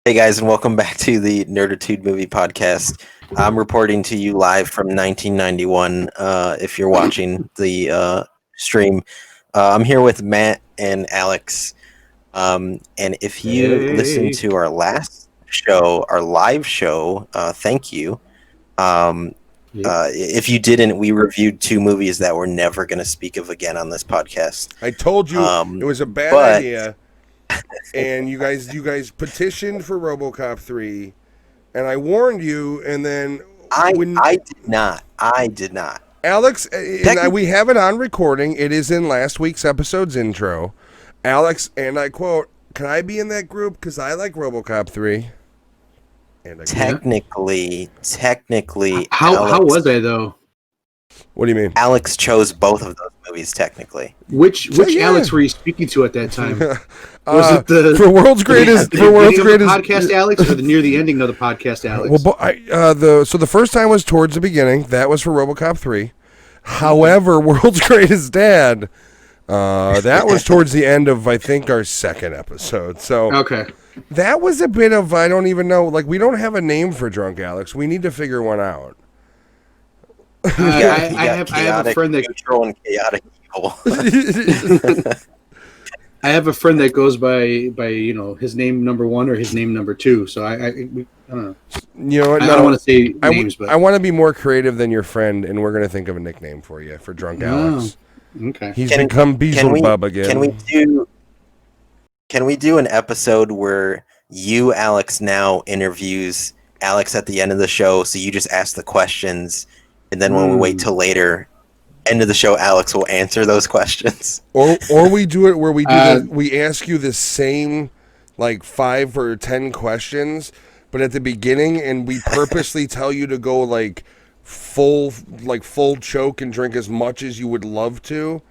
Hey guys, and welcome back to the Nerditude Movie Podcast. I'm reporting to you live from 1991. If you're watching the stream, I'm here with Matt and Alex. And if you listened to our last show, our live show, thank you. If you didn't, we reviewed two movies that we're never going to speak of again on this podcast. I told you it was a bad idea. And you guys petitioned for RoboCop 3, and I warned you, and then I did not. Alex, and we have it on recording. It is in last week's episode's intro. Alex, and I quote, "Can I be in that group? Because I like RoboCop 3." And Technically, how was I though? What do you mean? Alex chose both of those movies. Technically, which Alex were you speaking to at that time? Was it the for World's Greatest podcast, Alex, or near the ending of the podcast, Alex? Well, so the first time was towards the beginning. That was for RoboCop 3. However, World's Greatest Dad, that was towards the end of I think our second episode. So okay, that was a bit of I don't even know. Like we don't have a name for Drunk Alex. We need to figure one out. I have a friend that neutral and chaotic evil. I have a friend that goes by his name number 1 or his name number 2. So I don't know. You know what? I don't want to say names, but I want to be more creative than your friend, and we're going to think of a nickname for you for Drunk Alex. Okay. He's become Beelzebub again. Can we do an episode where you, Alex, now interviews Alex at the end of the show, so you just ask the questions, and then when we wait till later, end of the show, Alex will answer those questions. Or we do it where we do we ask you the same like 5 or 10 questions, but at the beginning, and we purposely tell you to go like full choke and drink as much as you would love to,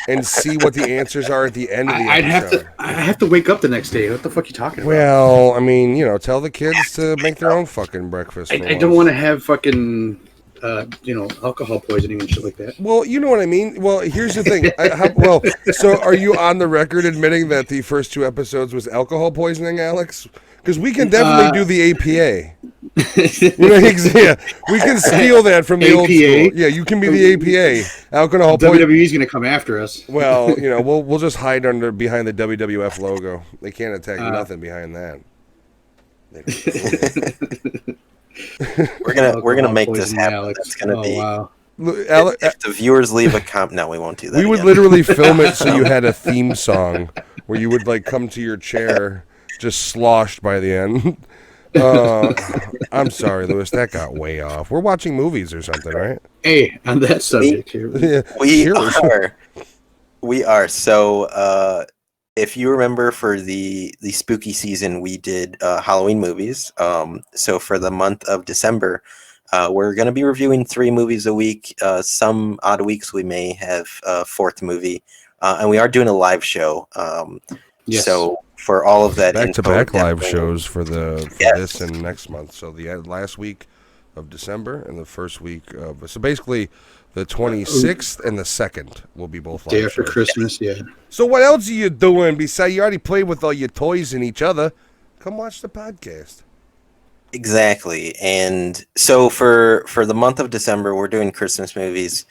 and see what the answers are at the end of the episode. I have to wake up the next day. What the fuck are you talking about? Well, I mean, tell the kids to make their own fucking breakfast. I don't want to have fucking alcohol poisoning and shit like that. Well, you know what I mean. Well, here's the thing. So are you on the record admitting that the first 2 episodes was alcohol poisoning, Alex? Because we can definitely do the APA. We can steal that from the old school. Yeah, you can be the APA. Alcohol poisoning. WWE's going to come after us. Well, we'll just hide behind the WWF logo. They can't attack nothing behind that. We're gonna make this happen. Alex. That's gonna be. Wow. If the viewers leave a comment, no, we won't do that. We would literally film it so you had a theme song where you would like come to your chair just sloshed by the end. I'm sorry, Lewis. That got way off. We're watching movies or something, right? Hey, on that subject here, we are. So, if you remember, for the spooky season, we did Halloween movies. So for the month of December, we're going to be reviewing 3 movies a week. Some odd weeks we may have a 4th movie, and we are doing a live show. Yes. So for all of that, back-to-back live shows for this and next month. So the last week of December and the first week of basically. The 26th and the 2nd will be both live day after shows. Christmas, yeah. So what else are you doing besides you already played with all your toys and each other? Come watch the podcast. Exactly. And so for the month of December, we're doing Christmas movies.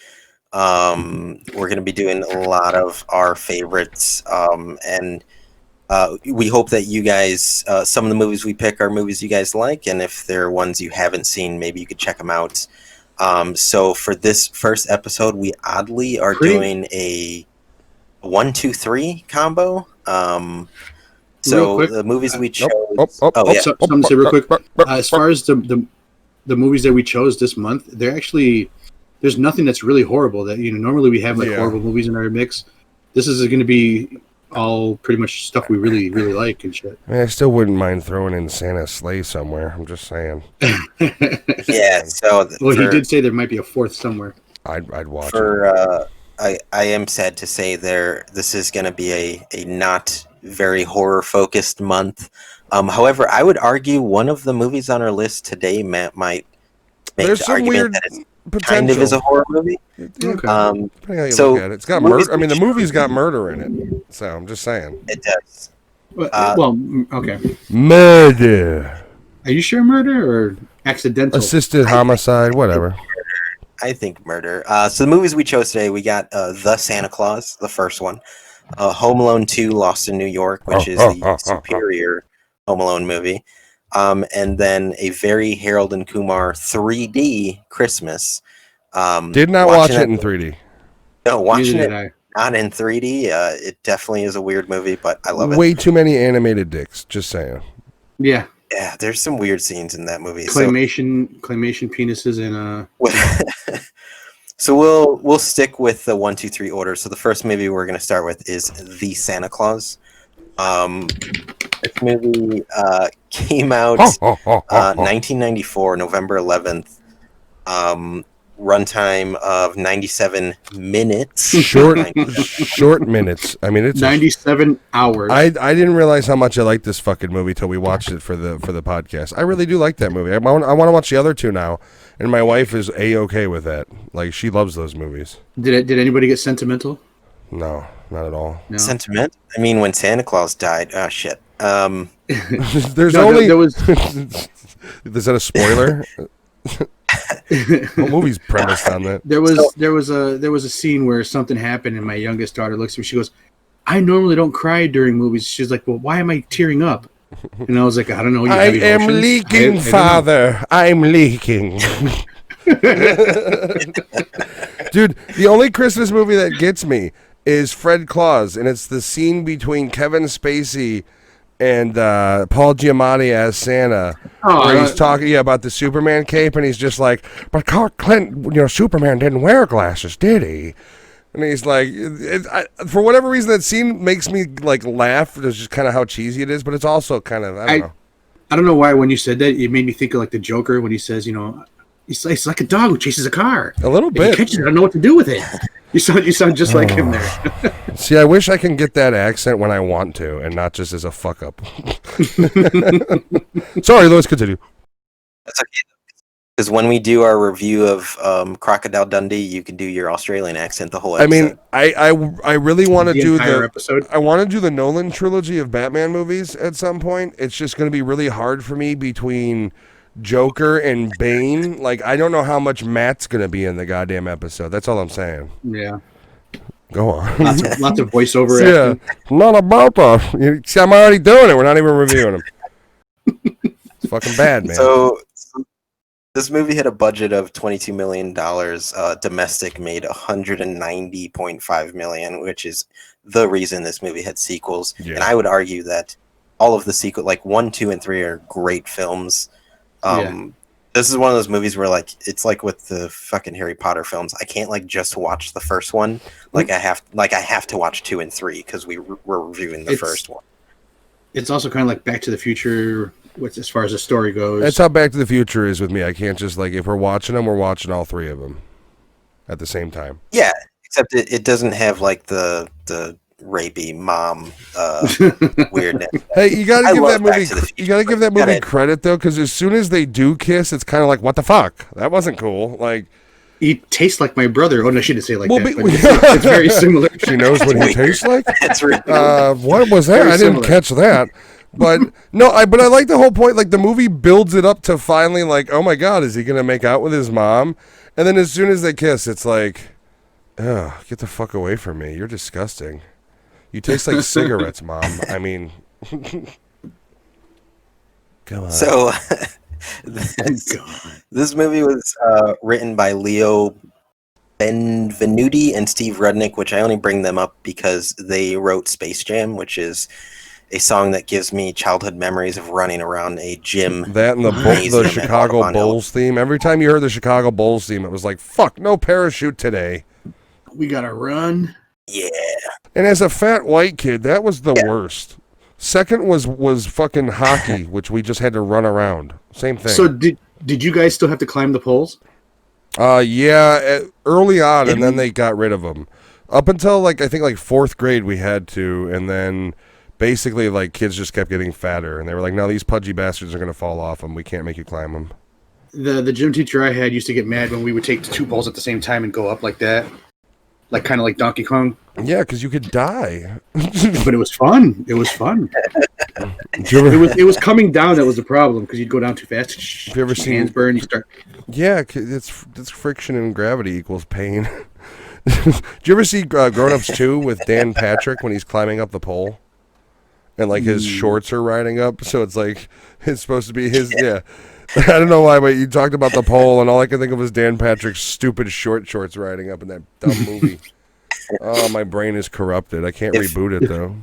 We're going to be doing a lot of our favorites. And we hope that you guys, some of the movies we pick are movies you guys like. And if there are ones you haven't seen, maybe you could check them out. So for this first episode, we oddly are doing a 1, 2, 3 combo. So the movies we chose. Something to say real quick. As far as the movies that we chose this month, there's nothing that's really horrible. That normally we have horrible movies in our mix. This is going to be all pretty much stuff we really, really like and shit. I mean, I still wouldn't mind throwing in Santa's Sleigh somewhere. I'm just saying. Yeah. So he did say there might be a 4th somewhere. I'd watch it. I am sad to say this is going to be a not very horror focused month. However, I would argue one of the movies on our list today, Matt, might make There's the some argument weird that it's potential. kind of is a horror movie. Okay. Depending how you look at it. It's got murder. I mean, the movie's got murder in it. So I'm just saying. It does. Okay. Murder. Are you sure murder or accidental? Assisted homicide, whatever. I think murder. So the movies we chose today, we got The Santa Claus, the first one. Home Alone 2, Lost in New York, which is the superior Home Alone movie. And then a very Harold and Kumar 3D Christmas. Did not watch it in 3D. No, watching it not in 3D, it definitely is a weird movie, but I love it. Way too many animated dicks, just saying. Yeah. Yeah, there's some weird scenes in that movie. Claymation penises and So we'll stick with the 1, 2, 3 order. So the first movie we're going to start with is The Santa Claus. This movie came out 1994, November 11th. Runtime of 97 minutes. Short minutes. I mean, it's 97 hours. I didn't realize how much I liked this fucking movie till we watched it for the podcast. I really do like that movie. I want to watch the other two now, and my wife is A-okay with that. Like, she loves those movies. Did anybody get sentimental? No, not at all. No. Sentiment? I mean, when Santa Claus died. Oh shit. There's only. There was. Is that a spoiler? What movie's premised on that? There was a scene where something happened, and my youngest daughter looks at me. She goes, "I normally don't cry during movies." She's like, "Well, why am I tearing up?" And I was like, "I don't know." I am leaking, Father. I'm leaking. Dude, the only Christmas movie that gets me is Fred Claus, and it's the scene between Kevin Spacey and Paul Giamatti as Santa, where he's talking about the Superman cape, and he's just like, "But Clark Kent, Superman didn't wear glasses, did he?" And he's like, for whatever reason, that scene makes me like laugh. It's just kind of how cheesy it is, but it's also kind of I don't know. I don't know why when you said that, it made me think of like the Joker when he says, it's like a dog who chases a car. A little bit. If you catch it, I don't know what to do with it. You sound just like him there. See, I wish I can get that accent when I want to, and not just as a fuck up. Sorry, let's continue. That's okay. Because when we do our review of Crocodile Dundee, you can do your Australian accent the whole episode. I mean, I really want to do the episode. I want to do the Nolan trilogy of Batman movies at some point. It's just going to be really hard for me between Joker and Bane. Like, I don't know how much Matt's going to be in the goddamn episode. That's all I'm saying. Yeah. Go on. Lots of voiceover acting. Not about that. See, I'm already doing it. We're not even reviewing them. It's fucking bad, man. So this movie had a budget of $22 million. Domestic made $190.5 million, which is the reason this movie had sequels. Yeah. And I would argue that all of the sequel, like 1, 2, and 3, are great films. This is one of those movies where, like, it's like with the fucking Harry Potter films. I can't like just watch the first one. Like I have to watch 2 and 3 because we're reviewing the first one. It's also kind of like Back to the Future, as far as the story goes. That's how Back to the Future is with me. I can't just like, if we're watching them, we're watching all 3 of them at the same time. Yeah, except it doesn't have like the rapey mom weirdness. Hey, you gotta give that movie. You gotta give that movie credit though, because as soon as they do kiss, it's kind of like, what the fuck? That wasn't cool. Like, he tastes like my brother. Oh no, she didn't say it like that. But it's very similar. She knows what he tastes like. That's really what was that? I didn't catch that. But no, I like the whole point. Like, the movie builds it up to finally like, oh my god, is he gonna make out with his mom? And then as soon as they kiss, it's like, oh, get the fuck away from me. You're disgusting. You taste like cigarettes, Mom. I mean, come on. So, this movie was written by Leo Benvenuti and Steve Rudnick, which I only bring them up because they wrote Space Jam, which is a song that gives me childhood memories of running around a gym. That and the Chicago Bulls theme. Every time you heard the Chicago Bulls theme, it was like, fuck, no parachute today. We gotta run. Yeah. And as a fat white kid, that was the worst. Second was fucking hockey, which we just had to run around. Same thing. So did you guys still have to climb the poles? Yeah, early on, and then they got rid of them. Up until I think 4th grade, we had to, and then basically kids just kept getting fatter, and they were like, "No, these pudgy bastards are gonna fall off them. We can't make you climb them." The gym teacher I had used to get mad when we would take 2 poles at the same time and go up like that. Like kind of like Donkey Kong. Yeah, because you could die. But it was fun. It was fun. It was coming down that was the problem because you'd go down too fast. Have you ever seen hands burn? You start. Yeah, it's friction and gravity equals pain. Did you ever see Grown Ups 2 with Dan Patrick when he's climbing up the pole? And like his shorts are riding up, so it's like it's supposed to be his. Yeah, I don't know why, but you talked about the pole, and all I can think of was Dan Patrick's stupid shorts riding up in that dumb movie. Oh, my brain is corrupted. I can't reboot it though.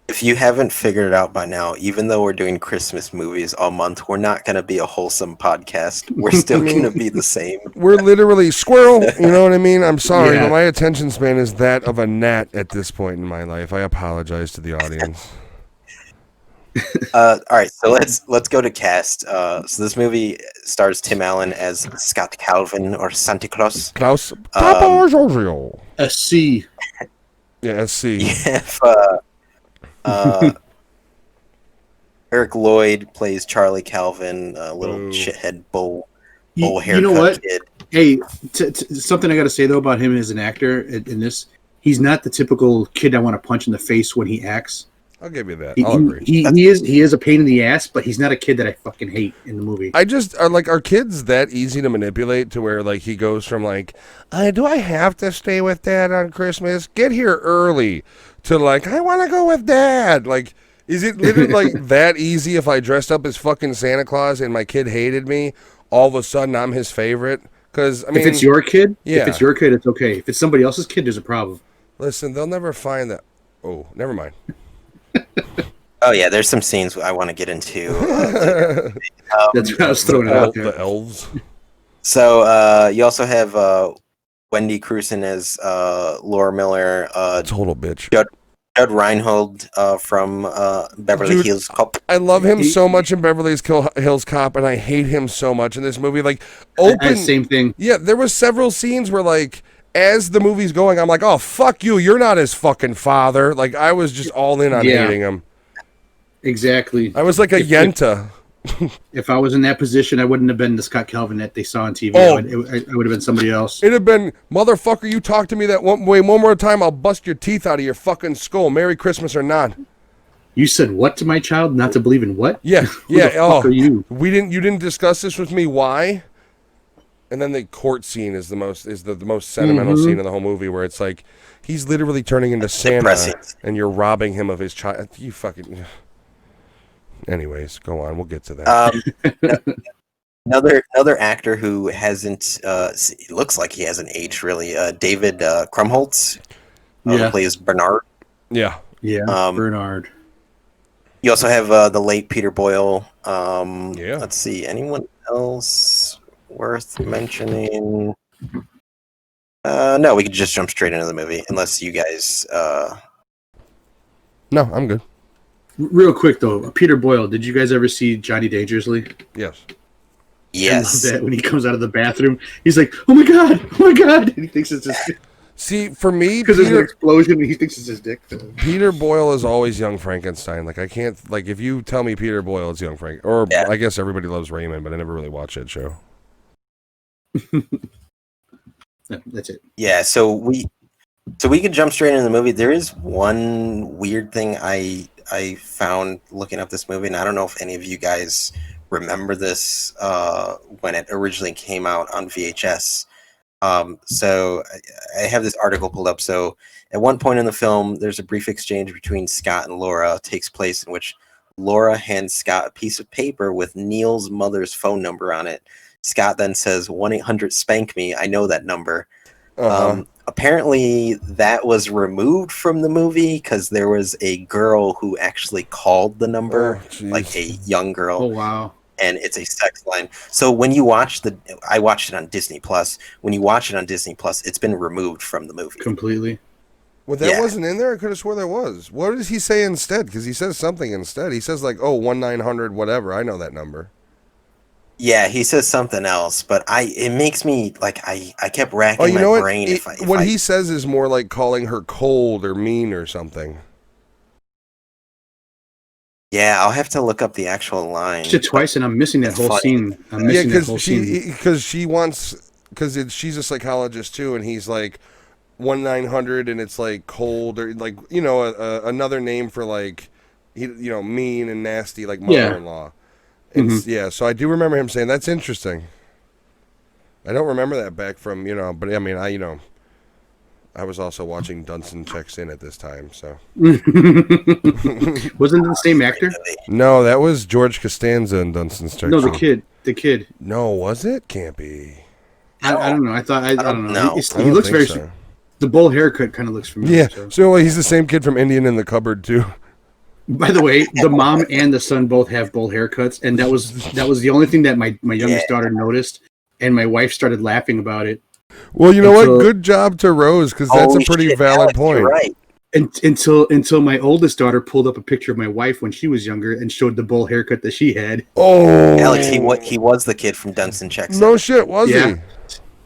If you haven't figured it out by now, even though we're doing Christmas movies all month, we're not going to be a wholesome podcast. We're still going to be the same. We're literally squirrel. You know what I mean? I'm sorry, but my attention span is that of a gnat at this point in my life. I apologize to the audience. All right, so let's go to cast. So this movie stars Tim Allen as Scott Calvin or Santa Claus. Klaus Papa Giorgio. SC. Yeah, SC. Eric Lloyd plays Charlie Calvin, a little shithead bowl haircut you know what? kid. Hey, something I got to say though about him as an actor in this, he's not the typical kid I want to punch in the face when he acts. I'll give you that. I'll agree. He is a pain in the ass, but he's not a kid that I fucking hate in the movie. I just are kids that easy to manipulate to where like he goes from like, do I have to stay with Dad on Christmas? Get here early. To like, I want to go with Dad. Like, is it literally like that easy if I dressed up as fucking Santa Claus and my kid hated me, all of a sudden I'm his favorite? Because, I mean... If it's your kid, yeah. If it's your kid, it's okay. If it's somebody else's kid, there's a problem. Listen, they'll never find that... Oh, never mind. Oh, yeah, there's some scenes I want to get into. That's what I was throwing out there. The elves. So, you also have Wendy Crewson as Laura Miller. Total bitch. Judd Reinhold from Beverly Hills Cop. I love him so much in Beverly Hills Cop, and I hate him so much in this movie. Like, same thing. Yeah, there was several scenes where, like, as the movie's going, I'm like, oh, fuck you, you're not his fucking father. Like, I was just all in on hating him. Exactly. I was like a Yenta. If I was in that position, I wouldn't have been the Scott Calvin that they saw on TV. I would have been somebody else. It'd have been, motherfucker, you talk to me that one more time, I'll bust your teeth out of your fucking skull. Merry Christmas or not. You said what to my child? Not to believe in what? Yeah, Who the fuck are you? You didn't discuss this with me. Why? And then the court scene is the most sentimental scene in the whole movie, where it's like he's literally turning into Santa, and you're robbing him of his child. You fucking. Anyways, go on. We'll get to that. Another actor who hasn't. It looks like he hasn't aged really. David Krumholtz. Plays Bernard. Yeah. Bernard. You also have the late Peter Boyle. Let's see. Anyone else worth mentioning? No, we could just jump straight into the movie, unless you guys. No, I'm good. Real quick though, Peter Boyle. Did you guys ever see Johnny Dangerously? Yes. Yes. I love that when he comes out of the bathroom, he's like, "Oh my god!" And he thinks it's his. See, for me, because there's an explosion, and he thinks it's his dick. Peter Boyle is always Young Frankenstein. Like I can't, like if you tell me Peter Boyle, it's Young Frank, or I guess Everybody Loves Raymond, but I never really watched that show. That's it. Yeah, so we could jump straight into the movie. There is one weird thing I found looking up this movie, and I don't know if any of you guys remember this when it originally came out on VHS. So I have this article pulled up. So at one point in the film, there's a brief exchange between Scott and Laura. It takes place in which Laura hands Scott a piece of paper with Neil's mother's phone number on it. Scott then says, 1-800-SPANK-ME. I know that number. Apparently that was removed from the movie because there was a girl who actually called the number, like a young girl. Oh, wow. And it's a sex line. So when you watch I watched it on Disney Plus. When you watch it on Disney Plus, it's been removed from the movie. Completely. Well, that wasn't in there? I could have swore there was. What does he say instead? Because he says something instead. He says like, 1-900 whatever. I know that number. Yeah, he says something else, but it makes me like I kept racking my brain. What he says is more like calling her cold or mean or something. Yeah, I'll have to look up the actual line. I watched it twice, and I'm missing that whole scene. Because she's a psychologist too, and he's like, 1-900 and it's like cold or like another name for like mean and nasty like mother-in-law. Mm-hmm. So I do remember him saying that's interesting. I don't remember that back from but I mean I was also watching Dunstan Checks In at this time, so Wasn't it the same actor? no, that was George Costanza in Dunstan Checks In. No, the kid. No, was it? Can't be. I don't know. I don't know. No. He looks very. So. The bowl haircut kind of looks familiar. Yeah, so he's the same kid from Indian in the Cupboard too. By the way, the mom and the son both have bowl haircuts, and that was the only thing that my youngest daughter noticed, and my wife started laughing about it. Well, you know what? Good job to Rose, because that's a pretty valid point. You're right. Until my oldest daughter pulled up a picture of my wife when she was younger and showed the bowl haircut that she had. Oh, Alex, he was the kid from Dunstan Checks In. No shit, was he?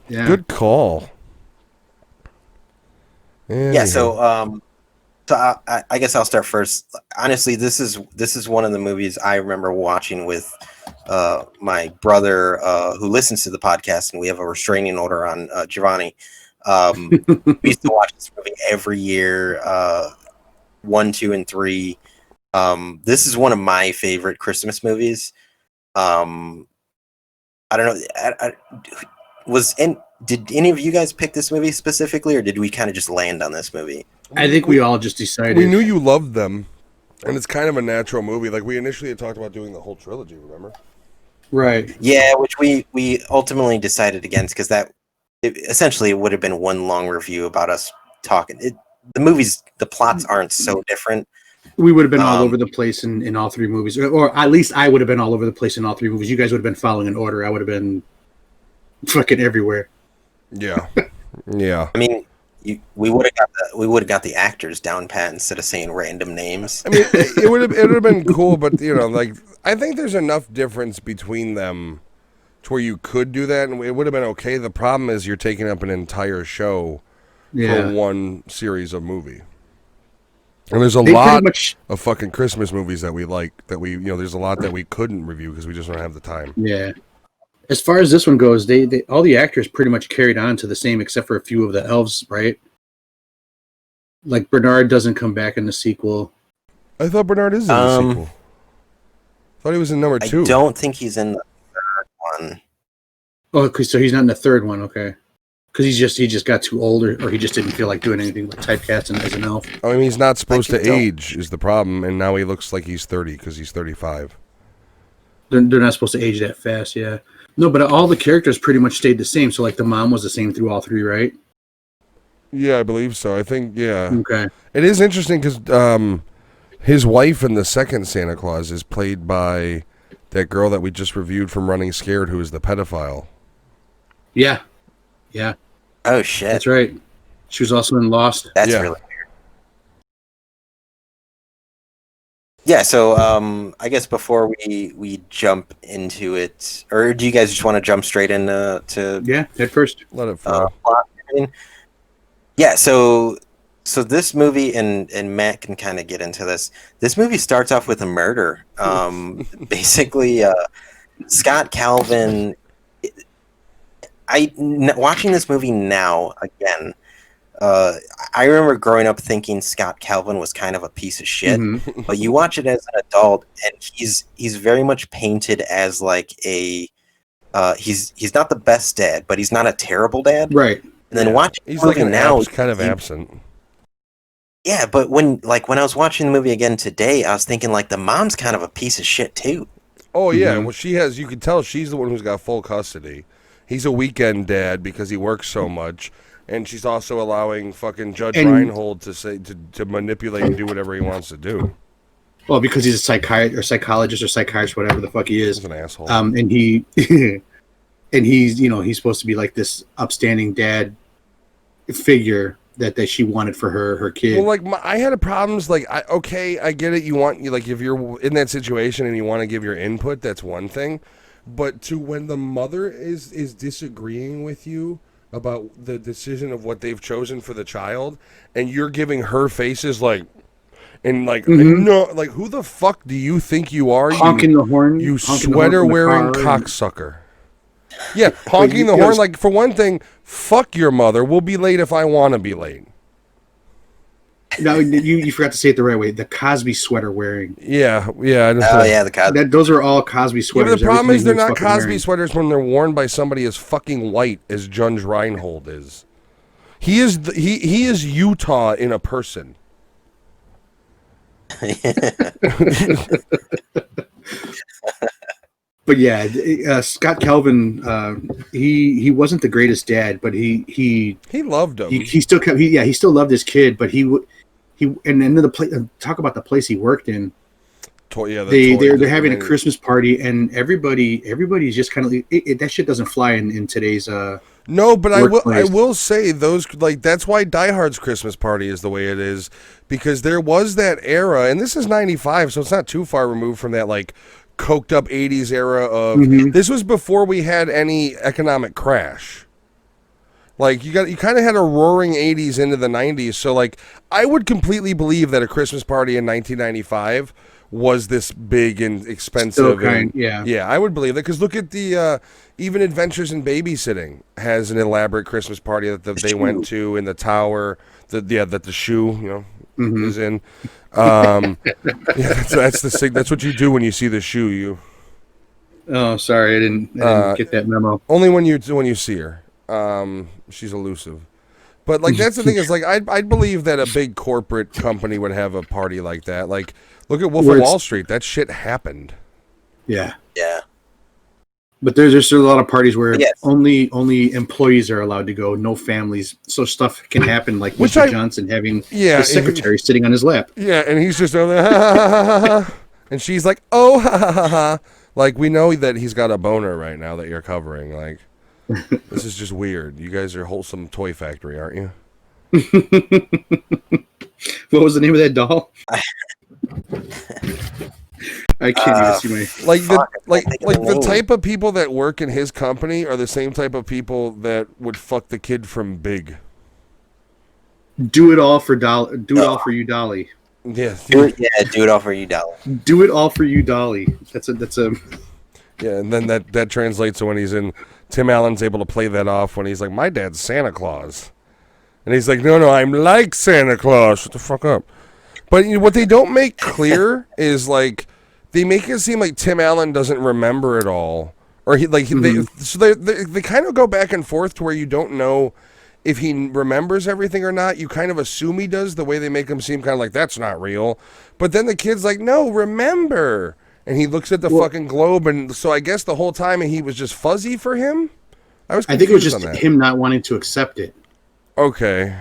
Yeah. Good call. Yeah. So I guess I'll start first. Honestly, this is one of the movies I remember watching with my brother who listens to the podcast, and we have a restraining order on Giovanni. We used to watch this movie every year, 1, 2, and 3. This is one of my favorite Christmas movies. I don't know. Did any of you guys pick this movie specifically, or did we kind of just land on this movie? I think we all just decided. We knew you loved them, and it's kind of a natural movie. Like we initially had talked about doing the whole trilogy, remember? Right. Yeah, which we ultimately decided against because essentially it would have been one long review about us talking. The plots aren't so different. We would have been all over the place in all three movies, or at least I would have been all over the place in all three movies. You guys would have been following an order. I would have been fucking everywhere. Yeah, yeah. I mean, we would have got the actors down pat instead of saying random names. I mean, it would have been cool, but like I think there's enough difference between them to where you could do that, and it would have been okay. The problem is you're taking up an entire show for one series of movie. And there's a lot of fucking Christmas movies that we like that there's a lot that we couldn't review because we just don't have the time. Yeah. As far as this one goes, they all the actors pretty much carried on to the same except for a few of the elves, right? Like Bernard doesn't come back in the sequel. I thought Bernard is in the sequel. I thought he was in number 2. I don't think he's in the third one. Oh, so he's not in the third one, okay. Because he just got too old, or he just didn't feel like doing anything like typecasting as an elf. I mean, he's not supposed to age is the problem, and now he looks like he's 30 because he's 35. They're not supposed to age that fast, yeah. No, but all the characters pretty much stayed the same. So, like, the mom was the same through all three, right? Yeah, I believe so. I think, yeah. Okay. It is interesting because his wife in the second Santa Claus is played by that girl that we just reviewed from Running Scared, who is the pedophile. Yeah. Yeah. Oh, shit. That's right. She was also in Lost. That's really weird. Yeah, so I guess before we jump into it, or do you guys just want to jump straight into head first? Let it flow. Plot? Yeah, so this movie, and Matt can kind of get into this. This movie starts off with a murder. Basically, Scott Calvin. Watching this movie now again. I remember growing up thinking Scott Calvin was kind of a piece of shit, but you watch it as an adult, and he's very much painted as like he's not the best dad, but he's not a terrible dad, right? And then watching he's like now, kind of absent. Yeah, but when I was watching the movie again today, I was thinking like the mom's kind of a piece of shit too. Oh yeah, well you can tell she's the one who's got full custody. He's a weekend dad because he works so much. And she's also allowing fucking Judge Reinhold to manipulate and do whatever he wants to do. Well, because he's a psychologist or psychiatrist, whatever the fuck he is. He's an asshole. And he's he's supposed to be like this upstanding dad figure that she wanted for her kid. Well, like I had problems. Like, I get it. If you're in that situation and you want to give your input, that's one thing. But when the mother is disagreeing with you about the decision of what they've chosen for the child, and you're giving her faces like, and like, no, like, who the fuck do you think you are? Honking the horn, you sweater wearing cocksucker. Yeah, honking the horn. Like, for one thing, fuck your mother. We'll be late if I want to be late. No, you forgot to say it the right way. The Cosby sweater wearing. Yeah. Oh yeah, the Cosby. Those are all Cosby sweaters. Yeah, but the problem is they're not Cosby sweaters when they're worn by somebody as fucking white as Judge Reinhold is. He is he is Utah in a person. But yeah, Scott Calvin, he wasn't the greatest dad, but he loved him. He still kept he still loved his kid, but and then talk about the place he worked in. They're having a Christmas party, and everybody's just kind of that shit doesn't fly in today's no, but I will say those, like, that's why Die Hard's Christmas party is the way it is, because there was that era, and this is 95, so it's not too far removed from that, like, coked up 80s era of this was before we had any economic crash. Like, you kind of had a roaring 80s into the 90s, so, like, I would completely believe that a Christmas party in 1995 was this big and expensive. Yeah, I would believe that, because look at the even Adventures in Babysitting has an elaborate Christmas party that they went to in the tower. That the shoe is in. That's what you do when you see the shoe. Oh, sorry, I didn't get that memo. Only when you see her. She's elusive. But, like, that's the thing is, like, I'd believe that a big corporate company would have a party like that. Like, look at Wolf of Wall Street. That shit happened. Yeah. Yeah. But there's still a lot of parties where only employees are allowed to go, no families. So stuff can happen, like Mr. Johnson having his secretary sitting on his lap. Yeah, and he's just over there, ha, ha, ha, ha, ha. And she's like, oh, ha, ha, ha, ha. Like, we know that he's got a boner right now that you're covering. Like, this is just weird. You guys are Wholesome Toy Factory, aren't you? What was the name of that doll? I can't even see my the type of people that work in his company are the same type of people that would fuck the kid from Big. Do it all for Dolly. Do it all for you, Dolly. Yeah. Do it all for you, Dolly. Do it all for you, Dolly. That's a. Yeah, and then that translates to when he's in. Tim Allen's able to play that off when he's like, "My dad's Santa Claus," and he's like, "No, I'm like Santa Claus. Shut the fuck up." But what they don't make clear is, like, they make it seem like Tim Allen doesn't remember it all, or they kind of go back and forth to where you don't know if he remembers everything or not. You kind of assume he does, the way they make him seem kind of like that's not real. But then the kid's like, "No, remember," and he looks at the fucking globe, and so I guess the whole time he was just fuzzy for him. I think it was just him not wanting to accept it. Okay.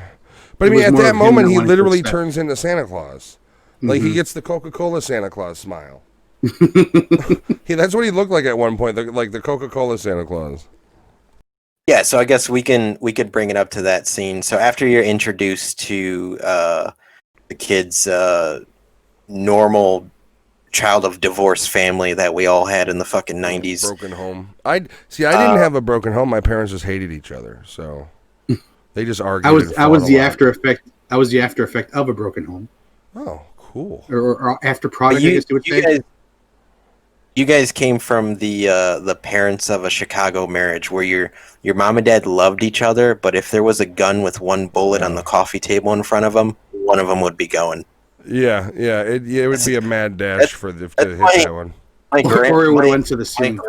But I mean, at that moment, he literally turns into Santa Claus. Like, he gets the Coca-Cola Santa Claus smile. That's what he looked like at one point, like the Coca-Cola Santa Claus. Yeah, so I guess we could bring it up to that scene. So after you're introduced to the kid's normal child of divorced family that we all had in the fucking 90s. Broken home. I didn't have a broken home. My parents just hated each other, so they just argued. I was the after effect. I was the after effect of a broken home. Oh, cool. Or after product. I guess you would say. You guys came from the parents of a Chicago marriage where your mom and dad loved each other, but if there was a gun with one bullet on the coffee table in front of them, one of them would be going. Yeah, it would be a mad dash to hit that one. Or it would have went to the scene.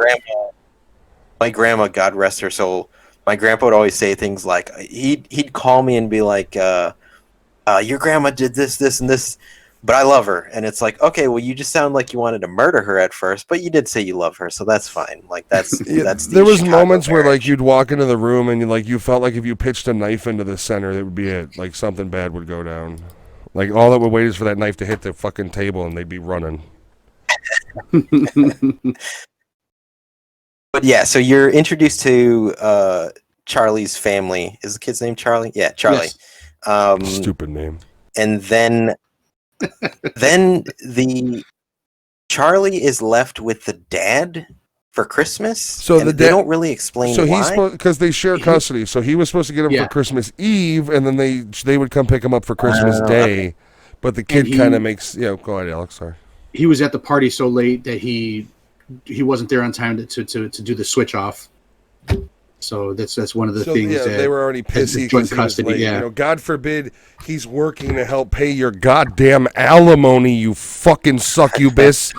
My grandma, God rest her soul, my grandpa would always say things like, he'd call me and be like, your grandma did this, and this, but I love her. And it's like, okay, well, you just sound like you wanted to murder her at first, but you did say you love her, so that's fine. Like, that's there was Chicago moments marriage. Where, like, you'd walk into the room and you felt like if you pitched a knife into the center, that would be it. Like, something bad would go down. Like, all that would wait is for that knife to hit the fucking table and they'd be running. But yeah, so you're introduced to Charlie's family. Is the kid's name Charlie? Yeah, Charlie. Yes. Stupid name. And then the Charlie is left with the dad for Christmas. So they don't really explain why. He's supposed, because they share custody. So he was supposed to get him for Christmas Eve, and then they would come pick him up for Christmas Day. But the kid kind of makes go ahead, Alex. Sorry. He was at the party so late that he wasn't there on time to do the switch off. So that's one of the things. Yeah, they were already pissy because he was late. Yeah. You know, God forbid he's working to help pay your goddamn alimony. You fucking succubus.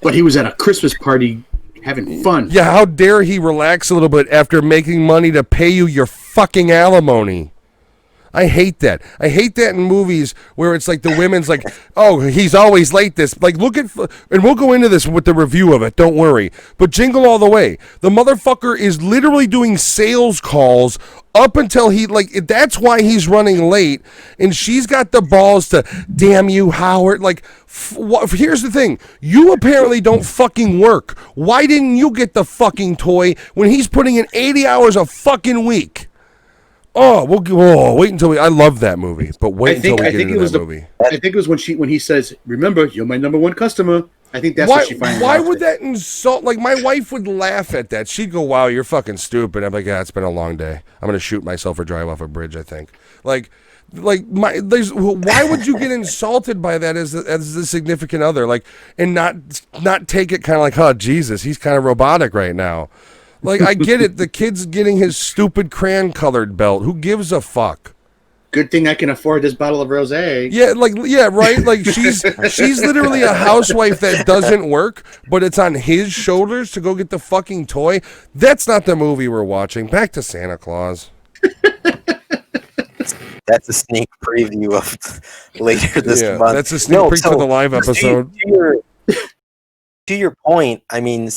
But he was at a Christmas party having fun. Yeah, how dare he relax a little bit after making money to pay you your fucking alimony? I hate that. I hate that in movies where it's like the women's like, oh, he's always late. This like look at, and we'll go into this with the review of it. Don't worry. But Jingle All the Way, the motherfucker is literally doing sales calls up until he like. That's why he's running late, and she's got the balls to, damn you, Howard. Like, here's the thing: you apparently don't fucking work. Why didn't you get the fucking toy when he's putting in 80 hours a fucking week? Oh, wait until we. I love that movie, but wait until we get into that movie. I think it was when he says, "Remember, you're my number one customer." I think that's what she finally. Why would that insult? Like my wife would laugh at that. She'd go, "Wow, you're fucking stupid." I'm like, "Yeah, it's been a long day. I'm gonna shoot myself or drive off a bridge." I think. Why would you get insulted by that as the significant other? Like, and not take it kind of like, "Oh, Jesus, he's kind of robotic right now." Like, I get it. The kid's getting his stupid crayon-colored belt. Who gives a fuck? Good thing I can afford this bottle of rosé. Yeah, right? Like, she's literally a housewife that doesn't work, but it's on his shoulders to go get the fucking toy. That's not the movie we're watching. Back to Santa Claus. That's a sneak preview of later this month. That's a sneak preview to the live episode. To your point, I mean...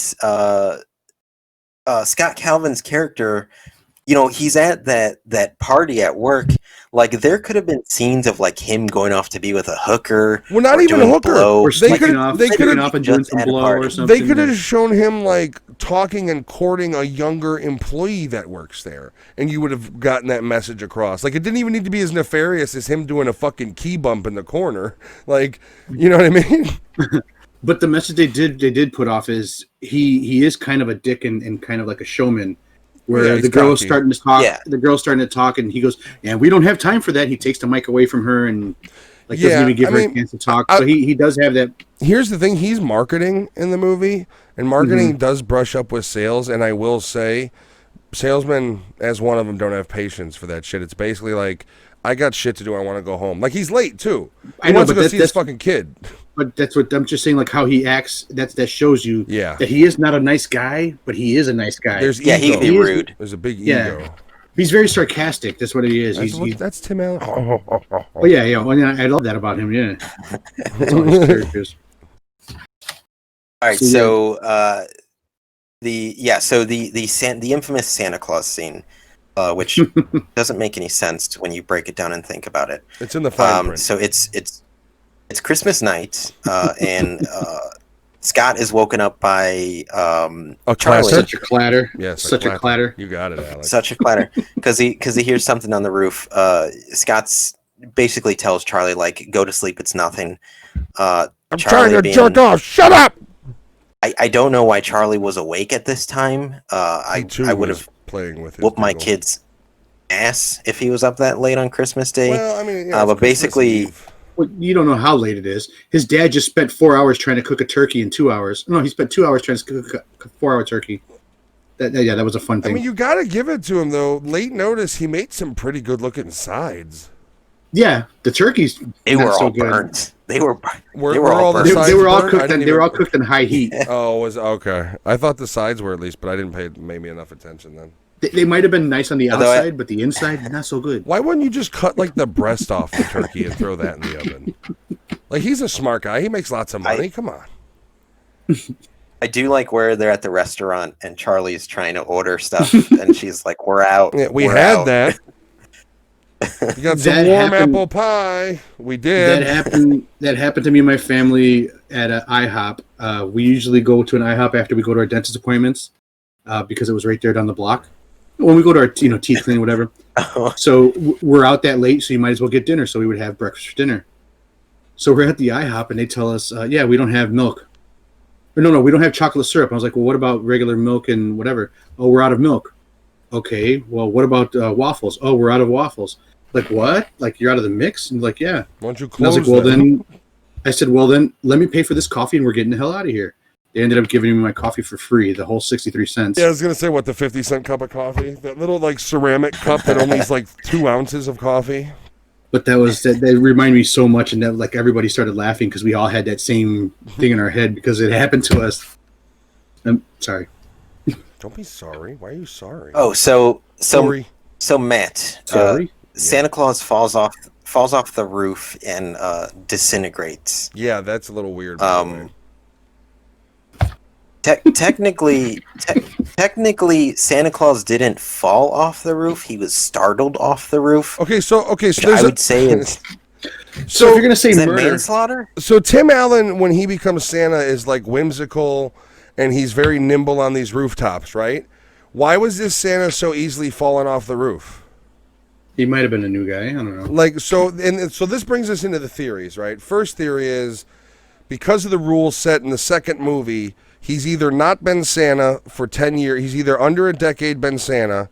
Scott Calvin's character, you know, he's at that party at work. Like, there could have been scenes of like him going off to be with a hooker. Well, not even a hooker. Or they could have and doing some blow or something. They could have shown him like talking and courting a younger employee that works there, and you would have gotten that message across. Like, it didn't even need to be as nefarious as him doing a fucking key bump in the corner. Like, you know what I mean? But the message they did put off is he is kind of a dick and kind of like a showman, where the girl's starting to talk. Yeah. The girl's starting to talk, and he goes, "And we don't have time for that." He takes the mic away from her and like doesn't even give her a chance to talk. So he does have that. Here's the thing: he's marketing in the movie, and marketing does brush up with sales. And I will say, salesmen, as one of them, don't have patience for that shit. It's basically like, I got shit to do. I want to go home. Like, he's late too. He wants to go see his fucking kid. But that's what I'm just saying. Like how he acts. That shows you that he is not a nice guy, but he is a nice guy. There's ego. He can be rude. There's a big ego. He's very sarcastic. That's what he is. That's Tim Allen. Oh yeah. Well, I love that about him. Yeah. That's all his characters. All right. So the infamous Santa Claus scene. Which doesn't make any sense when you break it down and think about it. It's in the fine print. So it's Christmas night, and Scott is woken up by Charlie. Such a clatter. Yes, such a clatter. You got it, Alex. Such a clatter because he hears something on the roof. Scott's basically tells Charlie like, "Go to sleep. It's nothing." I'm trying to jerk off. Shut up. I don't know why Charlie was awake at this time. I would have playing with whooped my kid's ass if he was up that late on Christmas Day. Well, I mean, but basically, you don't know how late it is. His dad just spent 4 hours trying to cook a turkey in 2 hours. No, he spent 2 hours trying to cook a 4-hour turkey. That was a fun thing. I mean, you got to give it to him though. Late notice, he made some pretty good looking sides. Yeah, the turkeys. They were all good. burnt. They were all cooked. They were all cooked in high heat. Oh, was okay. I thought the sides were at least, but I didn't pay maybe enough attention then. They might have been nice on the outside, but the inside not so good. Why wouldn't you just cut like the breast off the turkey and throw that in the oven? Like, he's a smart guy. He makes lots of money. Come on. I do like where they're at the restaurant and Charlie's trying to order stuff and she's like, "We're out." Yeah, we had that. You got some warm apple pie. We did. That happened to me and my family at an IHOP. We usually go to an IHOP after we go to our dentist appointments because it was right there down the block. When we go to our teeth cleaning, whatever. So we're out that late, so you might as well get dinner. So we would have breakfast for dinner. So we're at the IHOP and they tell us, "Yeah, we don't have milk." Or, no, we don't have chocolate syrup. I was like, "Well, what about regular milk and whatever?" "Oh, we're out of milk." "Okay, well, what about waffles?" "Oh, we're out of waffles." Like, what? Like, you're out of the mix? And like, yeah. Why don't you close? And I was like, well, then, I said, well, then let me pay for this coffee and we're getting the hell out of here. they ended up giving me my coffee for free, the whole 63 cents. Yeah, I was gonna say, what, the 50-cent cup of coffee, that little like ceramic cup that only is like 2 ounces of coffee. But that reminded me so much, and that like everybody started laughing because we all had that same thing in our head because it happened to us. I'm sorry. Don't be sorry. Why are you sorry? Oh, so Sorry. Matt, Sorry. Santa Claus falls off the roof and disintegrates. Yeah, that's a little weird. By the way. Technically, Santa Claus didn't fall off the roof. He was startled off the roof. Okay, so I would say is So if you're gonna say that murder, manslaughter? So Tim Allen, when he becomes Santa, is like whimsical, and he's very nimble on these rooftops, right? Why was this Santa so easily falling off the roof? he might have been a new guy. I don't know. Like, so this brings us into the theories, right? First theory is, because of the rules set in the second movie, he's either not been Santa for 10 years, he's either under a decade been Santa,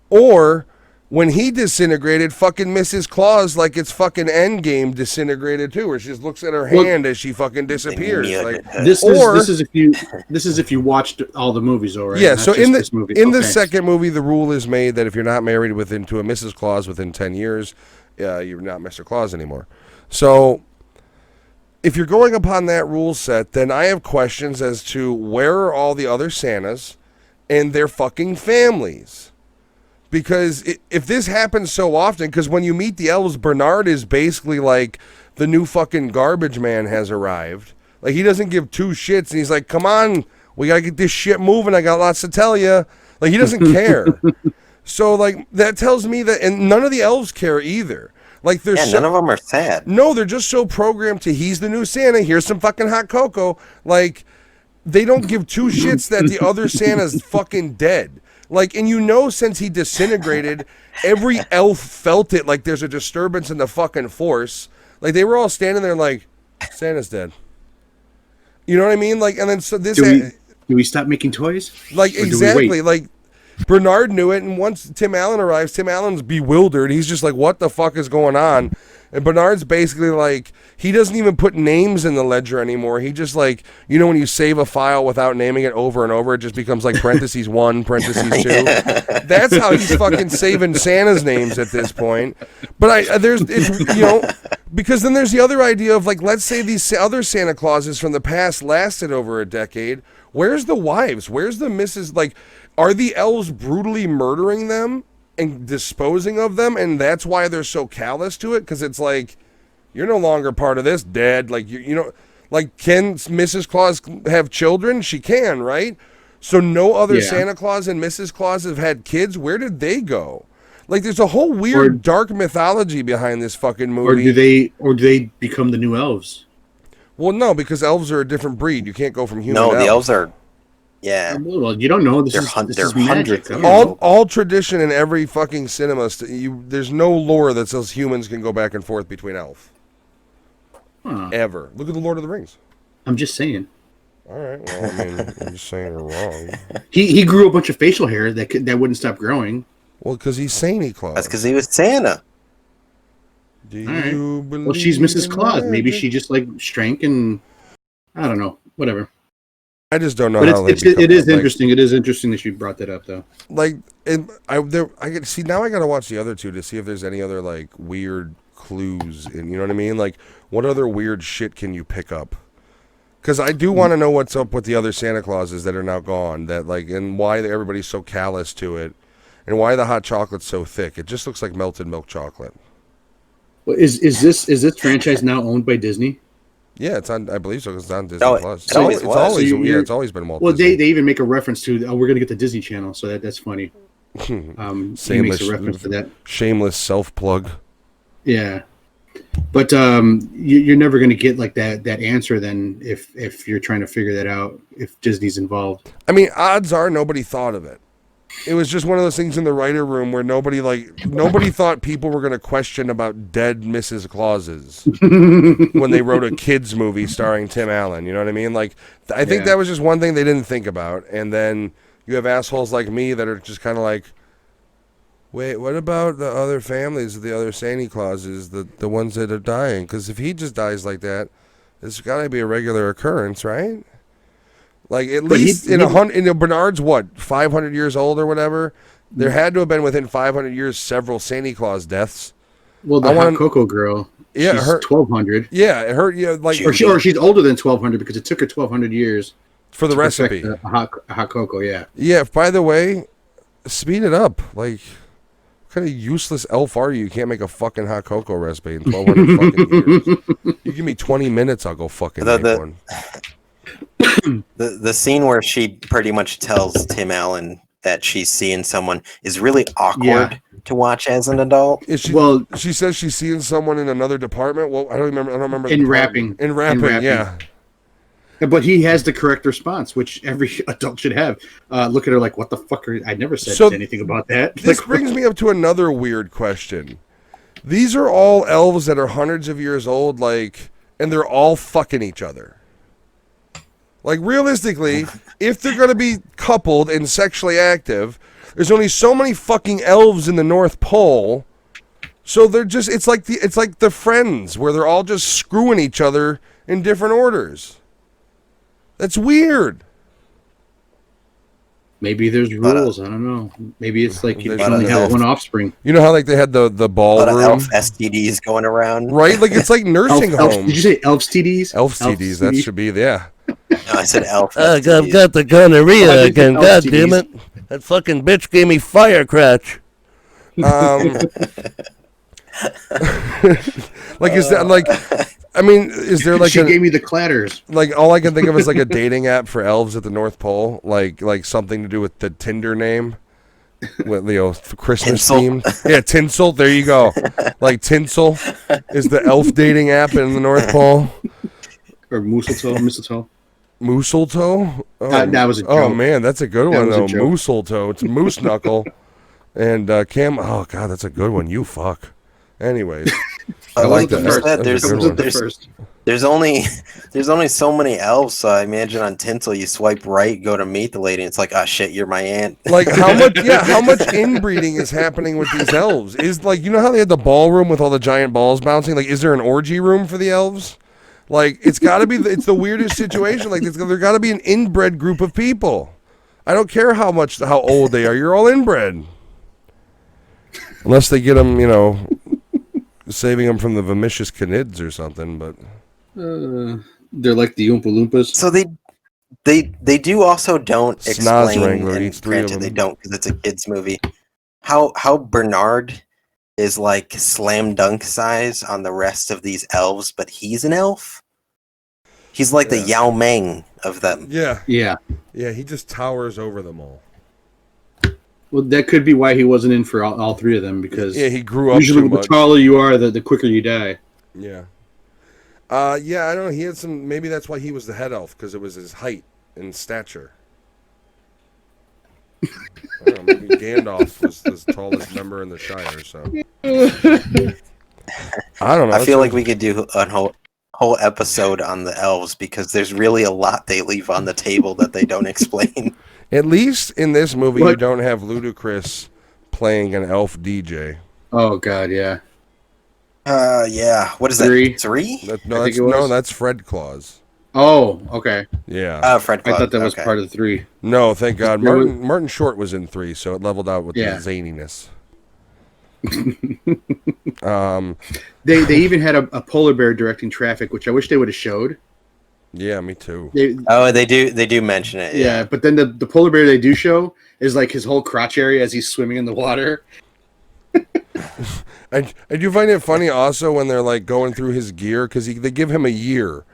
or when he disintegrated, fucking Mrs. Claus, like it's fucking Endgame, disintegrated too, where she just looks at her hand as she fucking disappears. Like, This is if you watched all the movies, all right? yeah, Not so just in this movie. the second movie, the rule is made that if you're not married to a Mrs. Claus within 10 years, you're not Mr. Claus anymore. So if you're going upon that rule set, then I have questions as to where are all the other Santas and their fucking families. Because if this happens so often, because when you meet the elves, Bernard is basically like the new fucking garbage man has arrived. Like, he doesn't give two shits, and he's like, come on, we gotta get this shit moving, I got lots to tell you. Like, he doesn't care. So, like, that tells me that, and none of the elves care either. Like, none of them are sad. No, they're just so programmed to, he's the new Santa, here's some fucking hot cocoa. Like, they don't give two shits that the other Santa's fucking dead. Like, and you know, since he disintegrated, every elf felt it, like there's a disturbance in the fucking force. Like, they were all standing there like, Santa's dead. You know what I mean? Like, and then so this... Do we stop making toys? Like, exactly. Like, Bernard knew it, and once Tim Allen arrives, Tim Allen's bewildered. He's just like, what the fuck is going on? And Bernard's basically like, he doesn't even put names in the ledger anymore. He just, like, you know when you save a file without naming it over and over, it just becomes like parentheses 1, parentheses 2. That's how he's fucking saving Santa's names at this point. But because then there's the other idea of, like, let's say these other Santa Clauses from the past lasted over a decade. Where's the wives? Where's the Mrs. Like, are the elves brutally murdering them and disposing of them, and that's why they're so callous to it? Because it's like, you're no longer part of this, dead. Like, you know, like, can Mrs. Claus have children? She can, right? So no other Santa Claus and Mrs. Claus have had kids. Where did they go? Like, there's a whole weird dark mythology behind this fucking movie. Or do they become the new elves? Well, no, because elves are a different breed. You can't go from human to No, the elves are... Yeah. Well, you don't know. This is magic. All tradition in every fucking cinema, there's no lore that says humans can go back and forth between elf. Huh. Ever. Look at the Lord of the Rings. I'm just saying. All right. Well, I mean, I'm just saying you're wrong. He grew a bunch of facial hair that wouldn't stop growing. Well, because he's Santa Claus. That's because he was Santa. Do you believe? Well, she's Mrs. Claus. Maybe she just like shrank and I don't know. Whatever. I just don't know but how it is interesting. It is interesting that you brought that up, though. Like, I get see now. I gotta watch the other two to see if there's any other like weird clues. And you know what I mean? Like, what other weird shit can you pick up? Because I do want to know what's up with the other Santa Clauses that are now gone. That, like, and why everybody's so callous to it, and why the hot chocolate's so thick. It just looks like melted milk chocolate. Well, is this franchise now owned by Disney? Yeah, it's on. I believe so. 'Cause it's on Disney Plus. It always was. It's always been Walt Well, Disney. they even make a reference to, we're going to get the Disney Channel, so that's funny. He makes a reference to that. Shameless self plug. Yeah, but you're never going to get like that answer then if you're trying to figure that out if Disney's involved. I mean, odds are nobody thought of it. It was just one of those things in the writer room where nobody thought people were going to question about dead Mrs. Clauses when they wrote a kids movie starring Tim Allen. You know what I mean? Like, I think that was just one thing they didn't think about. And then you have assholes like me that are just kind of like, wait, what about the other families of the other Santa Clauses, the ones that are dying? Because if he just dies like that, it's got to be a regular occurrence, right? Like at least Bernard's what 500 years old or whatever. There had to have been within 500 years several Santa Claus deaths. Well, the hot cocoa girl, she's 1200. Yeah, her like or she's older than 1200 because it took her 1200 years for the recipe. A hot cocoa, yeah. Yeah. By the way, speed it up. Like, what kind of useless elf are you? You can't make a fucking hot cocoa recipe in 1200 fucking years. You give me 20 minutes, I'll go fucking make one. The scene where she pretty much tells Tim Allen that she's seeing someone is really awkward to watch as an adult. She says she's seeing someone in another department. Well, I don't remember. In rapping, yeah. But he has the correct response, which every adult should have. Look at her like, what the fuck I never said anything about that. This brings me up to another weird question. These are all elves that are hundreds of years old, like, and they're all fucking each other. Like, realistically, if they're going to be coupled and sexually active, there's only so many fucking elves in the North Pole. So they're just, it's like the Friends, where they're all just screwing each other in different orders. That's weird. Maybe there's rules. I don't know. Maybe it's like you can only have one offspring. You know how like they had the ballroom? A lot of elf STDs going around. Right? Like it's like nursing homes. Did you say elf STDs? Elf STDs, that should be, yeah. No, I said elf I've got the gonorrhea again. God damn it. That fucking bitch gave me fire crotch. Like, is that like... I mean, is there like she gave me the clatters? Like all I can think of is like a dating app for elves at the North Pole, like something to do with the Tinder name, with Christmas Tinsel. themed. Yeah, Tinsel. There you go. Like Tinsel is the elf dating app in the North Pole. Or mistletoe. Mistletoe. Oh, that was a joke. Oh man, that's a good one though. A joke. Mistletoe. It's moose knuckle, and Cam. Oh god, that's a good one. You fuck. Anyways. I like the first. There's only so many elves, so I imagine on Tinsel you swipe right, go to meet the lady, and it's like, oh shit, you're my aunt. Like how much inbreeding is happening with these elves? Is like, you know how they had the ballroom with all the giant balls bouncing? Like, is there an orgy room for the elves? Like, it's gotta be it's the weirdest situation. Like there gotta be an inbred group of people. I don't care how old they are, you're all inbred. Unless they get them, saving them from the Vomitious Canids or something, but they're like the Oompa Loompas. So they do also don't explain, Wrangler and eats three of granted them. they don't because it's a kids movie. How Bernard is like slam dunk size on the rest of these elves, but he's an elf. He's like the Yao Ming of them. Yeah. Yeah. Yeah, he just towers over them all. Well, that could be why he wasn't in for all three of them, because he grew up usually too the much. taller you are, the quicker you die. Yeah. I don't know. He had some. Maybe that's why he was the head elf, because it was his height and stature. I don't know, maybe Gandalf was the tallest member in the Shire. So I don't know. I feel like we could do a whole episode on the elves because there's really a lot they leave on the table that they don't explain. At least in this movie, you don't have Ludacris playing an elf DJ. Oh God, yeah. Yeah. What is that? 3? That's Fred Claus. Oh, okay. Yeah. Fred Claus. I thought that was part of the 3. No, thank God. Martin Short was in 3, so it leveled out with the zaniness. They even had a polar bear directing traffic, which I wish they would have showed. Yeah, me too. They do mention it. Yeah, but then the polar bear they do show is like his whole crotch area as he's swimming in the water. I do find it funny also when they're like going through his gear, because they give him a year.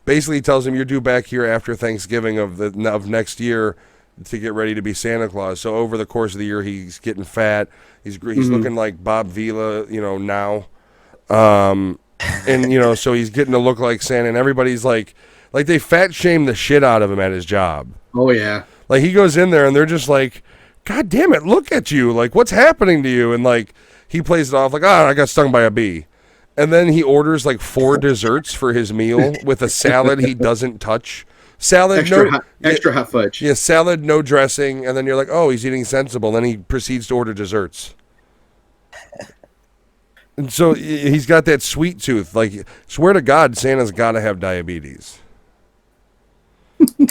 Basically tells him you're due back here after Thanksgiving of next year to get ready to be Santa Claus. So over the course of the year, he's getting fat. He's looking like Bob Vila, now. And so he's getting to look like Santa, and everybody's like they fat shame the shit out of him at his job. Oh yeah. Like he goes in there and they're just like, God damn it, look at you. Like, what's happening to you? And like he plays it off like, I got stung by a bee. And then he orders like 4 desserts for his meal with a salad he doesn't touch. Salad, extra hot fudge. Yeah, salad, no dressing. And then you're like, oh, he's eating sensible. Then he proceeds to order desserts. And so he's got that sweet tooth. Like, swear to God, Santa's got to have diabetes.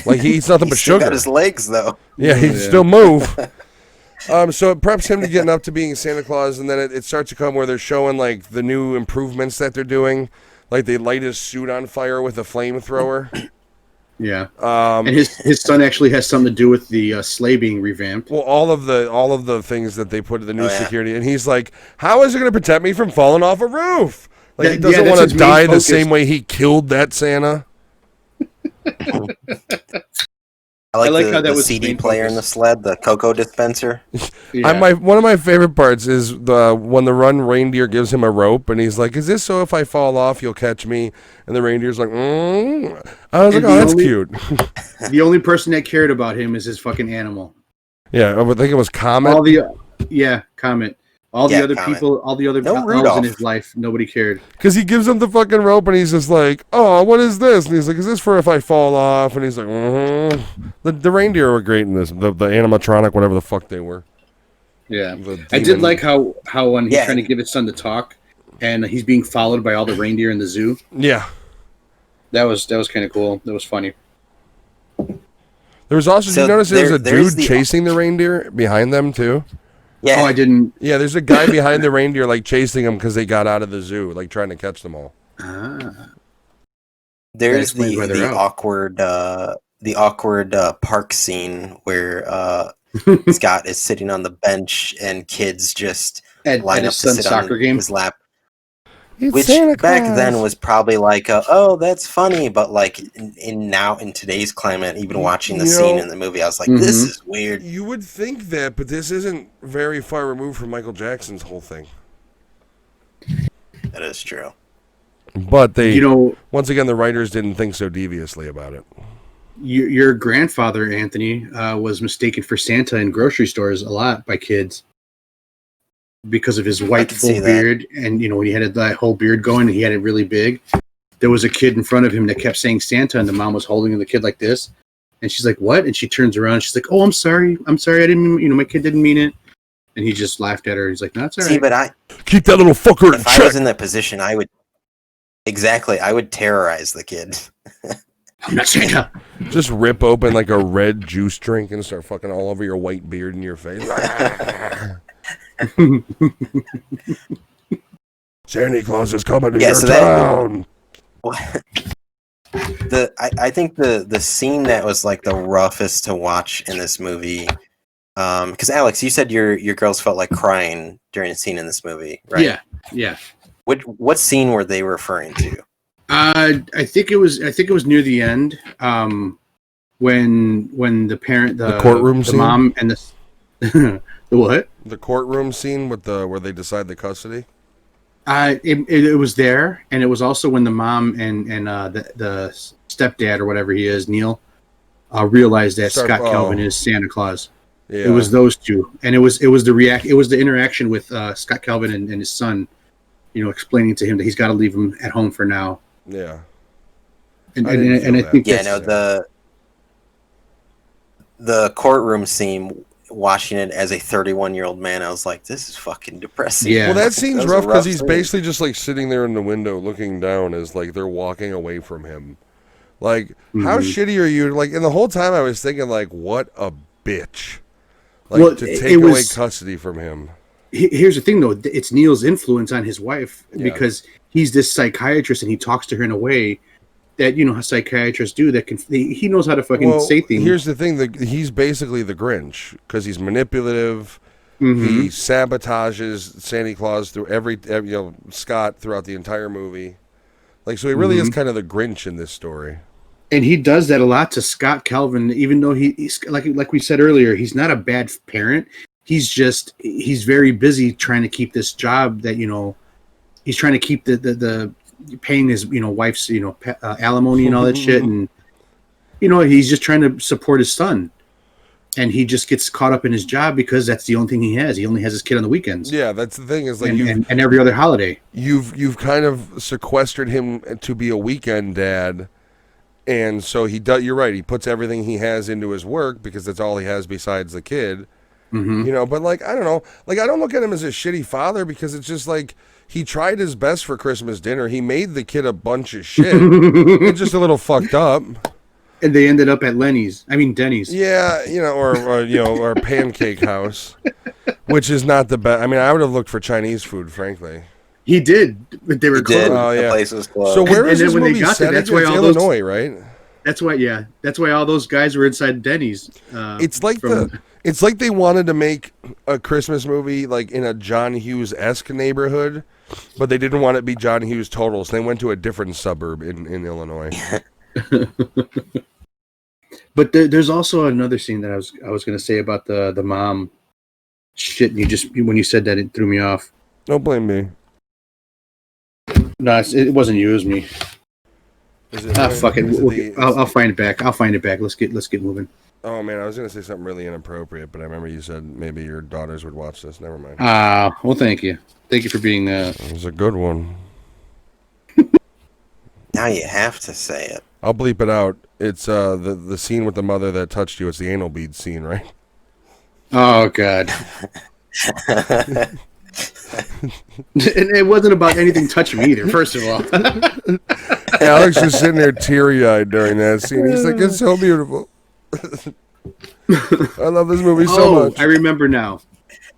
Like he eats nothing but still sugar. Got his legs though. Yeah, he can still move. So it preps him to getting up to being Santa Claus, and then it starts to come where they're showing like the new improvements that they're doing, like they light his suit on fire with a flamethrower. Yeah, and his son actually has something to do with the sleigh being revamped. Well, all of the things that they put in the new security, and he's like, "How is it going to protect me from falling off a roof?" Like he doesn't want to die the same way he killed that Santa. I like how that was CD player in the sled, the cocoa dispenser. Yeah. One of my favorite parts is when the reindeer gives him a rope, and he's like, "Is this so if I fall off, you'll catch me?" And the reindeer's like, I was like, "Oh, that's cute." The only person that cared about him is his fucking animal. Yeah, I would think it was Comet. Comet. All the other people, all the other elves in his life, nobody cared. Because he gives him the fucking rope, and he's just like, "Oh, what is this?" And he's like, "Is this for if I fall off?" And he's like, The reindeer were great in this. The animatronic, whatever the fuck they were. Yeah. I did like how when he's trying to give his son to talk, and he's being followed by all the reindeer in the zoo. Yeah. That was kind of cool. That was funny. There was also, did you notice there was a dude chasing the reindeer behind them, too? Yeah. Oh, I didn't. Yeah, there's a guy behind the reindeer, like, chasing them because they got out of the zoo, like, trying to catch them all. There's the awkward park scene where Scott is sitting on the bench and kids just line up to sit on his lap. Which back then was probably like, oh, that's funny, but like in today's climate, even watching the scene in the movie, I was like, this is weird. You would think that, but this isn't very far removed from Michael Jackson's whole thing. That is true. But once again, the writers didn't think so deviously about it. Your grandfather, Anthony, was mistaken for Santa in grocery stores a lot by kids. Because of his white full beard, and when he had that whole beard going, and he had it really big. There was a kid in front of him that kept saying Santa, and the mom was holding the kid like this, and she's like, "What?" And she turns around, and she's like, "Oh, I'm sorry, I didn't, my kid didn't mean it." And he just laughed at her. He's like, "No, it's all right." See, but I keep that little fucker. If I was in that position, I would terrorize the kid. I'm not Santa. Just rip open like a red juice drink and start fucking all over your white beard and your face. Santa Claus is coming to your town. I think the scene that was like the roughest to watch in this movie, because Alex, you said your girls felt like crying during a scene in this movie, right? Yeah. What scene were they referring to? I think it was near the end, when the parent, the courtroom scene? mom, and the what? The courtroom scene with where they decide the custody. It was there, and it was also when the mom and the stepdad or whatever he is, Neil, realized that Scott Calvin is Santa Claus. Yeah. It was those two, and it was the interaction with Scott Calvin and his son, explaining to him that he's got to leave him at home for now. Yeah, and I think the courtroom scene. Watching it as a 31-year-old man, I was like, this is fucking depressing. Yeah. Well, that seems rough because he's basically just like sitting there in the window looking down as like they're walking away from him. Like, how shitty are you? Like, and the whole time I was thinking, like, what a bitch. Like, to take away custody from him. Here's the thing, though. It's Neil's influence on his wife because he's this psychiatrist and he talks to her in a way that how psychiatrists do. He knows how to fucking say things. Here's the thing: he's basically the Grinch because he's manipulative. He sabotages Santa Claus through every Scott throughout the entire movie. Like, so he really is kind of the Grinch in this story. And he does that a lot to Scott Calvin, even though he's like we said earlier, he's not a bad parent. He's very busy trying to keep this job that he's trying to keep the paying his wife's alimony and all that shit, and he's just trying to support his son, and he just gets caught up in his job because that's the only thing he has. He only has his kid on the weekends. Yeah, that's the thing is like and every other holiday. You've kind of sequestered him to be a weekend dad, and so he does. You're right. He puts everything he has into his work because that's all he has besides the kid. But like I don't know. Like I don't look at him as a shitty father because it's just like. He tried his best for Christmas dinner. He made the kid a bunch of shit. It's just a little fucked up. And they ended up at Denny's. Yeah, or Pancake House, which is not the best. I mean, I would have looked for Chinese food, frankly. He did, but they were closed. Oh, yeah. The place was closed. So where is this when movie they got set? there, that's It's why all Illinois, right? That's why all those guys were inside Denny's. It's like they wanted to make a Christmas movie like in a John Hughes-esque neighborhood, but they didn't want it to be John Hughes total, so they went to a different suburb in Illinois. But there's also another scene that I was going to say about the mom shit. And when you said that, it threw me off. Don't blame me. No, it wasn't you. It was me. Fuck it. I'll find it back. Let's get moving. Oh man, I was gonna say something really inappropriate, but I remember you said maybe your daughters would watch this. Never mind. Well, thank you. Thank you for being. It was a good one. Now you have to say it. I'll bleep it out. It's the scene with the mother that touched you. It's the anal bead scene, right? Oh God. It wasn't about anything touching me either. First of all, Alex was sitting there teary-eyed during that scene. He's like, "It's so beautiful." I love this movie so much. I remember now.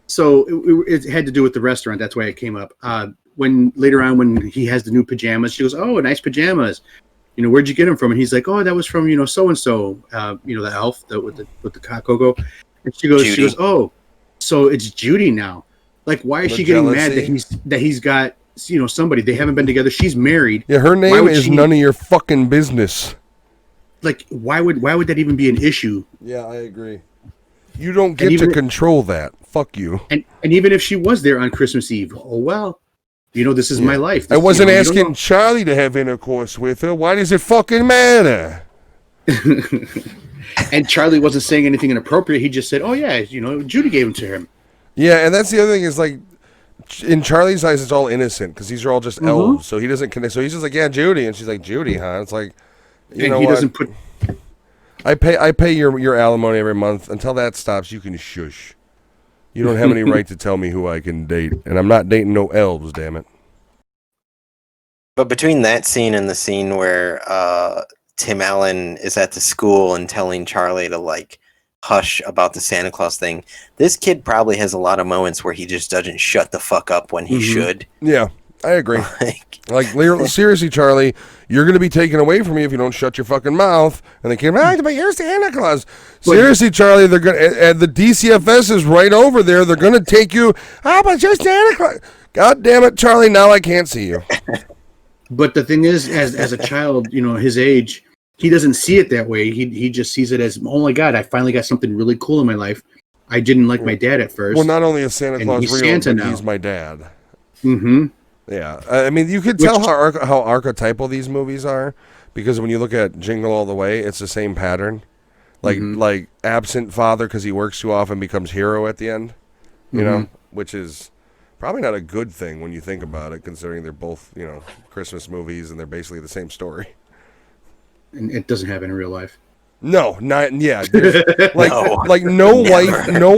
So it had to do with the restaurant. That's why it came up. When later on, when he has the new pajamas, she goes, "Oh, nice pajamas. Where'd you get them from?" And he's like, "Oh, that was from so and so. The elf with the cocoa." And she goes, "Oh, so it's Judy now. Like, why is she getting mad that he's got somebody? They haven't been together. She's married. Yeah, her name is none of your fucking business. Like, why would that even be an issue?" Yeah, I agree. You don't get to control that. Fuck you. And even if she was there on Christmas Eve, oh well, this is my life. I wasn't asking Charlie to have intercourse with her. Why does it fucking matter? And Charlie wasn't saying anything inappropriate. He just said, "Oh yeah, Judy gave him to him." Yeah, and that's the other thing is like, in Charlie's eyes, it's all innocent because these are all just elves. So he doesn't connect. So he's just like, "Yeah, Judy," and she's like, "Judy, huh?" It's like, you know he what? doesn't put. I pay your alimony every month. Until that stops, you can shush. You don't have any right to tell me who I can date, and I'm not dating no elves. Damn it. But between that scene and the scene where Tim Allen is at the school and telling Charlie to like hush about the Santa Claus thing, this kid probably has a lot of moments where he just doesn't shut the fuck up when he should. Yeah, I agree. Like seriously, Charlie, you're going to be taken away from me if you don't shut your fucking mouth. And they came, but you're Santa Claus. Seriously, Charlie, they're going to, and the DCFS is right over there. They're going to take you. But you're Santa Claus. God damn it, Charlie, now I can't see you. But the thing is, as a child, his age, he doesn't see it that way. He just sees it as, oh my God, I finally got something really cool in my life. I didn't like my dad at first. Well, not only is Santa Claus he's real, Santa but now. he's my dad. Mm-hmm. Yeah, I mean, you could tell how archetypal these movies are because when you look at Jingle All the Way, it's the same pattern. Like absent father because he works too often becomes hero at the end, you know, which is probably not a good thing when you think about it, considering they're both Christmas movies and they're basically the same story. And it doesn't happen in real life. No, not no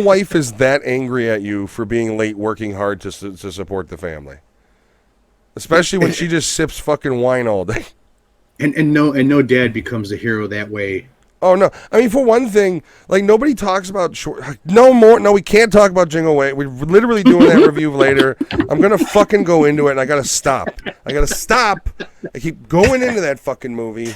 wife is that angry at you for being late working hard to support the family. Especially when she just sips fucking wine all day. And no dad becomes a hero that way. Oh no! I mean, for one thing, like nobody talks about No, we can't talk about Jingle Way. We're literally doing that review later. I'm gonna fucking go into it, and I gotta stop. I keep going into that fucking movie.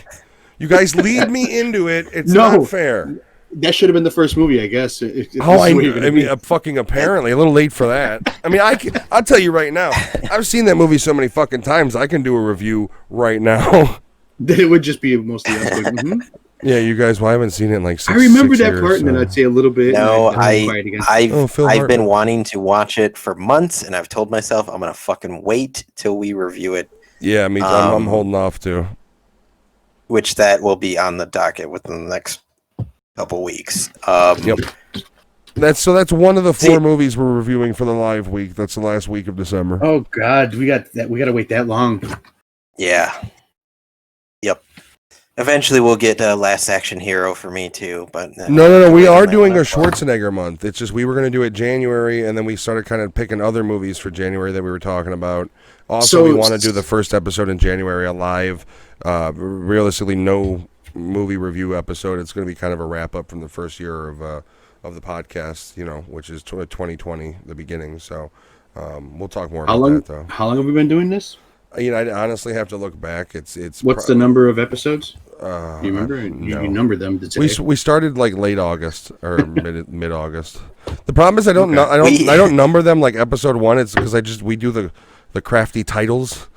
You guys lead me into it. It's not fair. That should have been the first movie, I guess. I mean, fucking apparently a little late for that. I mean, I'll tell you right now. I've seen that movie so many fucking times. I can do a review right now. It would just be mostly us. Yeah, you guys. Well, I haven't seen it in like 6 I remember that years, part, and then I'd say a little bit. No, I've been wanting to watch it for months, and I've told myself I'm gonna fucking wait till we review it. Yeah, me too. I'm holding off too. Which that will be on the docket within the next couple weeks. Yep. That's one of the 4 movies we're reviewing for the live week. That's the last week of December. Oh God, we got to wait that long. Yeah. Yep. Eventually, we'll get Last Action Hero for me too. But no. We are doing a Schwarzenegger month. It's just we were going to do it January, and then we started kind of picking other movies for January that we were talking about. Also, we want to do the first episode in January live. Realistically, no movie review episode. It's going to be kind of a wrap up from the first year of the podcast, which is 2020, the beginning. So we'll talk more about that, though. How long have we been doing this? I honestly have to look back. It's what's the number of episodes? You remember? No. You numbered them today. We started like late August or mid August. The problem is I don't number them like episode 1. It's because we do the crafty titles.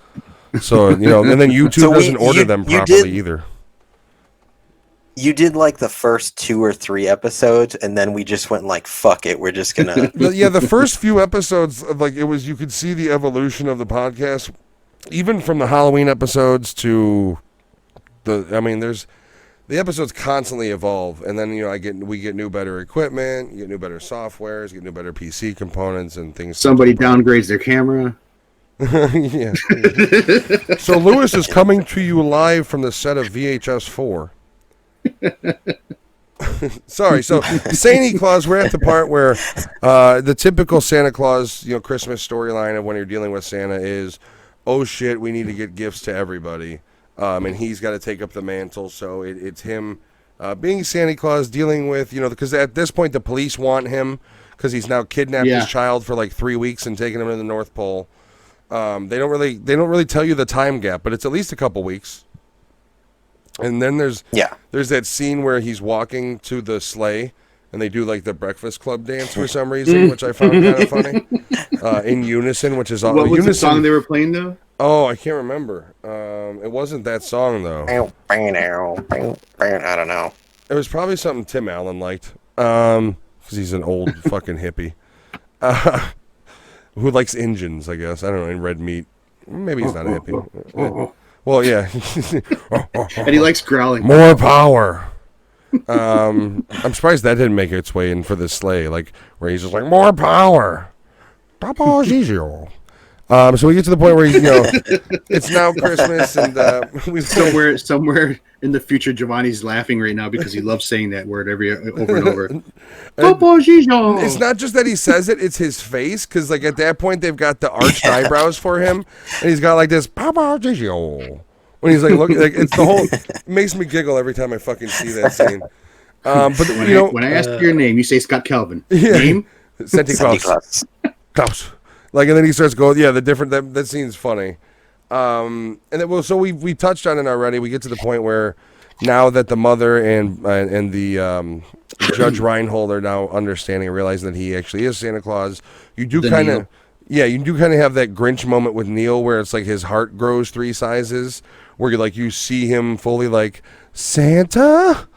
So and then YouTube doesn't order them properly either. You did like the first 2 or 3 episodes, and then we just went like, "Fuck it, we're just gonna." The first few episodes, you could see the evolution of the podcast, even from the Halloween episodes to the episodes constantly evolve, and then we get new better equipment, you get new better softwares, you get new better PC components and things. Somebody downgrades their camera. Yeah. So Lewis is coming to you live from the set of VHS 4. Sorry. So Santa Claus, we're at the part where the typical Santa Claus, Christmas storyline of when you're dealing with Santa is, oh shit, we need to get gifts to everybody, and he's got to take up the mantle. So it's him being Santa Claus, dealing with because at this point the police want him because he's now kidnapped his child for like 3 weeks and taken him to the North Pole. They don't really tell you the time gap, but it's at least a couple weeks. And then there's that scene where he's walking to the sleigh and they do like the Breakfast Club dance for some reason, which I found kind of funny. In unison, which is all. What was the song they were playing though? Oh, I can't remember. It wasn't that song though. I don't know. It was probably something Tim Allen liked, because he's an old fucking hippie, who likes engines. I guess I don't know. In red meat, maybe he's not a hippie. Well, yeah. And he likes growling. More power. I'm surprised that didn't make its way in for the sleigh, where he's just like, more power. So we get to the point where it's now Christmas, and we've somewhere in the future, Giovanni's laughing right now because he loves saying that word over and over. It's not just that he says it; it's his face. Because at that point, they've got the arched eyebrows for him, and he's got this Papa Gigio. When he's looking, it's the whole. It makes me giggle every time I fucking see that scene. But when I ask your name, you say Scott Calvin. Yeah. Name? Santa Claus. Klaus. And then he starts going, the different, that scene's funny. And then, so we touched on it already. We get to the point where now that the mother and the Judge Reinhold are now understanding and realizing that he actually is Santa Claus, you do kind of have that Grinch moment with Neil where it's like his heart grows 3 sizes, where you see him fully Santa?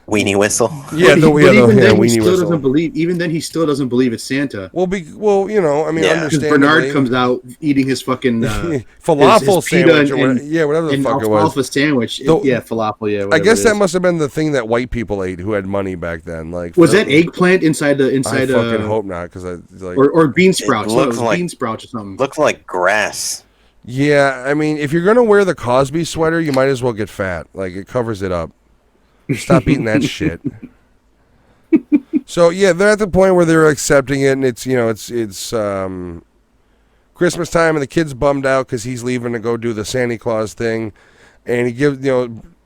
Weenie whistle. Yeah, weenie whistle. Even then, he still doesn't believe it's Santa. Understandably. Bernard comes out eating his fucking falafel sandwich, whatever the fuck it was. Alfalfa sandwich. Falafel. Yeah, I guess that must have been the thing that white people ate who had money back then. Was that eggplant inside the? I fucking hope not, because or bean sprouts. It looked bean sprouts or something. Looked like grass. Yeah, if you're gonna wear the Cosby sweater, you might as well get fat. It covers it up. Stop eating that shit. So they're at the point where they're accepting it, and it's Christmas time, and the kid's bummed out because he's leaving to go do the Santa Claus thing, and he gives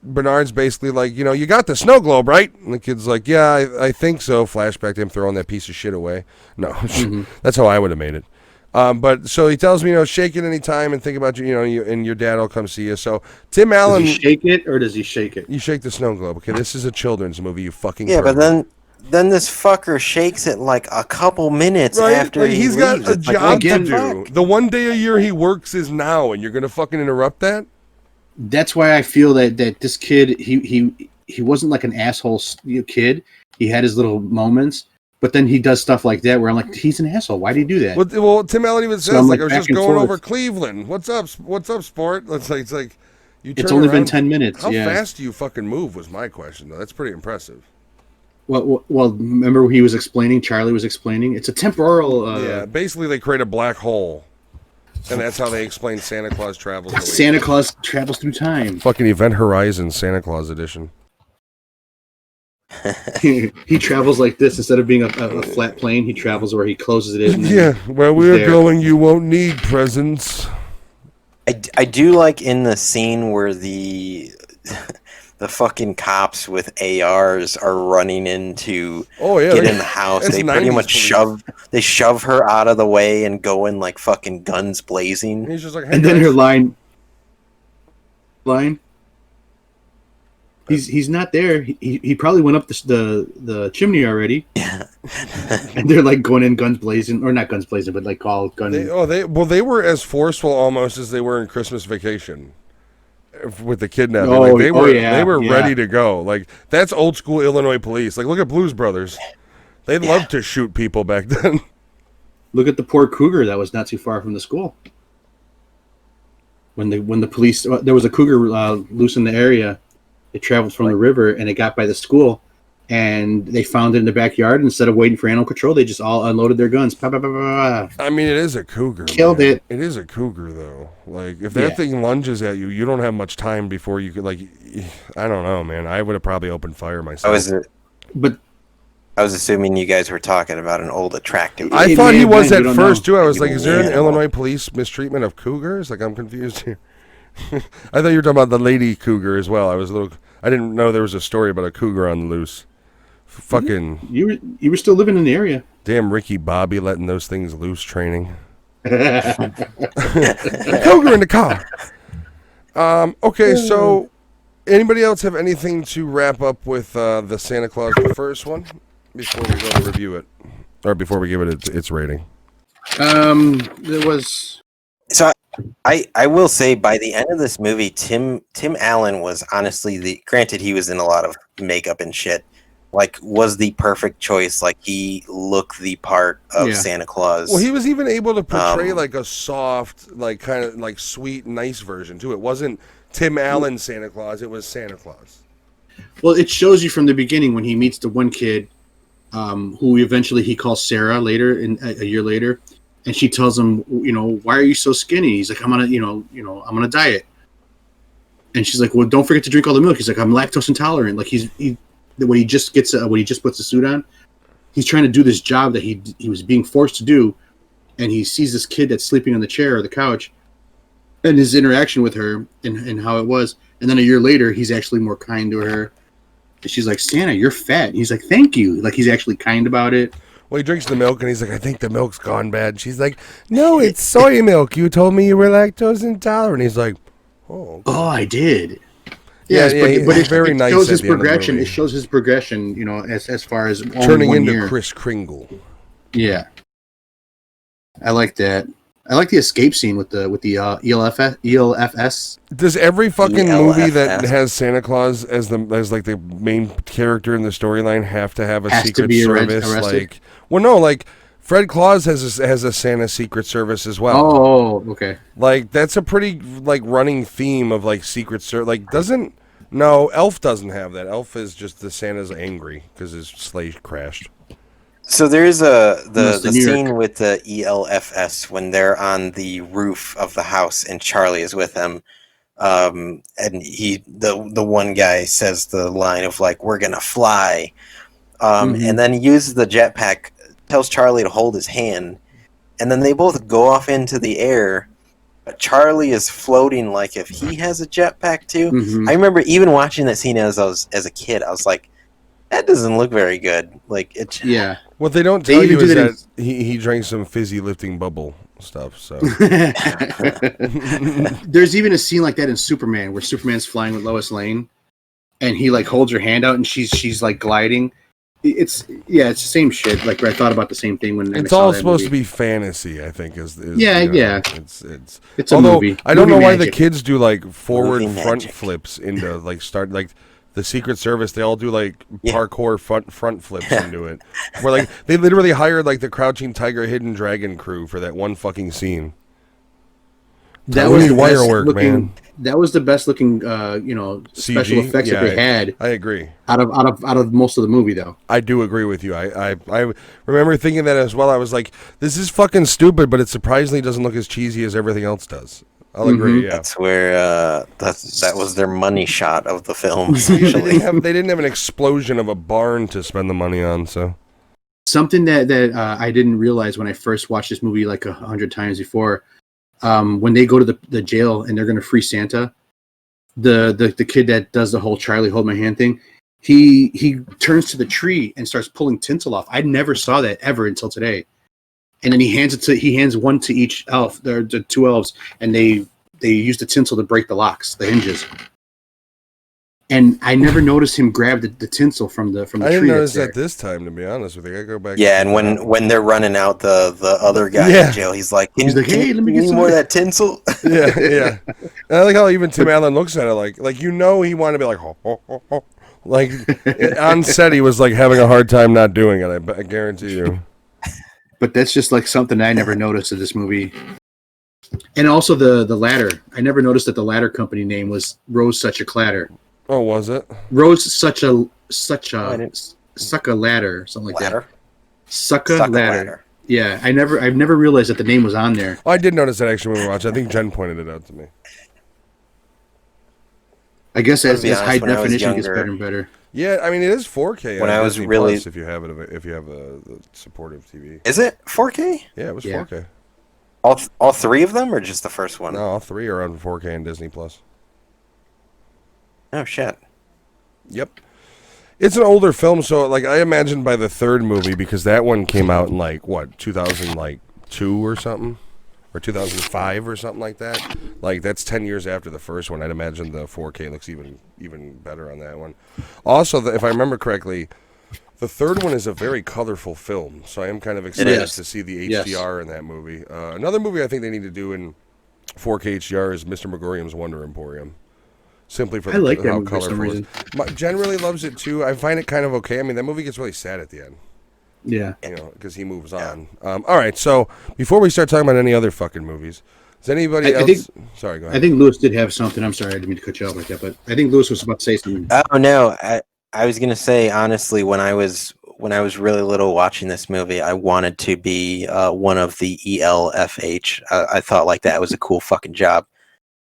Bernard's basically you got the snow globe, right? And the kid's like, yeah, I think so. Flashback to him throwing that piece of shit away. No, that's how I would have made it. But so he tells me, shake it anytime and think about you, and your dad will come see you. So Tim Allen, does he shake it or does he shake it? You shake the snow globe. Okay, this is a children's movie. You fucking but then this fucker shakes it a couple minutes after he's got a job to do. The one day a year he works is now, and you're gonna fucking interrupt that. That's why I feel that this kid he wasn't like an asshole kid. He had his little moments. But then he does stuff like that where I'm like, he's an asshole. Why did he do that? Well, Tim Allen even says, I was just going over Cleveland. What's up, sport? It's like, it's only been 10 minutes. How fast do you fucking move was my question, though. That's pretty impressive. Well, remember he was explaining, Charlie was explaining? It's a temporal... basically they create a black hole. And that's how they explain Santa Claus travels. Santa Claus travels through time. Fucking Event Horizon Santa Claus edition. He travels like this instead of being a flat plane. He travels where he closes it in. Where we're going, you won't need presents. I do like in the scene where the the fucking cops with ARs are running in to get in the house. They pretty much police. shove her out of the way and go in like fucking guns blazing. And he's just like, hey, and then her line. He's not there. He probably went up the chimney already. Yeah. And they're like going in guns blazing, or not guns blazing, but like all gun. They were as forceful almost as they were in Christmas Vacation with the kidnapping. They were ready to go. Like that's old school Illinois police. Like look at Blues Brothers. They loved to shoot people back then. Look at the poor cougar that was not too far from the school. When the police, there was a cougar loose in the area. It traveled from the river and it got by the school, and they found it in the backyard. Instead of waiting for animal control, they just all unloaded their guns. Bah, bah, bah, bah, bah. I mean, it is a cougar. Killed it. It is a cougar, though. Like if that thing lunges at you, you don't have much time before you could. Like, I don't know, man. I would have probably opened fire myself. I was assuming you guys were talking about an old attractive. I thought he was at first too. I was like, is there an Illinois police mistreatment of cougars? Like, I'm confused here. I thought you were talking about the lady cougar as well. I didn't know there was a story about a cougar on the loose. Fucking. You were still living in the area. Damn Ricky Bobby letting those things loose training. A cougar in the car. Okay, so anybody else have anything to wrap up with the Santa Claus, the first one, before we go to review it, or before we give it its rating? There was. So I will say by the end of this movie, Tim Allen was honestly granted he was in a lot of makeup and shit, like was the perfect choice. Like he looked the part of Santa Claus. Well, he was even able to portray like a soft, like kind of like sweet, nice version too. It wasn't Tim Allen Santa Claus. It was Santa Claus. Well, it shows you from the beginning when he meets the one kid, who eventually he calls Sarah later, a year later. And she tells him, why are you so skinny? He's like, I'm on a diet. And she's like, well, don't forget to drink all the milk. He's like, I'm lactose intolerant. Like when he just puts the suit on, he's trying to do this job that he was being forced to do. And he sees this kid that's sleeping on the chair or the couch, and his interaction with her and how it was. And then a year later, he's actually more kind to her. And she's like, Santa, you're fat. And he's like, thank you. Like he's actually kind about it. Well, he drinks the milk, and he's like, I think the milk's gone bad. She's like, no, it's soy milk. You told me you were lactose intolerant. He's like, oh. Okay. Oh, I did. Yes, but it's very nice. Shows his progression. It shows his progression, as far as turning into Kris Kringle. Yeah. I like that. I like the escape scene with the ELFS. Does every fucking movie that has Santa Claus as like the main character in the storyline have to have a Secret Service? Like, well, no, like Fred Claus has a Santa Secret Service as well. Oh, okay. Like that's a pretty like running theme of like Secret Service. Like Elf doesn't have that. Elf is just the Santa's angry because his sleigh crashed. So there's the scene with the ELFS when they're on the roof of the house and Charlie is with them, and the one guy says the line of like, we're gonna fly, and then he uses the jetpack, tells Charlie to hold his hand, and then they both go off into the air, but Charlie is floating like if he has a jetpack too. I remember even watching that scene as a kid, I was like, that doesn't look very good. Like it's What they don't tell you is that he drank some fizzy lifting bubble stuff. So there's even a scene like that in Superman where Superman's flying with Lois Lane, and he like holds her hand out and she's like gliding. It's the same shit. Like I thought about the same thing when it's all supposed to be fantasy. I think is It's a movie. I don't know why the kids do like forward front flips into like start like. The Secret Service, they all do like parkour front flips into it. Where like they literally hired like the Crouching Tiger, Hidden Dragon crew for that one fucking scene. That was the wire work, man. That was the best looking, special effects that they had. I agree. Out of most of the movie, though. I do agree with you. I remember thinking that as well. I was like, this is fucking stupid, but it surprisingly doesn't look as cheesy as everything else does. I'll agree. Yeah, that's where that was their money shot of the film. They didn't have an explosion of a barn to spend the money on. So something that I didn't realize when I first watched this movie like 100 times before, when they go to the jail and they're going to free Santa, the kid that does the whole Charlie hold my hand thing, he turns to the tree and starts pulling tinsel off. I never saw that ever until today. And then he hands one to each elf. There are the two elves, and they use the tinsel to break the locks, the hinges. And I never noticed him grab the tinsel from the tree. I didn't notice that this time, to be honest with you. I go back. Yeah, and when they're running out, the other guy in jail, he's like, "Hey, let me get some more of that tinsel." Yeah. And I like how even Tim Allen looks at it like he wanted to be like, ho. Like on set, he was like having a hard time not doing it. I guarantee you. But that's just like something I never noticed in this movie. And also the ladder. I never noticed that the ladder company name was Rose Such a Clatter. Oh, was it? Rose such a ladder, or something like that. Sucka ladder. Yeah, I've never realized that the name was on there. Oh, I did notice that actually when we watched. I think Jen pointed it out to me. I guess as high definition gets better and better. Yeah, I mean it is 4K. When I was really, if you have a supportive TV. Is it 4K? Yeah, it was 4K. All three of them, or just the first one? No, all three are on 4K and Disney Plus. Oh shit. Yep. It's an older film, so like I imagine by the third movie, because that one came out in like what 2002 or something, or 2005 or something like that. Like that's 10 years after the first one. I'd imagine the 4K looks even better on that one. Also, if I remember correctly, the third one is a very colorful film, so I am kind of excited to see the HDR in that movie. Another movie I think they need to do in 4K HDR is Mr. Megorium's Wonder Emporium. Simply for how colorful it is. Jen really loves it too. I find it kind of okay. I mean, that movie gets really sad at the end. Yeah. You know, because he moves on. All right, so before we start talking about any other fucking movies, does anybody else... Sorry, go ahead. I think Lewis did have something. I'm sorry, I didn't mean to cut you off like that, but I think Lewis was about to say something. Oh, no. I was going to say, honestly, when I was really little watching this movie, I wanted to be one of the ELFH. I thought like that was a cool fucking job.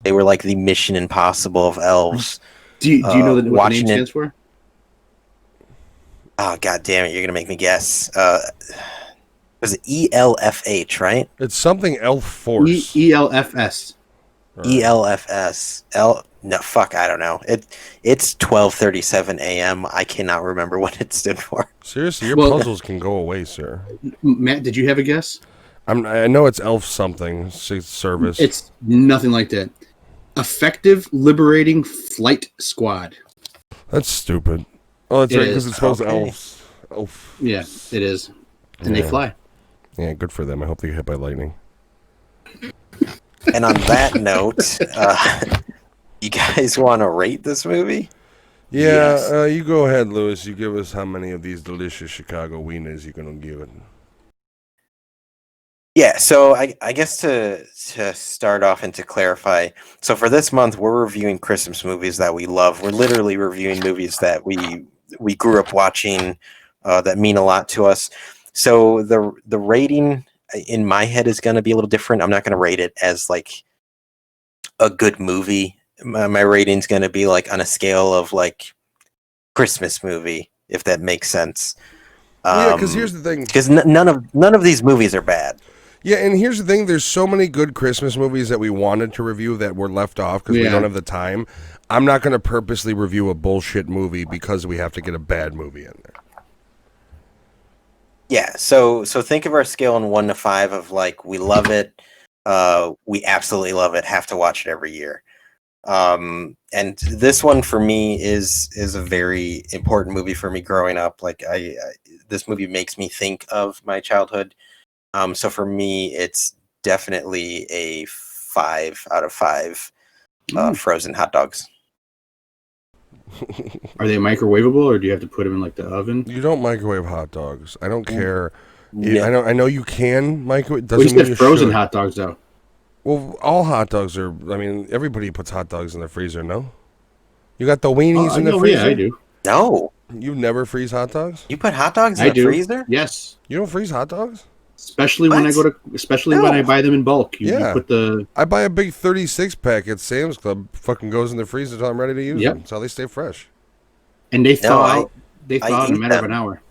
They were like the Mission Impossible of elves. Do you know what the name stands for? Oh, god damn it, you're going to make me guess. Was it ELFH, right? It's something Elf Force. ELFS. ELFS. No, fuck, I don't know. It's 12:37 a.m. I cannot remember what it stood for. Seriously, your puzzles can go away, sir. Matt, did you have a guess? I know it's Elf something service. It's nothing like that. Effective Liberating Flight Squad. That's stupid. Oh, that's right, because it's supposed to elves. Elf. Yeah, it is. And they fly. Yeah, good for them. I hope they get hit by lightning. And on that note, you guys want to rate this movie? Yeah, yes. You go ahead, Lewis. You give us how many of these delicious Chicago wieners you're going to give it. Yeah, so I guess to start off and to clarify, so for this month we're reviewing Christmas movies that we love. We're literally reviewing movies that we grew up watching, that mean a lot to us. So the rating in my head is going to be a little different. I'm not going to rate it as like a good movie. My rating's going to be like on a scale of like Christmas movie, if that makes sense. Yeah, because here's the thing. Because none of these movies are bad. Yeah, and here's the thing. There's so many good Christmas movies that we wanted to review that were left off because we don't have the time. I'm not going to purposely review a bullshit movie because we have to get a bad movie in there. Yeah, so think of our scale in 1 to 5 of like, we love it, we absolutely love it, have to watch it every year. And this one for me is a very important movie for me growing up. Like this movie makes me think of my childhood. So for me, it's definitely a 5 out of 5 frozen hot dogs. Are they microwavable, or do you have to put them in like the oven? You don't microwave hot dogs. I don't care. Yeah. I know you can microwave. Well, you said frozen hot dogs, though. Well, all hot dogs are. I mean, everybody puts hot dogs in the freezer. No, you got the weenies in the freezer. Yeah, I do. No, you never freeze hot dogs. You put hot dogs in the freezer? Yes. You don't freeze hot dogs. Especially when I buy them in bulk. You put I buy a big 36 pack at Sam's Club. Fucking goes in the freezer until I'm ready to use them. That's how they stay fresh. And they thaw out. They thaw in a matter of an hour.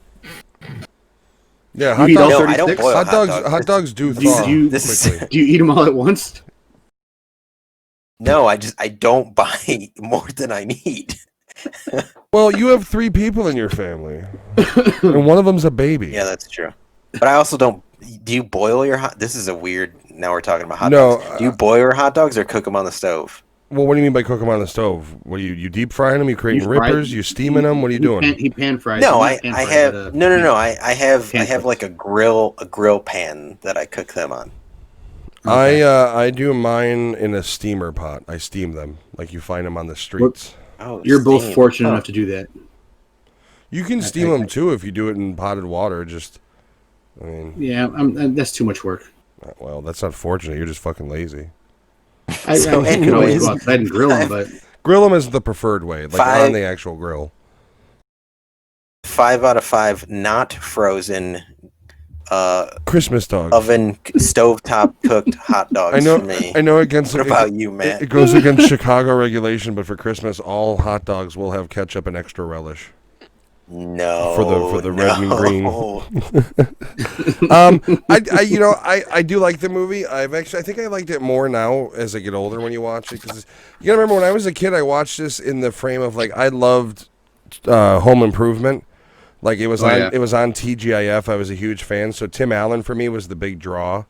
Yeah, hot dogs. I don't boil hot dogs do thaw quickly. Do you eat them all at once? No, I don't buy more than I need. Well, you have 3 people in your family, and one of them's a baby. Yeah, that's true. But I also don't. Do you boil your hot? This is a weird. Now we're talking about hot No, dogs. Do you boil your hot dogs or cook them on the stove? Well, what do you mean by cook them on the stove? What you deep frying them? You creating rippers? You steaming them? What are you doing? He pan fries. No, I have no. I have like a grill pan that I cook them on. Okay. I do mine in a steamer pot. I steam them like you find them on the streets. You're both fortunate enough to do that. You can steam them too if you do it in potted water. Yeah, that's too much work. Well, that's not fortunate. You're just fucking lazy. I can always go outside and grill them, but grill them is the preferred way, like on the actual grill. 5 out of 5 not frozen. Christmas dogs, oven stovetop cooked hot dogs. For me. I know. What about you, Matt? It goes against Chicago regulation, but for Christmas, all hot dogs will have ketchup and extra relish. No, for the red and green. I do like the movie. I think I liked it more now as I get older when you watch it, because you gotta remember when I was a kid, I watched this in the frame of like I loved Home Improvement. Like it was it was on TGIF. I was a huge fan. So Tim Allen for me was the big draw.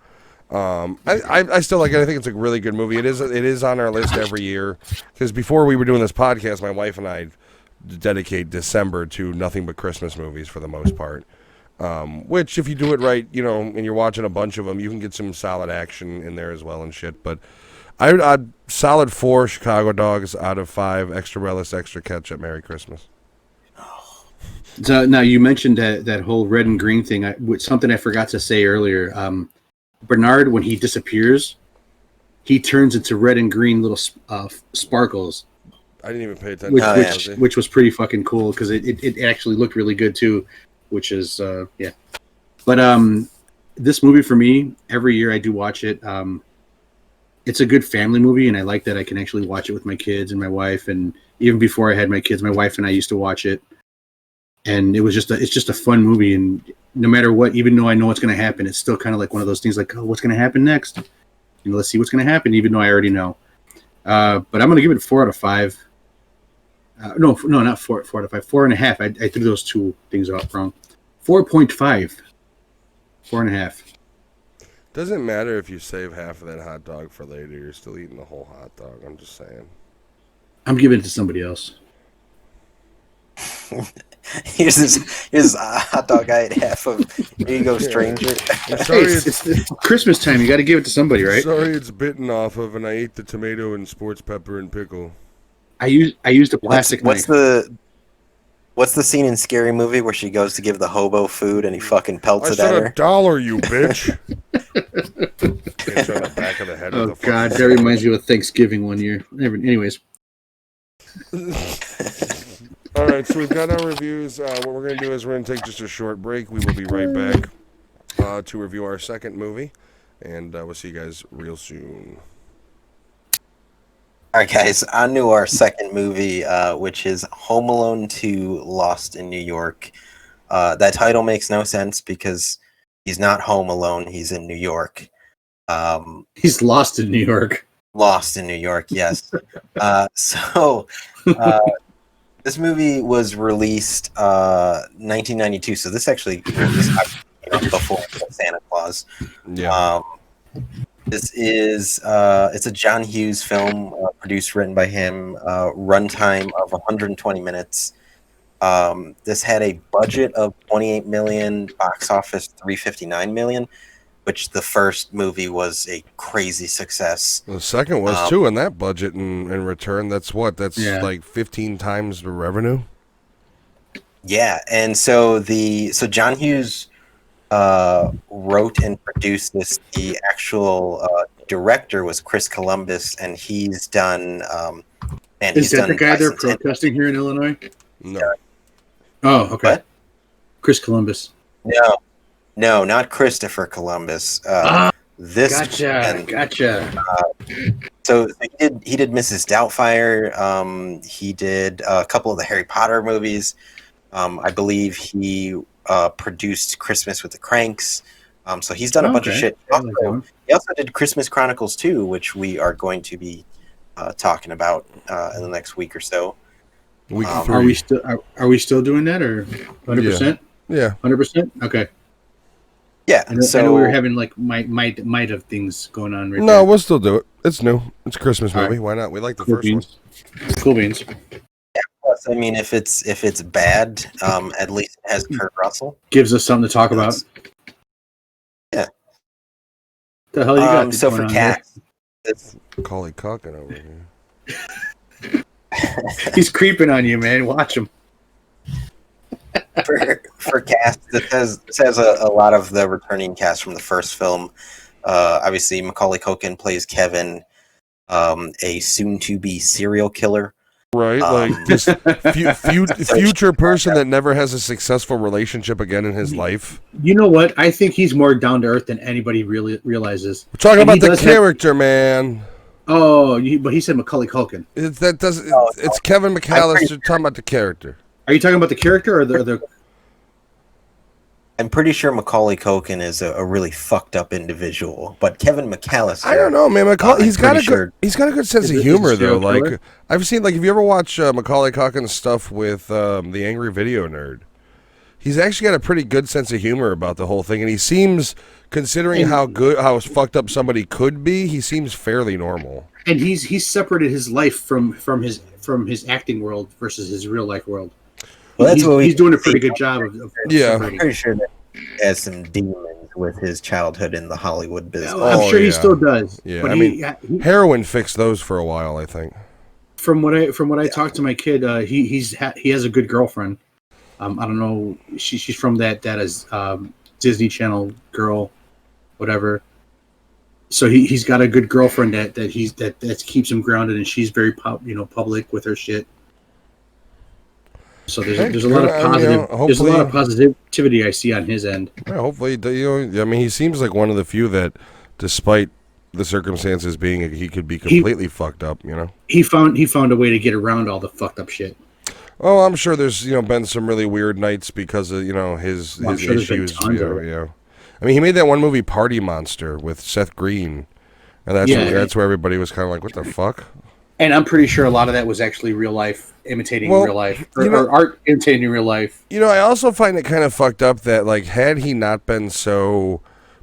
I still like it. I think it's a really good movie. It is on our list every year, because before we were doing this podcast, my wife and I dedicate December to nothing but Christmas movies for the most part. Which, if you do it right, and you're watching a bunch of them, you can get some solid action in there as well and shit. But I'd solid 4 Chicago dogs out of 5. Extra relish, extra ketchup. Merry Christmas. So now you mentioned that whole red and green thing. Something I forgot to say earlier. Bernard, when he disappears, he turns into red and green little sparkles. I didn't even pay attention. Which was pretty fucking cool, because it actually looked really good too. Which is yeah. But this movie for me, every year I do watch it. It's a good family movie, and I like that I can actually watch it with my kids and my wife. And even before I had my kids, my wife and I used to watch it. And it's just a fun movie, and no matter what, even though I know what's going to happen, it's still kind of like one of those things like, oh, what's going to happen next? Let's see what's going to happen, even though I already know. But I'm going to give it 4 out of 5. No, not 4 out of 5. 4.5. I threw those 2 things out wrong. 4.5. 4.5. Doesn't matter if you save half of that hot dog for later. You're still eating the whole hot dog. I'm just saying. I'm giving it to somebody else. Here's this hot dog I ate half of. Here you go, stranger. Sorry, it's Christmas time. You got to give it to somebody, right? Sorry, it's bitten off of, and I ate the tomato and sports pepper and pickle. I used a plastic knife. What's the scene in Scary Movie where she goes to give the hobo food and he fucking pelts it at her? I said $1, you bitch. Hits her on the back of the head. Oh God, that reminds you of Thanksgiving one year. Anyways. All right, so we've got our reviews. What we're going to do is we're going to take just a short break. We will be right back to review our second movie, and we'll see you guys real soon. All right, guys, on to our second movie, which is Home Alone 2: Lost in New York. That title makes no sense because he's not home alone. He's in New York. He's lost in New York. Lost in New York, yes. This movie was released 1992, so this actually was before Santa Claus. Yeah. This is it's a John Hughes film, produced, written by him, runtime of 120 minutes. This had a budget of $28 million, box office $359 million, which the first movie was a crazy success. The second was too, and that budget and return, that's like 15 times the revenue. Yeah, and so John Hughes wrote and produced this. The actual director was Chris Columbus, and he's done. Is that the guy they're protesting here in Illinois? No. Oh, okay. What? Chris Columbus. No, not Christopher Columbus. This gotcha. So he did Mrs. Doubtfire. He did a couple of the Harry Potter movies. I believe he produced Christmas with the Cranks. So he's done a bunch of shit. He also did Christmas Chronicles 2, which we are going to be talking about in the next week or so. Week 3. Are we still doing that or 100%? Yeah. 100%. Okay. Yeah. I know we were having like might have things going on. No, we'll still do it. It's new. It's a Christmas movie. Right. Why not? We like the Cool first one. Cool beans. Plus, I mean, if it's bad, at least it has Kurt Russell. Gives us something to talk about. Yeah. The hell you got? So for cast, Macaulay Culkin over here. He's creeping on you, man. Watch him. for cast, it says a lot of the returning cast from the first film. Obviously, Macaulay Culkin plays Kevin, a soon-to-be serial killer. Right, like this future person that never has a successful relationship again in his life. You know what? I think he's more down to earth than anybody really realizes. We're talking about the character, man. Oh, but he said Macaulay Culkin. It's Kevin McAllister talking about the character. Are you talking about the character or the? I'm pretty sure Macaulay Culkin is a really fucked up individual, but Kevin McAllister. I don't know, man. He's got a good sense of humor, though. Like I've seen, if you ever watch Macaulay Culkin's stuff with the Angry Video Nerd, he's actually got a pretty good sense of humor about the whole thing, and he seems, considering how fucked up somebody could be, he seems fairly normal. And he's separated his life from his acting world versus his real life world. Well, he's doing a pretty good job of I'm pretty sure that he has some demons with his childhood in the Hollywood business. I'm sure he still does. Yeah, but heroin fixed those for a while, I think. From what I talked to my kid, he has a good girlfriend. I don't know. She's from that is Disney Channel girl, whatever. So he's got a good girlfriend that keeps him grounded, and she's very public with her shit. So there's a lot of positive. There's a lot of positivity I see on his end. Yeah, hopefully, he seems like one of the few that, despite the circumstances being, he could be completely fucked up. He found a way to get around all the fucked up shit. Oh, I'm sure there's been some really weird nights because of his issues. I mean, he made that one movie Party Monster with Seth Green, and that's where everybody was kind of like, "What the fuck?" And I'm pretty sure a lot of that was actually real life imitating real life, or art imitating real life. I also find it kind of fucked up that, like, had he not been so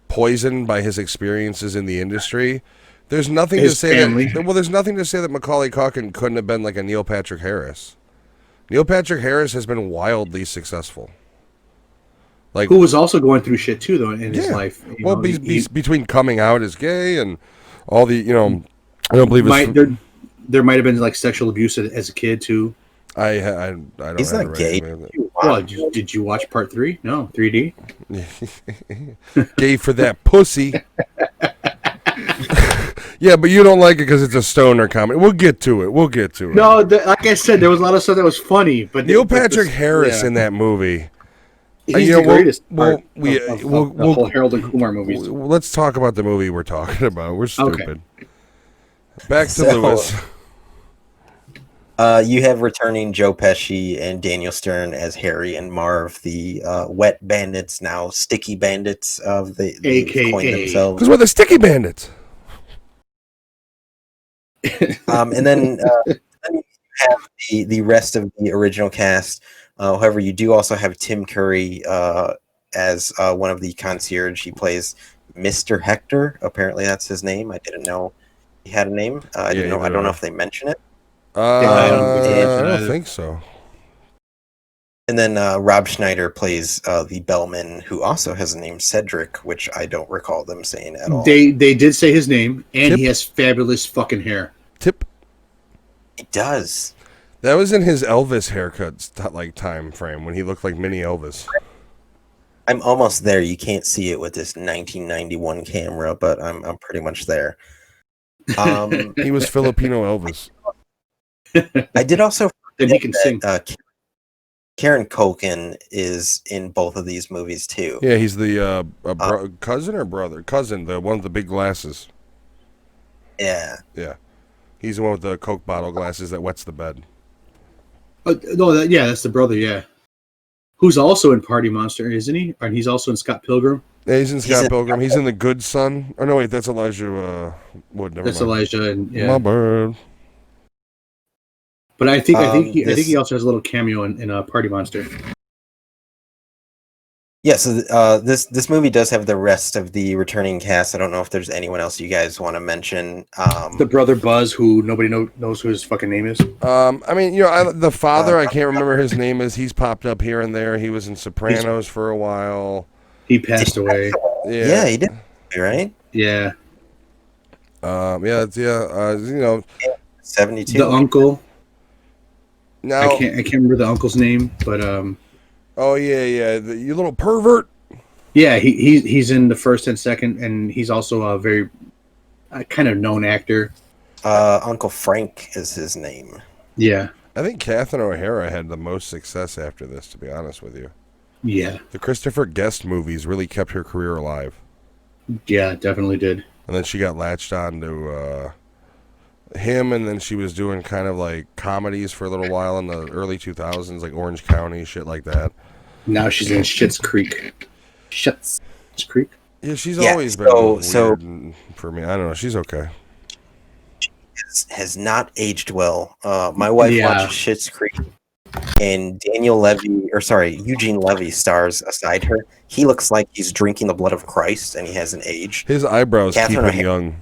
poisoned by his experiences in the industry, there's nothing to say that Macaulay Culkin couldn't have been like a Neil Patrick Harris. Neil Patrick Harris has been wildly successful. Like, who was also going through shit too, though, in his life. Between coming out as gay and all the, I don't believe there might have been like sexual abuse as a kid too. I don't. He's not gay. Well, did you watch part 3? No, 3D. Gay for that pussy. Yeah, but you don't like it because it's a stoner comedy. We'll get to it. No, like I said, there was a lot of stuff that was funny, but Neil Patrick Harris in that movie. He's the greatest part of the whole Harold and Kumar movies. Let's talk about the movie we're talking about. We're stupid. Okay. Back to Lewis. You have returning Joe Pesci and Daniel Stern as Harry and Marv, the wet bandits, now sticky bandits of the coined themselves. Because we're the sticky bandits. And then you have the rest of the original cast. However, you do also have Tim Curry as one of the concierge. He plays Mr. Hector. Apparently, that's his name. I didn't know he had a name. I don't know if they mention it. I don't think so. And then Rob Schneider plays the bellman, who also has a name Cedric, which I don't recall them saying at all. They did say his name, and he has fabulous fucking hair. Tip. He does. That was in his Elvis haircut time frame when he looked like mini Elvis. I'm almost there. You can't see it with this 1991 camera, but I'm pretty much there. He was Filipino Elvis. I did also. And he can sing. Karen Culkin is in both of these movies too. Yeah, he's the cousin or brother? Cousin, the one with the big glasses. Yeah. Yeah. He's the one with the Coke bottle glasses that wets the bed. No, that's the brother, yeah. Who's also in Party Monster, isn't he? And he's also in Scott Pilgrim. Yeah, he's in Scott Pilgrim. He's in The Good Son. Oh, no, wait, that's Elijah Wood. Never mind. Elijah. And, yeah. My bird. But I think he also has a little cameo in Party Monster. Yeah, so this movie does have the rest of the returning cast. I don't know if there's anyone else you guys want to mention. The brother Buzz, who nobody knows who his fucking name is. I mean, the father, I can't remember his name is. He's popped up here and there. He was in Sopranos for a while. He passed away. Yeah, he did. Right? Yeah. 72. The uncle. Now I can't remember the uncle's name, but oh yeah, you little pervert. Yeah, he's in the first and second, and he's also a very kind of known actor. Uncle Frank is his name. Yeah, I think Catherine O'Hara had the most success after this, to be honest with you. Yeah, the Christopher Guest movies really kept her career alive. Yeah, definitely did. And then she got latched on to him, and then she was doing kind of like comedies for a little while in the early 2000s, like Orange County, shit like that. Now she's in Schitt's Creek. Schitt's Creek? Yeah, she's always been weird for me. I don't know. She's okay. Has not aged well. My wife watches Schitt's Creek, and Eugene Levy stars aside her. He looks like he's drinking the blood of Christ, and he hasn't aged. His eyebrows keep him young.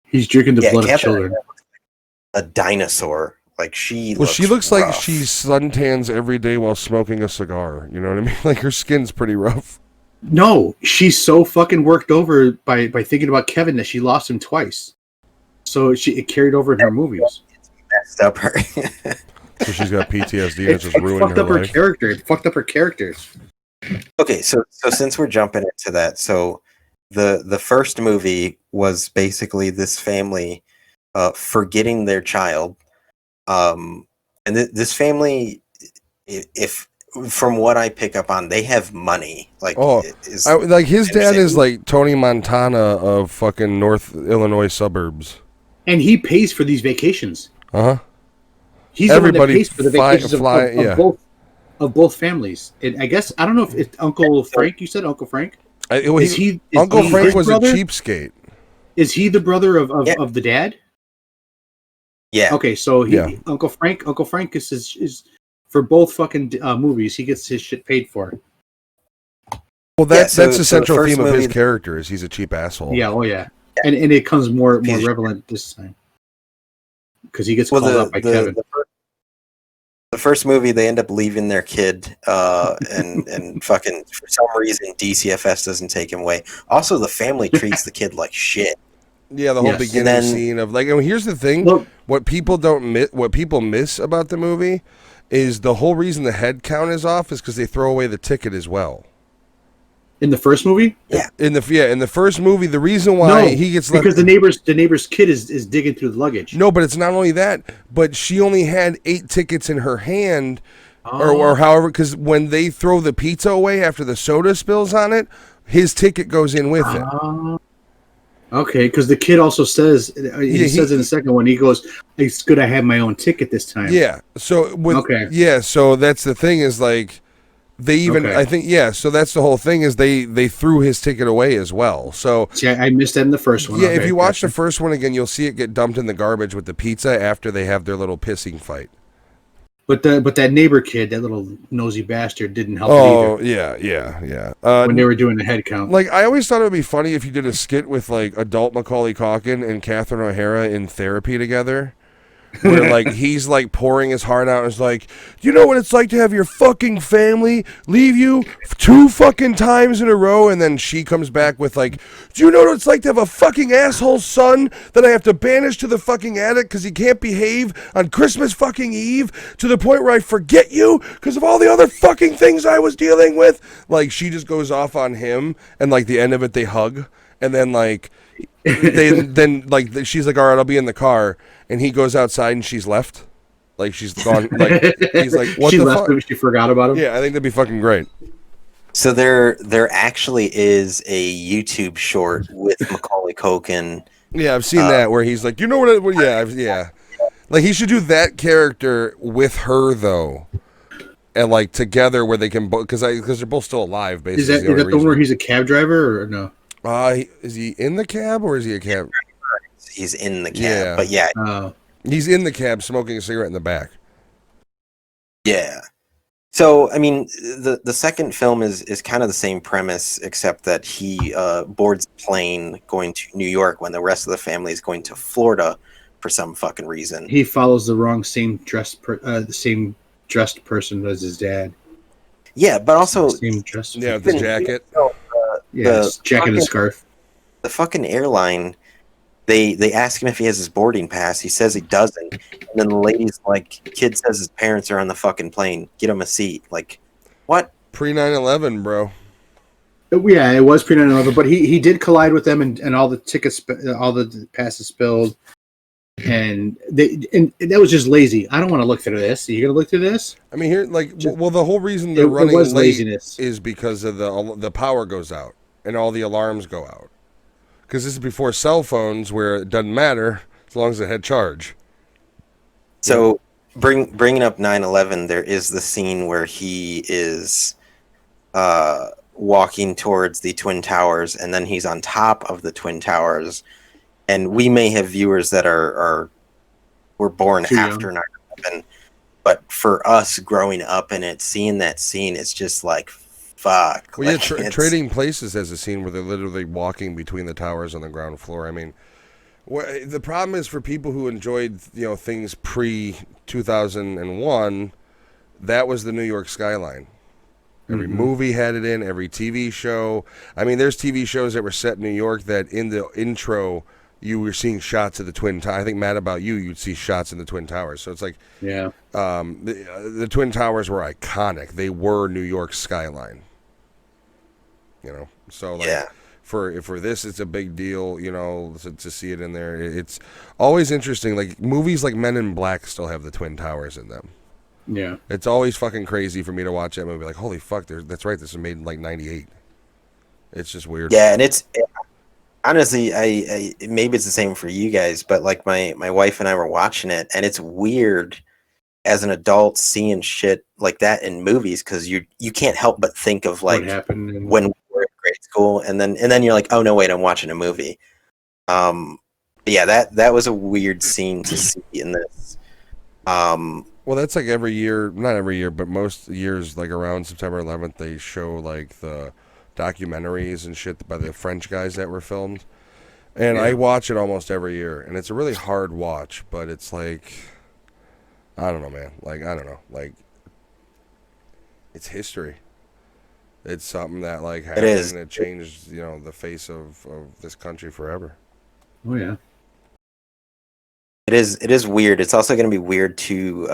He's drinking the blood of children. A dinosaur. Like she looks like she suntans every day while smoking a cigar. You know what I mean? Like her skin's pretty rough. No, she's so fucking worked over by thinking about Kevin that she lost him twice. So it carried over in her movies. It's messed up her. So she's got PTSD and it's just ruined her life. It fucked up her characters. Okay, so since we're jumping into that, so the first movie was basically this family forgetting their child, and this family, if from what I pick up on, they have money. Like, like his dad is like Tony Montana of fucking North Illinois suburbs, and he pays for these vacations. He's everybody the one that pays for the vacations of both families. And I guess I don't know if it's Uncle Frank. You said Uncle Frank. Uncle Frank was a cheapskate. Is he the brother of the dad? Yeah. Okay, so Uncle Frank is for both fucking movies. He gets his shit paid for. Well, that's the central theme of his character. Is he's a cheap asshole. Yeah. Oh yeah. And it comes more relevant this time because he gets called out by Kevin. The first movie, they end up leaving their kid, and fucking for some reason DCFS doesn't take him away. Also, the family treats the kid like shit. Yeah, the whole beginning scene of like. I mean, here's the thing: what people miss about the movie is the whole reason the head count is off is because they throw away the ticket as well. In the first movie, in the first movie, the reason why he gets left because the neighbor's kid is digging through the luggage. No, but it's not only that, but she only had 8 tickets in her hand, or however, because when they throw the pizza away after the soda spills on it, his ticket goes in with it. Okay, because the kid also says he says in the second one, he goes, "It's good I have my own ticket this time." Yeah. So so that's the thing is like. They even, I think, so that's the whole thing is they threw his ticket away as well. So see, I missed that in the first one. Yeah, if you watch the first one again, you'll see it get dumped in the garbage with the pizza after they have their little pissing fight. But that neighbor kid, that little nosy bastard, didn't help either. Yeah. When they were doing the head count. Like, I always thought it would be funny if you did a skit with, like, adult Macaulay Culkin and Catherine O'Hara in therapy together. Where like he's like pouring his heart out and is like, do you know what it's like to have your fucking family leave you 2 fucking times in a row? And then she comes back with like, do you know what it's like to have a fucking asshole son that I have to banish to the fucking attic because he can't behave on Christmas fucking Eve to the point where I forget you because of all the other fucking things I was dealing with? Like she just goes off on him and like the end of it they hug and then like she's like, all right, I'll be in the car, and he goes outside and she's left, like she's gone. Like he's like, what the fuck? She forgot about him. Yeah, I think that'd be fucking great. So there actually is a YouTube short with Macaulay Culkin. Yeah, I've seen that where he's like, you know what? Yeah. Like he should do that character with her though, and like together where they can because they're both still alive. Basically, is that the one where he's a cab driver or no? Is he in the cab or is he a cab? He's in the cab, but He's in the cab smoking a cigarette in the back. Yeah. So, I mean, the second film is kind of the same premise, except that he boards a plane going to New York when the rest of the family is going to Florida for some fucking reason. He follows the same dressed person as his dad. Yeah, but also same dressed. Yeah, with the jacket. Yes, jacket and scarf. The fucking airline. They ask him if he has his boarding pass. He says he doesn't. And then the lady's like, kid says his parents are on the fucking plane. Get him a seat. Like, what? Pre 9/11, bro. Yeah, it was pre 9/11, but he did collide with them, and all the tickets, all the passes spilled, and that was just lazy. I don't want to look through this. Are you gonna look through this? I mean, here, like, well, the whole reason they're running late laziness. is because of the power goes out and all the alarms go out. Because this is before cell phones, where it doesn't matter as long as it had charge. So, bringing up 9/11, there is the scene where he is walking towards the Twin Towers, and then he's on top of the Twin Towers. And we may have viewers that were born after 9/11, but for us growing up in it, seeing that scene, it's just like, fuck. Well, yeah, Trading Places has a scene where they're literally walking between the towers on the ground floor. I mean, the problem is for people who enjoyed, things pre-2001, that was the New York skyline. Every movie had it in, every TV show. I mean, there's TV shows that were set in New York that in the intro you were seeing shots of the Twin Towers. I think Mad About You, you'd see shots in the Twin Towers. So it's like, yeah, the Twin Towers were iconic. They were New York's skyline. So like, yeah. For this, it's a big deal. To see it in there. It's always interesting. Like movies like Men in Black still have the Twin Towers in them. Yeah, it's always fucking crazy for me to watch that movie. Like, holy fuck, that's right. This was made in like '98. It's just weird. Yeah, and honestly, I maybe it's the same for you guys, but like my wife and I were watching it, and it's weird as an adult seeing shit like that in movies, because you can't help but think of like what happened when we were in grade school, and then you're like, oh no, wait, I'm watching a movie. Yeah, that was a weird scene to see in this. Well, that's like every year, not every year, but most years, like around September 11th, they show like the documentaries and shit by the French guys that were filmed. And I watch it almost every year, and it's a really hard watch, but it's like, I don't know, man. Like, I don't know. Like, it's history. It's something that like happened and it changed, the face of this country forever. Oh yeah. It is weird. It's also going to be weird to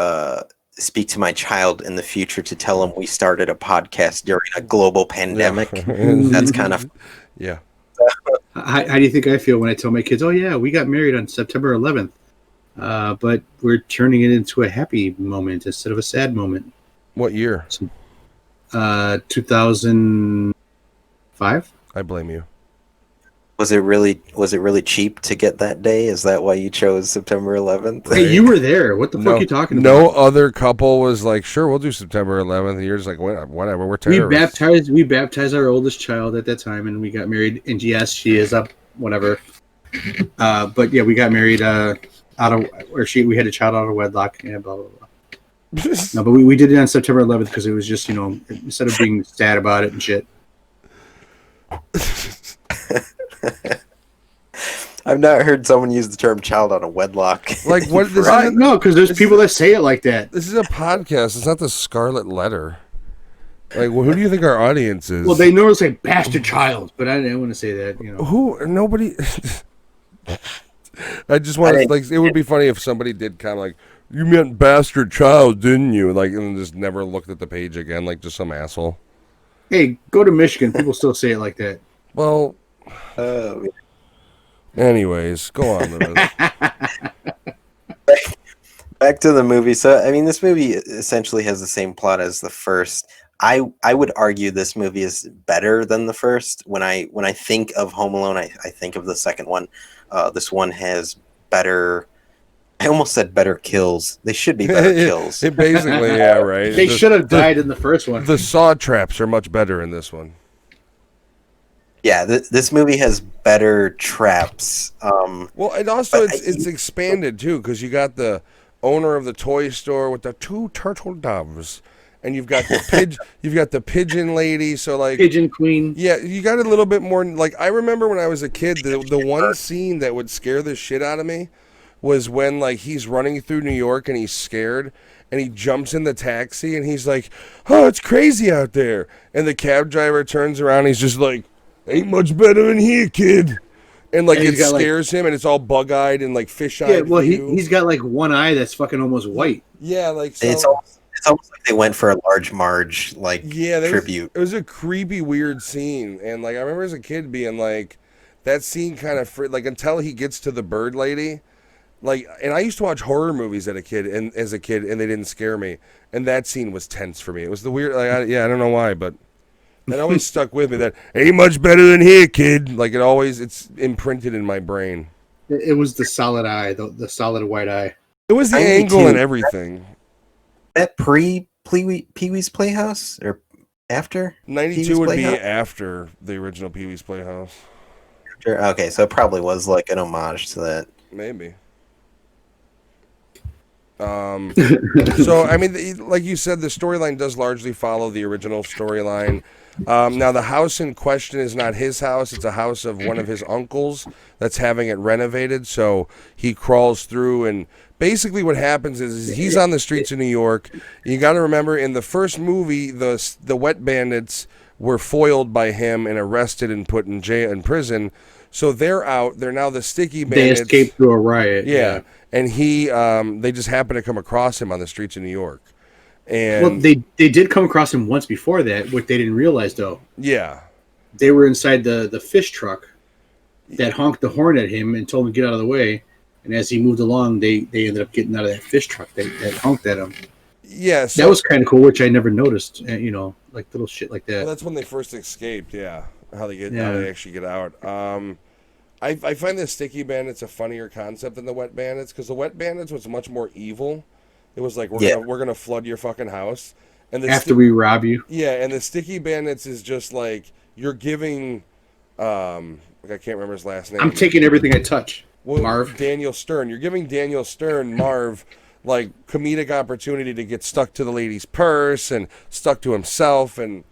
speak to my child in the future to tell him we started a podcast during a global pandemic. That's kind of... Yeah. How do you think I feel when I tell my kids, oh yeah, we got married on September 11th, but we're turning it into a happy moment instead of a sad moment? What year? 2005. I blame you. Was it really cheap to get that day? Is that why you chose September 11th? Hey, you were there. What the fuck are you talking about? No other couple was like, sure, we'll do September 11th. And you're just like, whatever, we're terrorists. We baptized our oldest child at that time, and we got married. And yes, she is up, whatever. But yeah, we got married we had a child out of wedlock, and blah blah blah. No, but we did it on September 11th because it was just, instead of being sad about it and shit. I've not heard someone use the term "child out of wedlock." Like what? No, because there's people that say it like that. This is a podcast. It's not the Scarlet Letter. Like, who do you think our audience is? Well, they normally say "bastard child," but I didn't want to say that. Who? Nobody. I just want to like. It would be funny if somebody did kind of like, you meant bastard child, didn't you? Like, and just never looked at the page again, like just some asshole. Hey, go to Michigan. People still say it like that. Well. Anyways, go on. Back to the movie. So, I mean, this movie essentially has the same plot as the first. I would argue this movie is better than the first. When I think of Home Alone, I think of the second one. This one has better... I almost said better kills. They should be better kills. It basically, yeah, right. They should have died in the first one. The saw traps are much better in this one. Yeah, this movie has better traps. Well, and also it's expanded too because you got the owner of the toy store with the two turtle doves, and you've got the pigeon lady. So like Pigeon Queen. yeah, you got a little bit more. Like I remember when I was a kid, the one scene that would scare the shit out of me was when like he's running through New York and he's scared. And he jumps in the taxi and he's like, "Oh, it's crazy out there." And the cab driver turns around. And he's just like, "Ain't much better in here, kid." And like And it he's got, like- scares him, and it's all bug-eyed and like fish-eyed. Yeah, well, view. he's got like one eye that's fucking almost white. yeah, like so. It's almost like they went for a Large Marge tribute. It was a creepy, weird scene, and like I remember as a kid being like, that scene kind of like until he gets to the bird lady. Like, and I used to watch horror movies as a kid, and they didn't scare me. And that scene was tense for me. It was the weird, like, I don't know why, but that always stuck with me. That ain't much better than here, kid. Like it's imprinted in my brain. It was the solid eye, the solid white eye. It was the angle and everything. That Pee-wee's Playhouse or after? 92 would be after the original Pee-wee's Playhouse. Sure. Okay, so it probably was like an homage to that. Maybe. So I mean, like you said, the storyline does largely follow the original storyline. Now the house in question is not his house; it's a house of one of his uncles that's having it renovated. So he crawls through, and basically what happens is he's on the streets of New York. You got to remember, in the first movie, the Wet Bandits were foiled by him and arrested and put in jail and prison. So they're out. They're now the Sticky Bandits. They escaped through a riot. Yeah. And they just happened to come across him on the streets of New York. And well, they did come across him once before that. What they didn't realize, though, yeah, they were inside the fish truck that honked the horn at him and told him to get out of the way. And as he moved along, they ended up getting out of that fish truck that honked at him. Yeah, so, that was kind of cool, which I never noticed. Like little shit like that. Well, that's when they first escaped. Yeah, how they actually get out. I find the Sticky Bandits a funnier concept than the Wet Bandits because the Wet Bandits was much more evil. It was like we're gonna flood your fucking house, and after we rob you. Yeah, and the Sticky Bandits is just like you're giving, I can't remember his last name. I'm taking everything I touch. Marv. Daniel Stern. You're giving Daniel Stern, Marv, like comedic opportunity to get stuck to the lady's purse and stuck to himself, and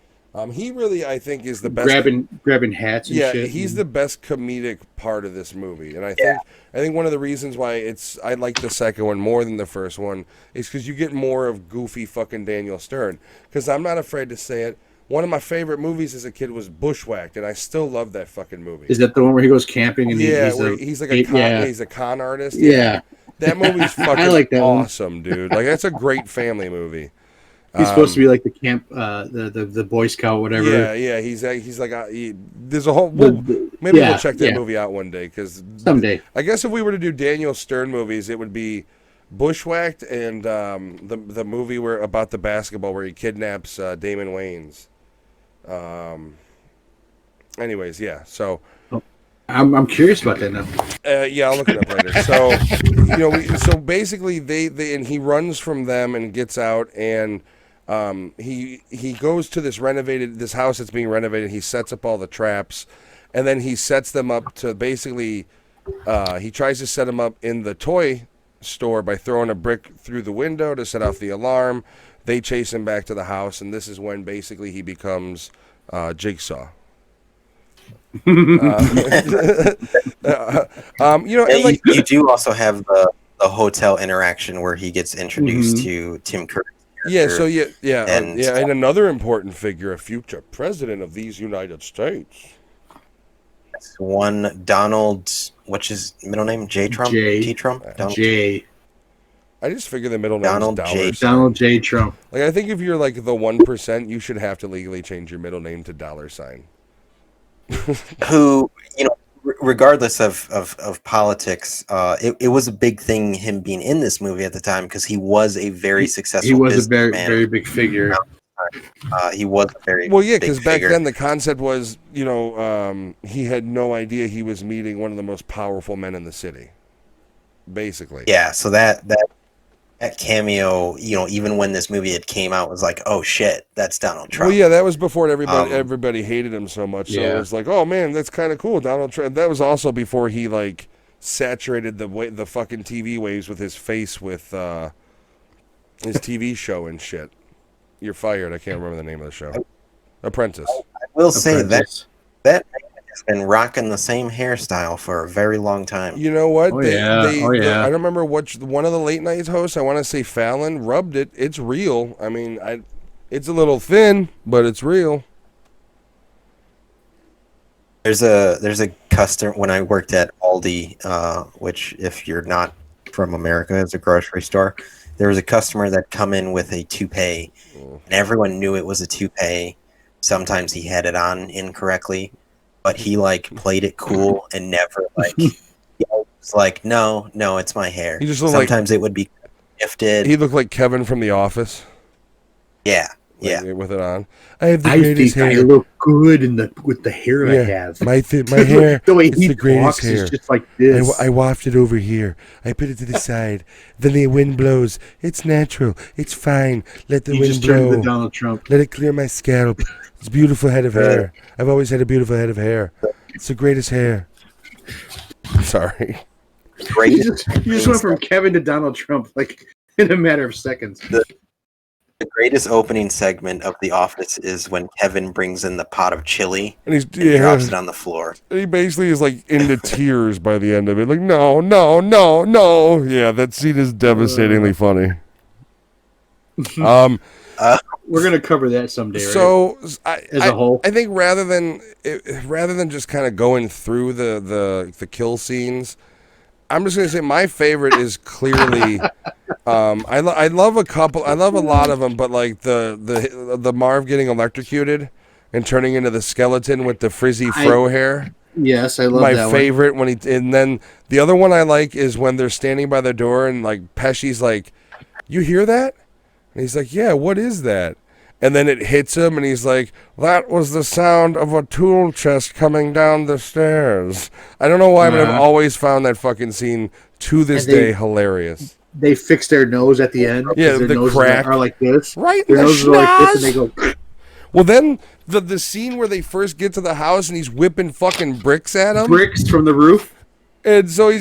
he really, I think, is the best. Grabbing hats and shit. Yeah, he's the best comedic part of this movie. And I think one of the reasons why I like the second one more than the first one is because you get more of goofy fucking Daniel Stern. Because I'm not afraid to say it, one of my favorite movies as a kid was Bushwhacked, and I still love that fucking movie. Is that the one where he goes camping and he's a con artist? Yeah. That movie's fucking like that awesome, dude. Like, that's a great family movie. He's supposed to be like the camp, the Boy Scout, whatever. Yeah. He's like there's a whole. We'll check that movie out one day because someday. I guess if we were to do Daniel Stern movies, it would be Bushwhacked and the movie about the basketball where he kidnaps Damon Wayans. Anyways, yeah. So. I'm curious about that now. Yeah, I'll look it up later. So, so basically, he runs from them and gets out, and he goes to this house that's being renovated. He sets up all the traps, and then he sets them up to basically. He tries to set them up in the toy store by throwing a brick through the window to set off the alarm. They chase him back to the house, and this is when basically he becomes Jigsaw. You do also have the hotel interaction where he gets introduced to Tim Curry's character. And another important figure, a future president of these United States. One Donald, what's his middle name? J. Trump? T. Trump? J. I just figure the middle name is Donald J. Trump. Like, I think if you're like the 1%, you should have to legally change your middle name to $. Who, regardless of politics, it was a big thing him being in this movie at the time because he was a very successful. He was a very big figure. He was a very because back then the concept was, he had no idea he was meeting one of the most powerful men in the city, basically. Yeah, so that that cameo, even when this movie had came out, was like, oh shit, that's Donald Trump. Well, yeah, that was before everybody hated him so much. So Yeah. it was like, oh man, that's kind of cool, Donald Trump. That was also before he like saturated the fucking TV waves with his face with his TV show and shit. You're fired. I can't remember the name of the show. Apprentice. I will say Apprentice. that man has been rocking the same hairstyle for a very long time. You know what? Oh, yeah. I don't remember one of the late night hosts. I want to say Fallon rubbed it. It's real. I mean, it's a little thin, but it's real. There's a customer when I worked at Aldi, which if you're not from America, is a grocery store. There was a customer that come in with a toupee, and everyone knew it was a toupee. Sometimes he had it on incorrectly, but he like played it cool and never like he was like, no, it's my hair. He just looked like- Sometimes it would be gifted. He looked like Kevin from The Office. Yeah. With it on. I have the I greatest think hair. I look good with the hair I have. My hair. The way it's he the greatest walks hair. is just like this. I waft it over here. I put it to the side. Then the wind blows. It's natural. It's fine. Let the You wind just turned blow. into Donald Trump. Let it clear my scalp. It's a beautiful head of hair. I've always had a beautiful head of hair. It's the greatest hair. Sorry. You just went from Kevin to Donald Trump like in a matter of seconds. The greatest opening segment of The Office is when Kevin brings in the pot of chili And and drops it on the floor. He basically is like into tears by the end of it. Like, no. Yeah, that scene is devastatingly funny. We're gonna cover that someday, right? So As a whole, I think rather than just kind of going through the kill scenes, I'm just gonna say my favorite is clearly. I love a lot of them, but like the Marv getting electrocuted and turning into the skeleton with the frizzy fro hair. yes, I love My that favorite and then the other one I like is when they're standing by the door and like Pesci's like, "You hear that?" And he's like, "Yeah, what is that?" And then it hits him and he's like, "That was the sound of a tool chest coming down the stairs." I don't know why, but I've always found that fucking scene to this day hilarious. They fix their nose at the end. Yeah, their the noses crack. are like this. Right, Their the noses are like this, and schnoz. they go. Well, then the scene where they first get to the house and he's whipping fucking bricks at him. Bricks from the roof. And so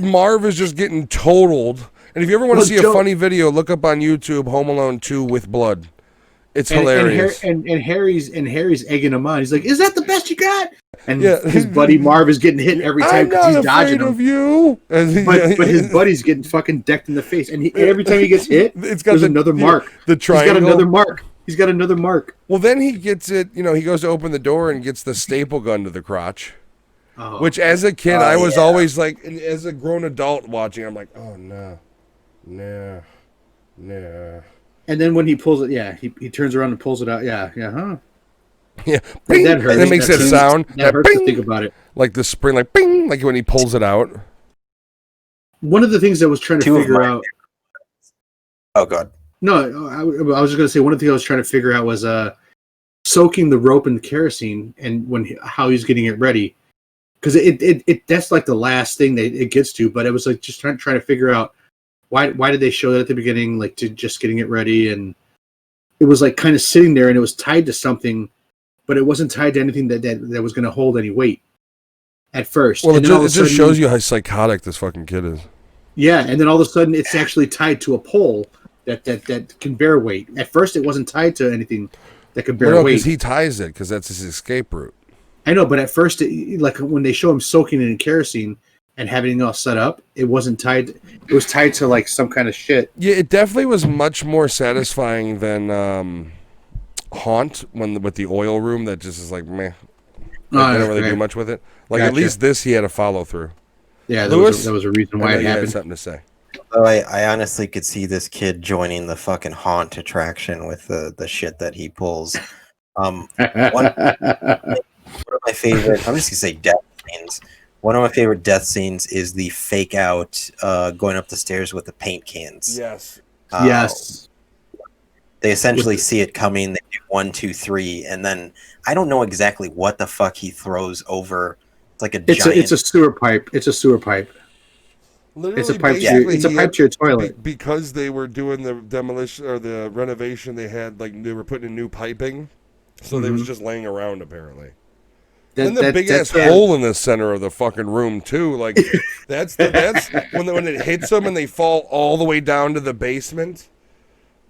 Marv is just getting totaled. And if you ever want to see a funny video, look up on YouTube Home Alone 2 with blood. It's hilarious. And Harry's egging him on. He's like, "Is that the best you got?" And his buddy Marv is getting hit every time because he's dodging him. Of you. But his buddy's getting fucking decked in the face, and every time he gets hit, there's another mark. The triangle. He's got another mark. Well, then he gets it. He goes to open the door and gets the staple gun to the crotch. Oh. Which, as a kid, I was always like, and as a grown adult watching, I'm like, oh no. And then when he pulls it, he turns around and pulls it out. Yeah, huh? Yeah, bing, that hurts. And it makes that sound. That hurts to think about it. Like the spring, like bing, like when he pulls it out. One of the things I was trying to figure out. Oh God. No, I was just going to say one of the things I was trying to figure out was soaking the rope in the kerosene and how he's getting it ready, because it that's like the last thing that it gets to. But it was like just trying to figure out why did they show that at the beginning, like to just getting it ready, and it was like kind of sitting there and it was tied to something, but it wasn't tied to anything that was going to hold any weight at first. Well, it just shows you how psychotic this fucking kid is. Yeah, and then all of a sudden it's actually tied to a pole that can bear weight. At first it wasn't tied to anything that could bear weight. Because he ties it, because that's his escape route. I know, but at first, like when they show him soaking it in kerosene and having it all set up, it wasn't tied. It was tied to like some kind of shit. Yeah, it definitely was much more satisfying than Haunt with the oil room that just is like meh. They don't really do much with it. Like at least this he had a follow through. Yeah, that was a reason why it happened. Had something to say. So I honestly could see this kid joining the fucking Haunt attraction with the shit that he pulls. One of my favorite, I'm just gonna say death scenes. One of my favorite death scenes is the fake out going up the stairs with the paint cans. Yes. Yes. They essentially see it coming. They do 1, 2, 3, and then I don't know exactly what the fuck he throws over. It's like a giant. It's a sewer pipe. It's a sewer pipe. Literally, It's a pipe. basically, It's a pipe to your toilet. because they were doing the demolition or the renovation. They had they were putting in new piping, so they was just laying around apparently. And the big ass hole in the center of the fucking room too. Like that's when it hits them and they fall all the way down to the basement.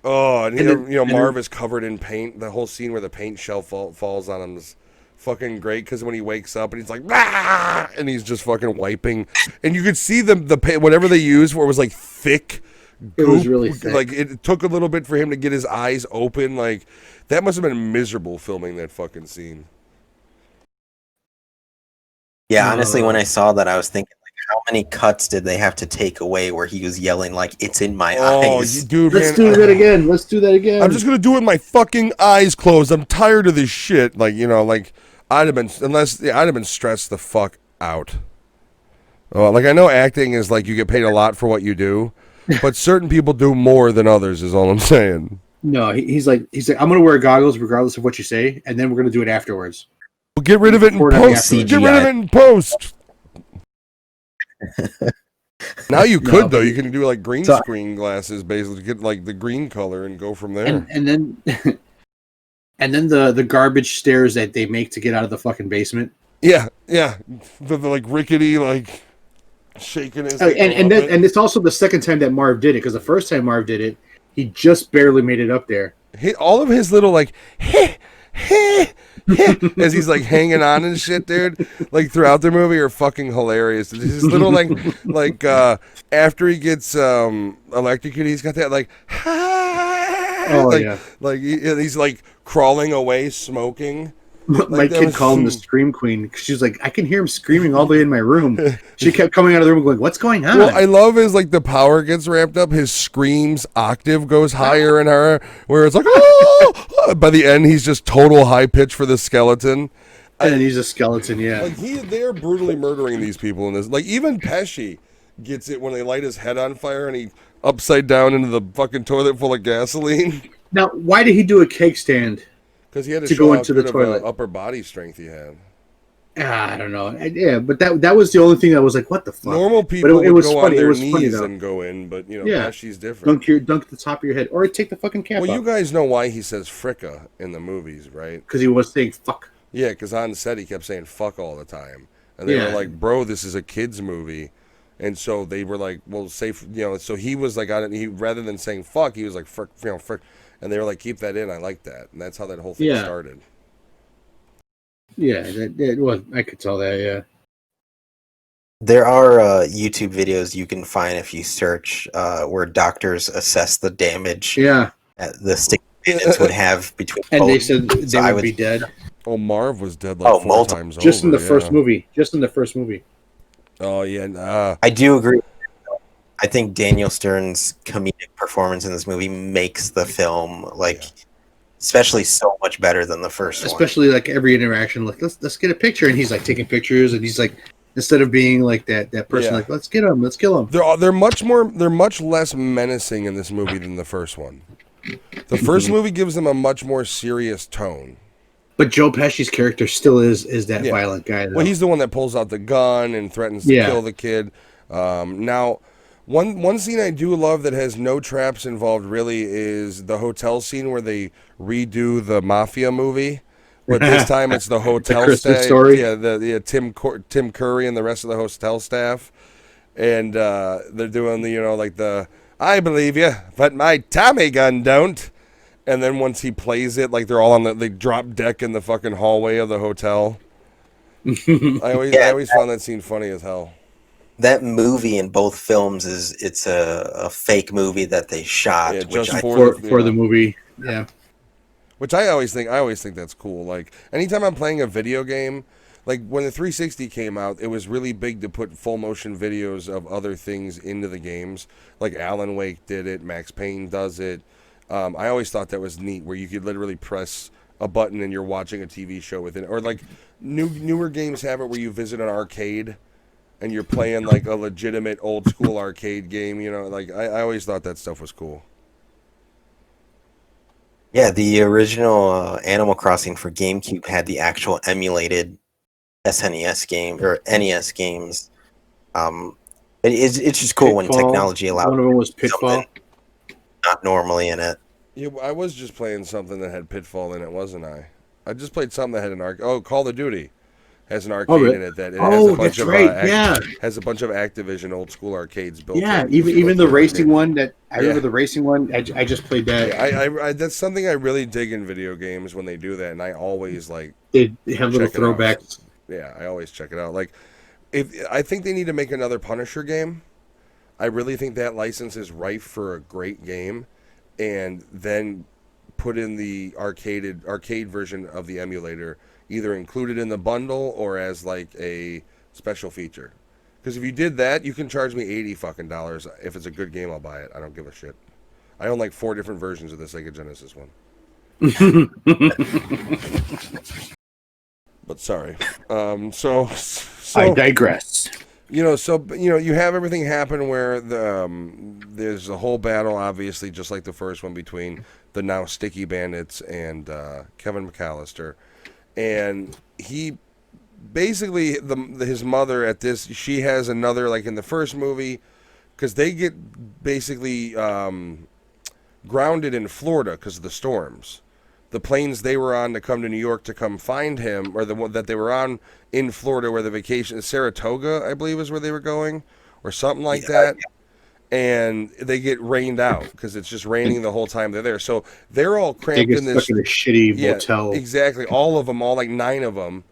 Oh, and Marv is covered in paint. The whole scene where the paint shell falls on him is fucking great because when he wakes up and he's like, "Rah!" And he's just fucking wiping, and you could see the paint, whatever they used, where it was like thick. Goop. It was really thick. Like it took a little bit for him to get his eyes open. Like that must have been miserable filming that fucking scene. Yeah, honestly, when I saw that, I was thinking, like, how many cuts did they have to take away where he was yelling, like, it's in my eyes? Dude, Let's do that again. Let's do that again. I'm just going to do it with my fucking eyes closed. I'm tired of this shit. Like, I'd have been stressed the fuck out. Like, I know acting is like you get paid a lot for what you do, but certain people do more than others, is all I'm saying. No, he's like, I'm going to wear goggles regardless of what you say, and then we're going to do it afterwards. Well, get rid of it in post. Get rid of it in post. Now you could though. You can do like green screen glasses, basically get like the green color and go from there. And then, and then the garbage stairs that they make to get out of the fucking basement. Yeah. The like rickety like shaking his. And it's also the second time that Marv did it because the first time Marv did it, he just barely made it up there. All of his little like. As he's like hanging on and shit, dude, like throughout the movie are fucking hilarious. His little like after he gets electrocuted, he's got that like he's like crawling away smoking. My kid called him the Scream Queen because she was like, I can hear him screaming all the way in my room. She kept coming out of the room going, what's going on? Well, I love his like the power gets ramped up, his screams octave goes higher in her, where it's like, oh! By the end, he's just total high pitch for the skeleton. And he's a skeleton, yeah. Like they're brutally murdering these people in this. Like even Pesci gets it when they light his head on fire and he upside down into the fucking toilet full of gasoline. Now, why did he do a cake stand? Because he had to go into the toilet. Upper body strength he had. I don't know. Yeah, but that was the only thing that was like, what the fuck? Normal people would go on their knees and go in, but Pesci's different. Dunk the top of your head, or take the fucking cap off. Well, you guys know why he says fricka in the movies, right? Because he was saying fuck. Yeah, because on set he kept saying fuck all the time, and they were like, "Bro, this is a kids movie," and so they were like, "Well, say So he was like, he rather than saying fuck, he was like frick, frick. And they were like, keep that in. I like that. And that's how that whole thing started. Yeah, it was. I could tell that, yeah. There are YouTube videos you can find if you search where doctors assess the damage the stick bandits would have between and they said they would be dead. Oh, Marv was dead like 4 times just over. In the first movie. Just in the first movie. Oh, yeah. I do agree. I think Daniel Stern's comedic performance in this movie makes the film especially so much better than the first one. Especially like every interaction, like let's get a picture, and he's like taking pictures, and he's like instead of being like that person, like let's get him, let's kill him. They're much less menacing in this movie than the first one. The first movie gives them a much more serious tone. But Joe Pesci's character still is that violent guy. Though. Well, he's the one that pulls out the gun and threatens to kill the kid. Now. One scene I do love that has no traps involved really is the hotel scene where they redo the Mafia movie, but this time it's the hotel staff. Story. Yeah, Tim Curry and the rest of the hotel staff, and they're doing the I believe you, but my Tommy gun don't. And then once he plays it, like they're all on they drop deck in the fucking hallway of the hotel. I always found that scene funny as hell. That movie in both films it's a fake movie that they shot, for the movie. Yeah. Which I always think that's cool. Like anytime I'm playing a video game, like when the 360 came out, it was really big to put full motion videos of other things into the games. Like Alan Wake did it, Max Payne does it. I always thought that was neat, where you could literally press a button and you're watching a TV show with it. Or like newer games have it where you visit an arcade and you're playing like a legitimate old school arcade game, like I always thought that stuff was cool. Yeah, the original Animal Crossing for GameCube had the actual emulated SNES game or NES games. It's just cool when Pitfall. technology allows One of them was Pitfall. something not normally in it. Yeah, I was just playing something that had Pitfall in it, wasn't I? I just played something that had an Call of Duty has an arcade in it that it has a bunch that's right. Yeah, has a bunch of Activision old school arcades built. yeah. in. Even the racing one that I remember the racing one. I just played that. Yeah, I that's something I really dig in video games when they do that, and I always like They have little check it out. throwbacks. Yeah, I always check it out. Like, if I think they need to make another Punisher game. I really think that license is ripe for a great game, and then put in the arcade version of the emulator, either included in the bundle or as like a special feature. Because if you did that, you can charge me $80 if it's a good game. I'll buy it. I don't give a shit. I own like 4 different versions of the Sega Genesis one. But sorry. So I digress. You have everything happen where there's a whole battle, obviously, just like the first one, between the now Sticky Bandits and Kevin McAllister. And he basically, his mother at this, she has another, like in the first movie, because they get basically grounded in Florida because of the storms. The planes they were on to come to New York to come find him, or the one that they were on in Florida where the vacation, Saratoga, I believe is where they were going, or something like that. And they get rained out because it's just raining the whole time they're there. So they're all cramped in this shitty motel. Exactly. All of them, all like 9 of them.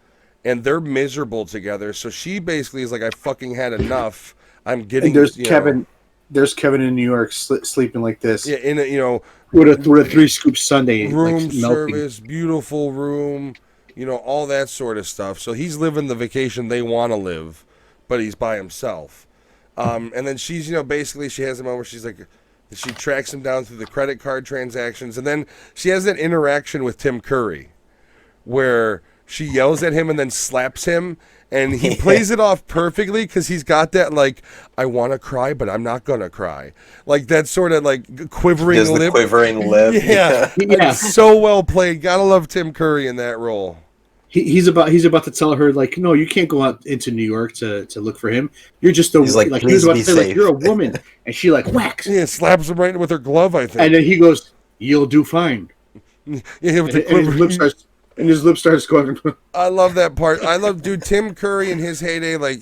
And they're miserable together. So she basically is like, I fucking had enough. I'm getting. And there's Kevin. There's Kevin in New York sleeping like this. Yeah, in a with a 3-scoop sundae, room like service, beautiful room, all that sort of stuff. So he's living the vacation they want to live, but he's by himself. And then she's, basically she has a moment where she's like, she tracks him down through the credit card transactions, and then she has that interaction with Tim Curry, where she yells at him and then slaps him, and he plays it off perfectly because he's got that, like, I want to cry, but I'm not going to cry. Like, that sort of, like, quivering lip. The quivering lip. Yeah. It's so well played. Gotta love Tim Curry in that role. He's about to tell her, like, no, you can't go out into New York to look for him. You're just He's like, he was about to say, safe. like, you're a woman. And she, like, whacks. Yeah, slaps him right with her glove, I think. And then he goes, you'll do fine. Yeah, with the his lip starts going. I love that part. Dude, Tim Curry in his heyday, like,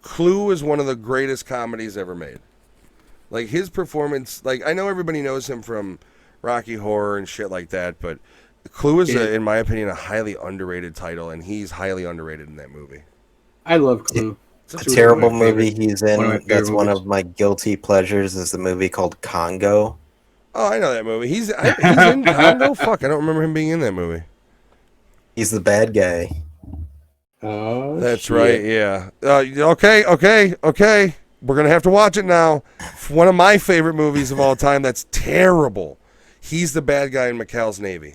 Clue is one of the greatest comedies ever made. Like, his performance, like, I know everybody knows him from Rocky Horror and shit like that, but Clue is, in my opinion, a highly underrated title, and he's highly underrated in that movie. I love Clue. A terrible movie he's in. That's one of my guilty pleasures. Is the movie called Congo. Oh, I know that movie. He's in Congo? Fuck, I don't remember him being in that movie. He's the bad guy. Oh, that's shit. right. Yeah. Okay. We're gonna have to watch it now. One of my favorite movies of all time. That's terrible. He's the bad guy in McCall's Navy.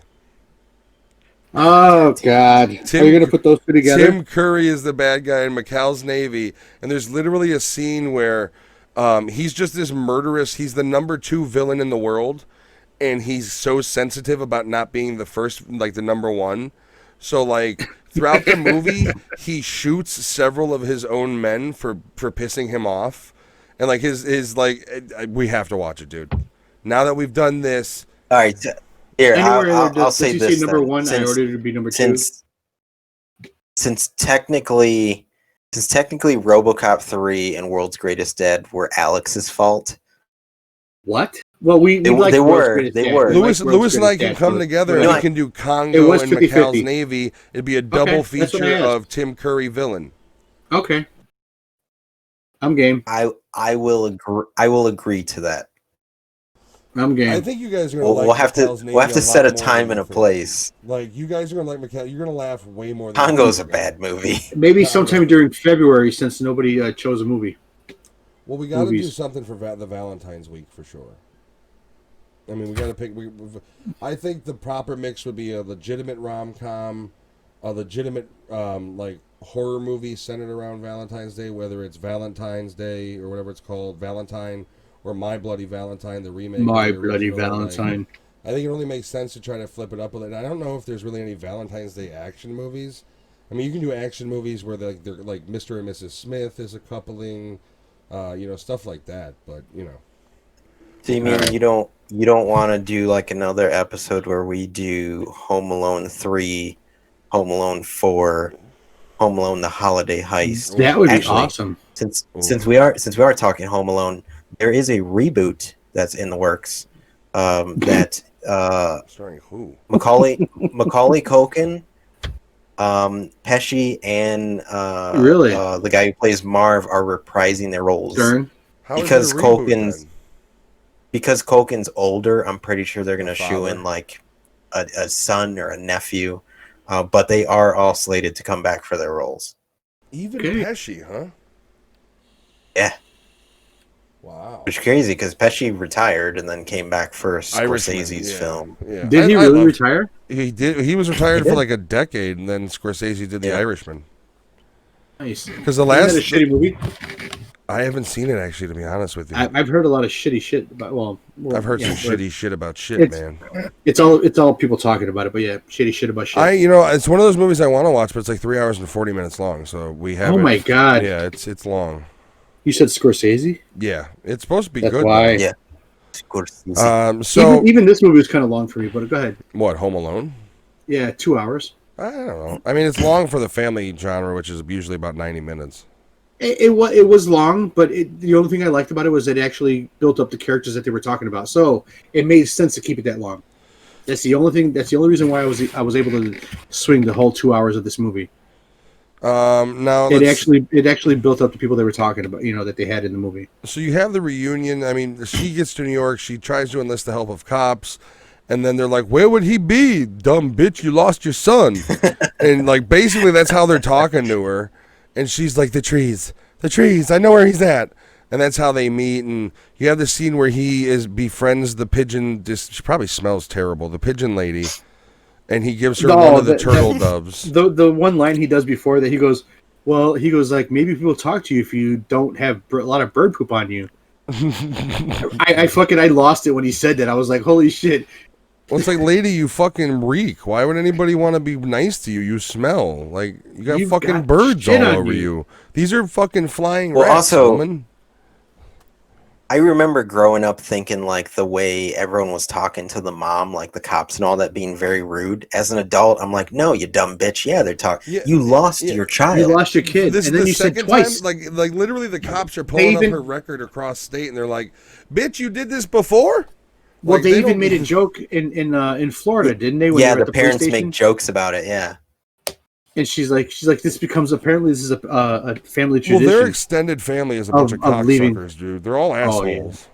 Oh God! Are you gonna put those two together? Tim Curry is the bad guy in McCall's Navy, and there's literally a scene where he's just this murderous. He's the number 2 villain in the world, and he's so sensitive about not being the first, like the number 1. So, like, throughout the movie, he shoots several of his own men for pissing him off. And, like, we have to watch it, dude. Now that we've done this. All right. Here, I'll say this. Number 1, I ordered it to be number 2. Since technically RoboCop 3 and World's Greatest Dead were Alex's fault. What? Well, they were. Lewis and I can come together and we can do Congo and 50-50. McCall's Navy. It'd be a double feature of Tim Curry villain. Okay, I'm game. I will agree to that. I'm game. I think you guys are gonna like. We'll have to set a time and a place. Like, you guys are gonna like McCall. You're gonna laugh way more. Than Congo's a bad movie. Maybe sometime during February, since nobody chose a movie. Well, we got to do something for the Valentine's week for sure. I mean, we got to pick. I think the proper mix would be a legitimate rom-com, a legitimate like horror movie centered around Valentine's Day, whether it's Valentine's Day or whatever it's called, Valentine, or My Bloody Valentine, the remake. My Bloody Valentine. I think it only makes sense to try to flip it up a little. I don't know if there's really any Valentine's Day action movies. I mean, you can do action movies where they're like Mr. and Mrs. Smith is a coupling. Stuff like that. But So you mean you don't want to do like another episode where we do Home Alone 3, Home Alone 4, Home Alone the Holiday Heist? That would be Actually, awesome. Since we are talking Home Alone, there is a reboot that's in the works. That starring who? Macaulay Culkin, Pesci, and Really? the guy who plays Marv are reprising their roles. Stern? Because Culkin's older, I'm pretty sure they're gonna shoe in like a son or a nephew, but they are all slated to come back for their roles. Even Pesci, huh? Yeah. Wow. Which is crazy because Pesci retired and then came back for Scorsese's film. Yeah. Did he really retire? He did. He was retired for like a decade, and then Scorsese did The Irishman. Nice. Because the last Isn't that a shitty movie? I haven't seen it actually, to be honest with you. I've heard a lot of shitty shit about. Well I've heard some shitty shit about shit, man. It's all people talking about it, but yeah, shitty shit about shit. It's one of those movies I want to watch, but it's like 3 hours and 40 minutes long. So we have. Oh my god! Yeah, it's long. You said Scorsese? Yeah, it's supposed to be That's good. Why? Yeah. Scorsese. So even this movie was kind of long for me, but go ahead. What? Home Alone? Yeah, 2 hours. I don't know. I mean, it's long for the family genre, which is usually about 90 minutes. It was long, but the only thing I liked about it was it actually built up the characters that they were talking about. So it made sense to keep it that long. That's the only thing. That's the only reason why I was able to swing the whole 2 hours of this movie. Now it actually built up the people they were talking about, that they had in the movie. So you have the reunion. I mean, she gets to New York. She tries to enlist the help of cops, and then they're like, "Where would he be, dumb bitch? You lost your son." And like basically that's how they're talking to her. And she's like, the trees, I know where he's at. And that's how they meet. And you have the scene where he befriends the pigeon. She probably smells terrible. The pigeon lady. And he gives her one of the turtle doves. The one line he does before that, he goes like, maybe people talk to you if you don't have a lot of bird poop on you. I lost it when he said that. I was like, holy shit. Well, it's like, lady, you fucking reek. Why would anybody want to be nice to you? You smell. Like, You've got birds all over you. These are fucking flying rats, woman. I remember growing up thinking, like, the way everyone was talking to the mom, like the cops and all that, being very rude. As an adult, I'm like, no, you dumb bitch. Yeah, they're talking. Yeah, you lost your child. You lost your kid. This and is then the you said second twice. time. Like literally, the cops are pulling up her record across state, and they're like, bitch, you did this before? Well, they even made a joke in Florida, didn't they? Yeah, the parents make jokes about it. Yeah, and she's like, this is a family tradition. Well, their extended family is a bunch of cocksuckers, dude. They're all assholes.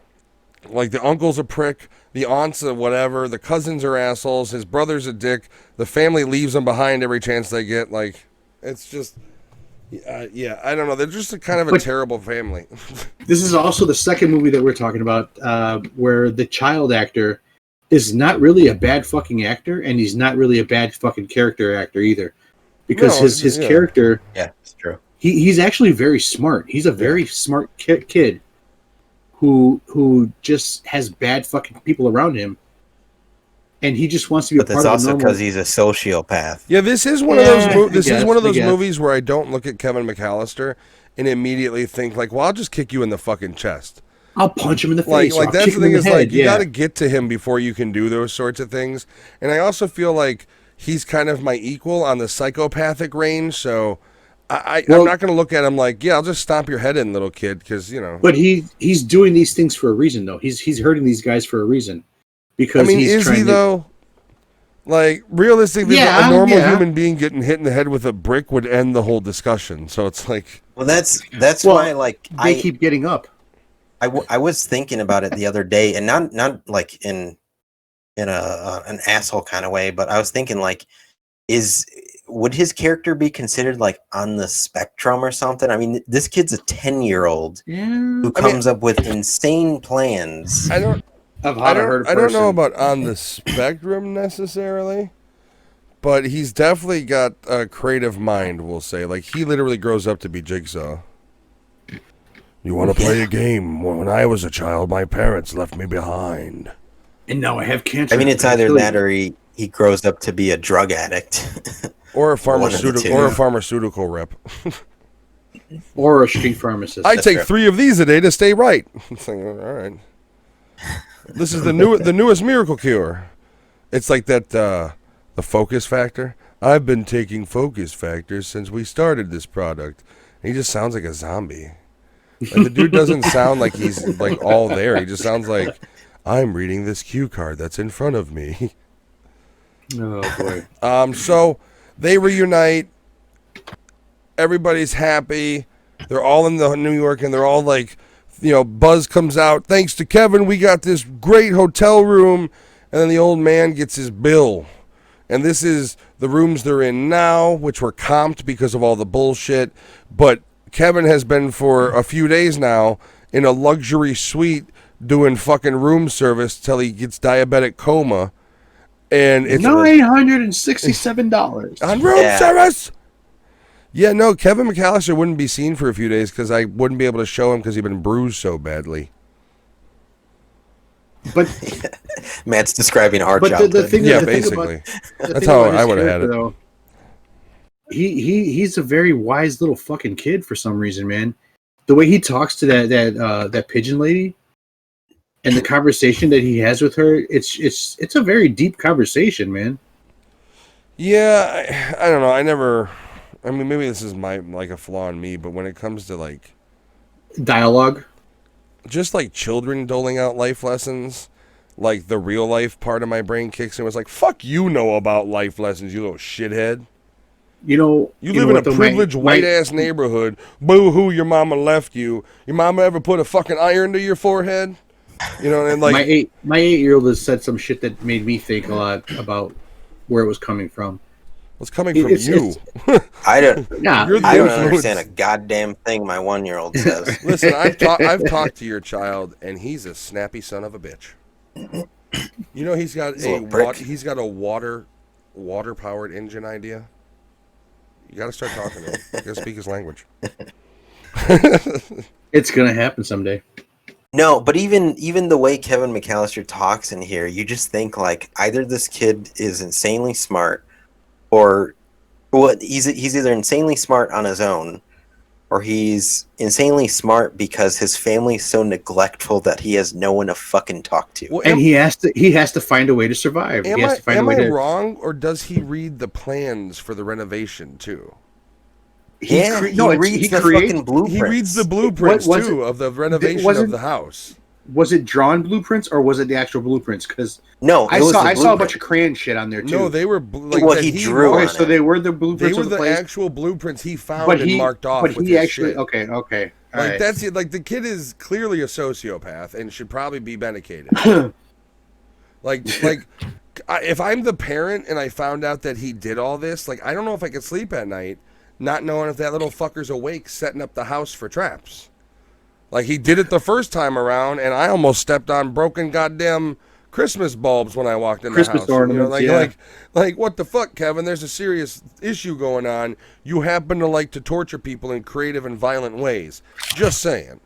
Oh, yeah. Like the uncle's a prick, the aunt's a whatever, the cousins are assholes, his brother's a dick. The family leaves them behind every chance they get. Like, it's just. Yeah, I don't know. They're just kind of a terrible family. This is also the second movie that we're talking about where the child actor is not really a bad fucking actor, and he's not really a bad fucking character actor either. Because his character... Yeah, it's true. He's actually very smart. He's a very smart kid who just has bad fucking people around him. And he just wants to be a part of the normal... But that's also because he's a sociopath. Yeah, this is one of those. This is one of those movies where I don't look at Kevin McAllister and immediately think like, "Well, I'll just kick you in the fucking chest. I'll punch him in the face." Like that's the thing is like you got to get to him before you can do those sorts of things. And I also feel like he's kind of my equal on the psychopathic range. So I'm not going to look at him like, "Yeah, I'll just stomp your head in, little kid," because But he's doing these things for a reason, though. He's hurting these guys for a reason. Because is he though? Like realistically, a normal human being getting hit in the head with a brick would end the whole discussion. So it's like, well, that's why like they keep getting up. I was thinking about it the other day, and not like in an asshole kind of way, but I was thinking like, would his character be considered like on the spectrum or something? I mean, this kid's a 10-year-old who comes up with insane plans. I don't know about on the spectrum necessarily, but he's definitely got a creative mind, we'll say. Like, he literally grows up to be Jigsaw. You want to play a game? When I was a child, my parents left me behind. And now I have cancer. I mean, it's either that or he grows up to be a drug addict. Or a pharmaceutical rep. or a street pharmacist. I take 3 of these a day to stay right. It's like, all right. This is the newest miracle cure. It's like that the focus factor. I've been taking focus factors since we started this product. And he just sounds like a zombie. Like the dude doesn't sound like he's like all there. He just sounds like I'm reading this cue card that's in front of me. Oh boy. So they reunite. Everybody's happy. They're all in the New York, and they're all like, Buzz comes out. Thanks to Kevin, we got this great hotel room. And then the old man gets his bill. And this is the rooms they're in now, which were comped because of all the bullshit. But Kevin has been for a few days now in a luxury suite doing fucking room service till he gets diabetic coma. And it's $967 on room service. Yeah, no, Kevin McAllister wouldn't be seen for a few days because I wouldn't be able to show him because he'd been bruised so badly. But Matt's describing our but childhood. the thing, basically. That's how I would have had it. Though, he's a very wise little fucking kid for some reason, man. The way he talks to that pigeon lady, and the conversation that he has with her, it's a very deep conversation, man. Yeah, I don't know. I mean, maybe this is a flaw in me, but when it comes to like dialogue, just like children doling out life lessons, like the real life part of my brain kicks in and was like, fuck you know about life lessons, you little shithead. You live in a privileged white-ass neighborhood. Boo-hoo, your mama left you. Your mama ever put a fucking iron to your forehead? And like... My 8-year-old has said some shit that made me think a lot about where it was coming from. It's coming from you. I don't influence. understand a goddamn thing my 1-year-old says. Listen, I've talked to your child, and he's a snappy son of a bitch. He's got a water powered engine idea. You got to start talking to him. You got to speak his language. It's gonna happen someday. No, but even the way Kevin McAllister talks in here, you just think like either this kid is insanely smart, or he's either insanely smart on his own, or he's insanely smart because his family's so neglectful that he has no one to fucking talk to. Well, and he has to find a way to survive. Am I wrong, or does he read the plans for the renovation too? He reads the fucking blueprints. He reads the blueprints too of the renovation of the house. Was it drawn blueprints or was it the actual blueprints? Because I saw a bunch of crayon shit on there too. No, they were he drew. Okay, so they were the blueprints. They were the actual blueprints he found and marked off. But he actually shit. Okay. Like that's it. Like the kid is clearly a sociopath and should probably be medicated. like if I'm the parent and I found out that he did all this, like I don't know if I could sleep at night, not knowing if that little fucker's awake setting up the house for traps. Like, he did it the first time around, and I almost stepped on broken goddamn Christmas bulbs when I walked in the house. Christmas ornaments, like, what the fuck, Kevin? There's a serious issue going on. You happen to like to torture people in creative and violent ways. Just saying.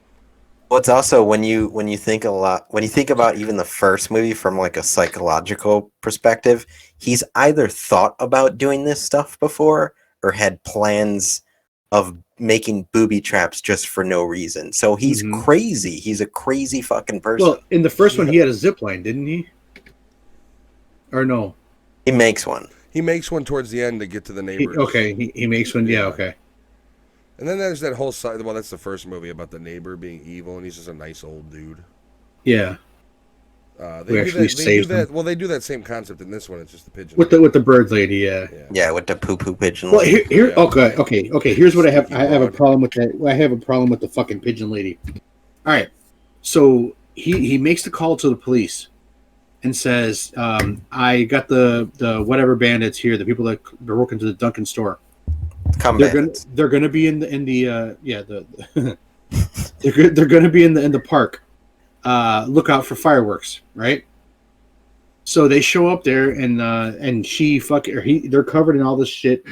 Well, it's also when you think about even the first movie from like a psychological perspective, he's either thought about doing this stuff before or had plans of making booby traps just for no reason. So he's crazy. He's a crazy fucking person. Well, in the first one, he had a zip line, didn't he? Or no? He makes one. He makes one towards the end to get to the neighbors. He makes one. Yeah, okay. And then there's that whole side. Well, that's the first movie about the neighbor being evil, and he's just a nice old dude. Yeah. They do that same concept in this one. It's just the pigeon with the bird lady. Yeah, with the poo pigeon. Well, okay. Here's what I have. I have a problem with that. I have a problem with the fucking pigeon lady. All right. So he makes the call to the police and says, "I got the whatever bandits here. The people that are working to the Dunkin' store. They're gonna be in the they're gonna be in the park. Look out for fireworks, right?" So they show up there, and they're covered in all this shit,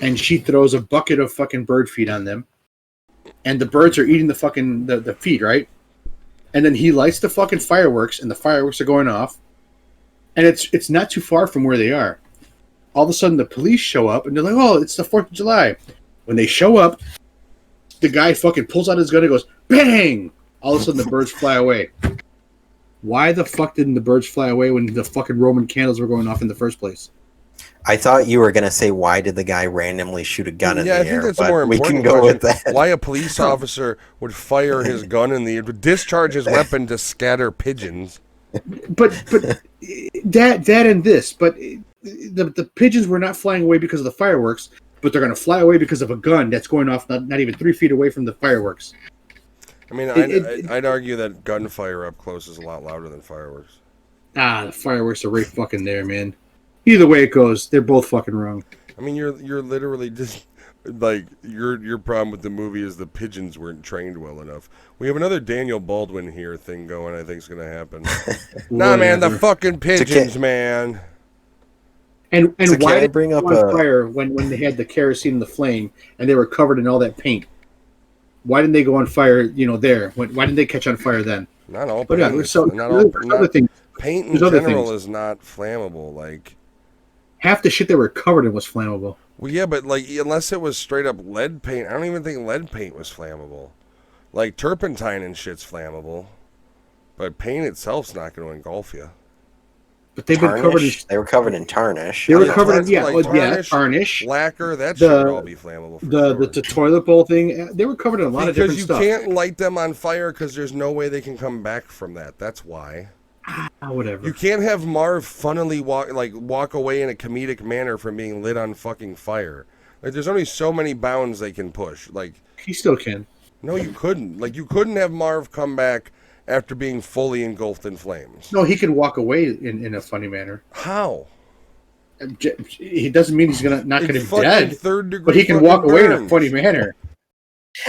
and she throws a bucket of fucking bird feed on them, and the birds are eating the fucking the feed, right? And then he lights the fucking fireworks, and the fireworks are going off, and it's not too far from where they are. All of a sudden, the police show up, and they're like, "Oh, it's the 4th of July." When they show up, the guy fucking pulls out his gun and goes, bang! All of a sudden, the birds fly away. Why the fuck didn't the birds fly away when the fucking Roman candles were going off in the first place? I thought you were gonna say, why did the guy randomly shoot a gun in the air? I think that's a more we important can go question. with that. Why a police officer would fire his gun in the air, discharge his weapon to scatter pigeons. But that and this, but the pigeons were not flying away because of the fireworks, but they're going to fly away because of a gun that's going off not even 3 feet away from the fireworks. I mean, I'd argue that gunfire up close is a lot louder than fireworks. The fireworks are right fucking there, man. Either way it goes, they're both fucking wrong. I mean, you're literally just like your problem with the movie is the pigeons weren't trained well enough. We have another Daniel Baldwin here thing going. I think is going to happen. Nah, man, the fucking pigeons, man. And so why did bring they up go on fire when they had the kerosene and the flame and they were covered in all that paint? Why didn't they go on fire? There. Why didn't they catch on fire then? Not all paint. Other things. Paint in general is not flammable. Like half the shit they were covered in was flammable. Well, yeah, but like unless it was straight up lead paint, I don't even think lead paint was flammable. Like turpentine and shit's flammable, but paint itself's not going to engulf you. But they've been covered in. They were covered in tarnish. They were covered in tarnish, lacquer. That shit would all be flammable. The toilet bowl thing. They were covered in a lot of different stuff. Because you can't light them on fire because there's no way they can come back from that. That's why. Whatever. You can't have Marv funnily walk away in a comedic manner from being lit on fucking fire. Like there's only so many bounds they can push. Like he still can. No, you couldn't. Like you couldn't have Marv come back after being fully engulfed in flames. No, he can walk away in a funny manner. How? He doesn't mean he's not going to be dead, third-degree but he can walk away in a funny manner.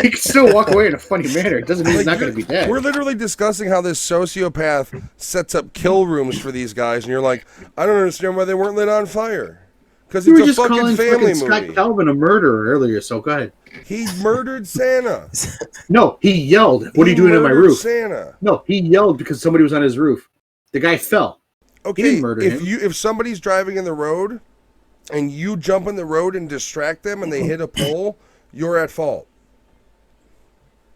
He can still walk away in a funny manner. It doesn't mean he's not going to be dead. We're literally discussing how this sociopath sets up kill rooms for these guys, and you're like, I don't understand why they weren't lit on fire. Because it's a fucking family movie. Scott Calvin a murderer earlier, so go ahead. He murdered Santa. No, he yelled, "What are you doing on my roof?" Santa. No, he yelled because somebody was on his roof. The guy fell. Okay, he didn't murder him. If somebody's driving in the road and you jump in the road and distract them and they hit a pole, you're at fault.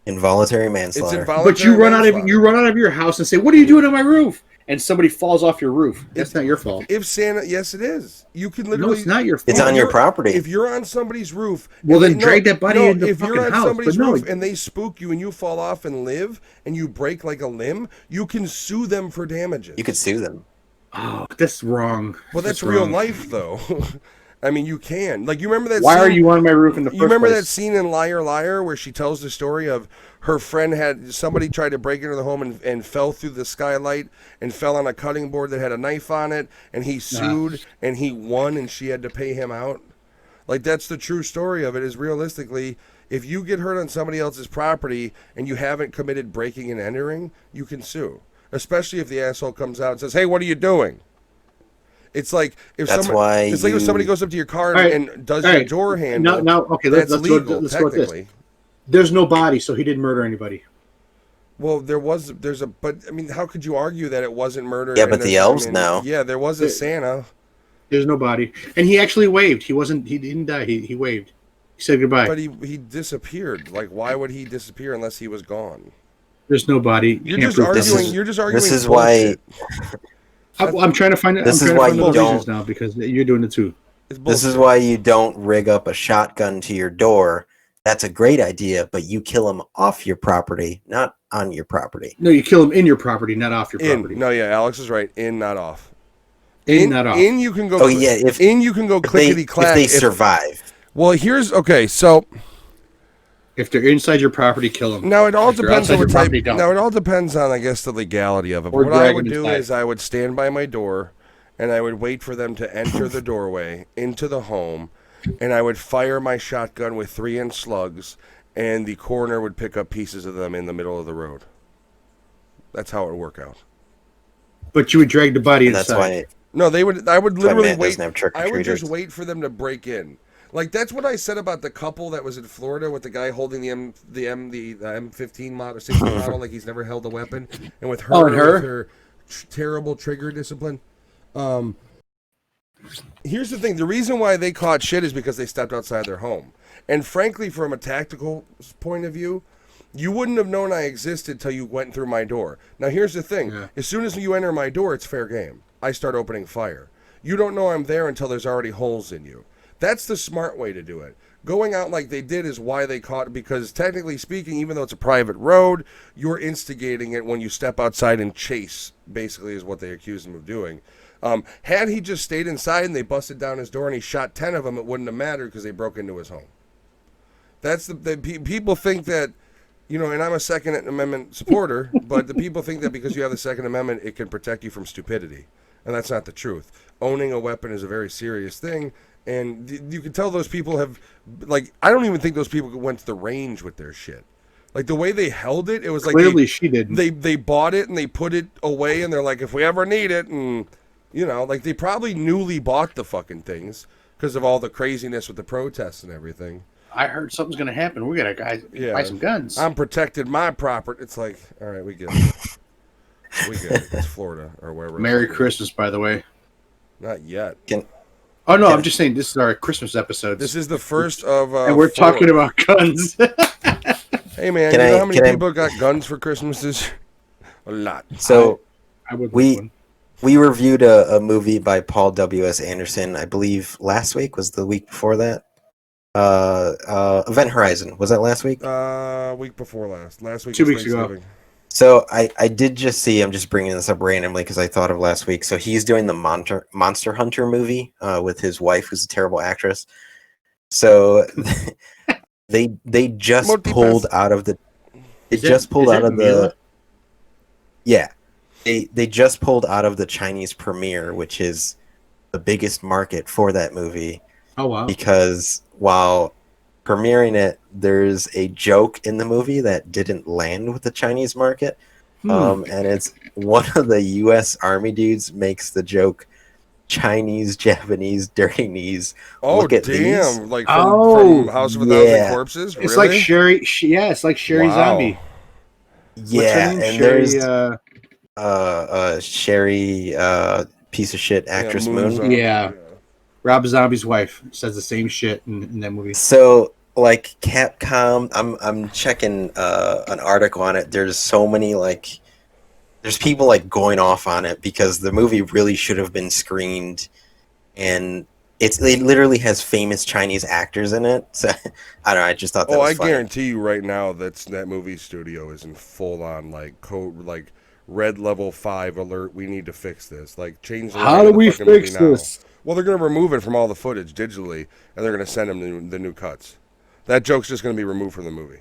Involuntary manslaughter. It's involuntary but you run out of your house and say, "What are you doing on my roof?" And somebody falls off your roof. That's not your fault. If Santa, yes, it is. You can literally. No, it's not your fault. It's on your property. If you're on somebody's roof, well, then drag that body into the fucking house. If you're on somebody's roof and they spook you and you fall off and live and you break like a limb, you can sue them for damages. You could sue them. Oh, that's wrong. Well, that's real life, though. I mean, you can. Like, you remember that Why scene? are you on my roof in the first place? You remember that scene in Liar Liar where she tells the story of her friend somebody tried to break into the home and fell through the skylight and fell on a cutting board that had a knife on it, and he sued and he won and she had to pay him out? Like, that's the true story of it, is realistically, if you get hurt on somebody else's property and you haven't committed breaking and entering, you can sue. Especially if the asshole comes out and says, "Hey, what are you doing?" It's like if somebody goes up to your car and does your door handle. Let's legal, let's go with this. There's no body, so he didn't murder anybody. Well, but I mean, how could you argue that it wasn't murder? Yeah, but the elves know. Yeah, there was a Santa. There's no body, and he actually waved. He didn't die. He waved. He said goodbye. But he disappeared. Like, why would he disappear unless he was gone? There's no body. You're just arguing. This is why. I'm trying to find it. This is why you don't now because you're doing it too. This is why you don't rig up a shotgun to your door. That's a great idea, but you kill them off your property, not on your property. No, you kill them in your property, not off your property. No, yeah, Alex is right. In, not off. Not off. In, you can go. Oh yeah, you can go clickety clack if they survive. Well, so. If they're inside your property, kill them. Now it all depends on it all depends on, I guess, the legality of it. But what I would do is I would stand by my door, and I would wait for them to enter the doorway into the home, and I would fire my shotgun with 3-inch slugs, and the coroner would pick up pieces of them in the middle of the road. That's how it would work out. But you would drag the body inside. That's why. No, they would. I would literally wait. I would just wait for them to break in. Like, that's what I said about the couple that was in Florida with the guy holding the M15 model or 16 model, like he's never held a weapon, and with her, with her terrible trigger discipline. Here's the thing: the reason why they caught shit is because they stepped outside their home. And frankly, from a tactical point of view, you wouldn't have known I existed till you went through my door. Now, here's the thing. Yeah. As soon as you enter my door, it's fair game. I start opening fire. You don't know I'm there until there's already holes in you. That's the smart way to do it. Going out like they did is why they caught, because technically speaking, even though it's a private road, you're instigating it when you step outside and chase, basically is what they accused him of doing. Had he just stayed inside and they busted down his door and he shot 10 of them, it wouldn't have mattered because they broke into his home. That's the people think that, you know, and I'm a Second Amendment supporter, but the people think that because you have the Second Amendment, it can protect you from stupidity. And that's not the truth. Owning a weapon is a very serious thing. And you can tell those people have, like, I don't even think those people went to the range with their shit. Like, the way they held it, it was like clearly she didn't. They bought it and they put it away and they're like, if we ever need it, and, you know, like, they probably newly bought the fucking things because of all the craziness with the protests and everything. I heard something's going to happen. We got to buy some guns. I'm protected my property. It's like, all right, we get it. We get it. It's Florida or wherever. Merry Christmas, by the way. Not yet. Oh, no, I'm just saying this is our Christmas episode. This is the first of and we're 4. talking about guns. Hey, man, you know how many people got guns for Christmases? A lot. So I would we reviewed a movie by Paul W.S. Anderson, I believe last week, was the week before that. Event Horizon, was that last week? Week before last. Last week 2 weeks ago. So I did just see, I'm just bringing this up randomly because I thought of last week. So he's doing the Monster Hunter movie with his wife, who's a terrible actress. So they just pulled out of the. They just pulled out of the. Yeah, they just pulled out of the Chinese premiere, which is the biggest market for that movie. Oh wow! Because while premiering it, there's a joke in the movie that didn't land with the Chinese market, and it's one of the U.S. Army dudes makes the joke, "Chinese, Japanese, dirty knees." Oh, look at damn! These. Like from House of a Thousand Corpses. It's really? like Sherry. It's like Sherry Zombie. Yeah, and Sherry, there's Sherry, piece of shit actress Moon. Yeah. Rob Zombie's wife says the same shit in that movie. So, like, Capcom, I'm checking an article on it. There's so many, like, there's people, like, going off on it because the movie really should have been screened, and it literally has famous Chinese actors in it. So, I don't know, I just thought that was funny. Guarantee you right now that movie studio is in full-on, like, code, like, red level 5 alert, we need to fix this. Like, change the How do we fix this? Well, they're going to remove it from all the footage digitally, and they're going to send them the new cuts. That joke's just going to be removed from the movie.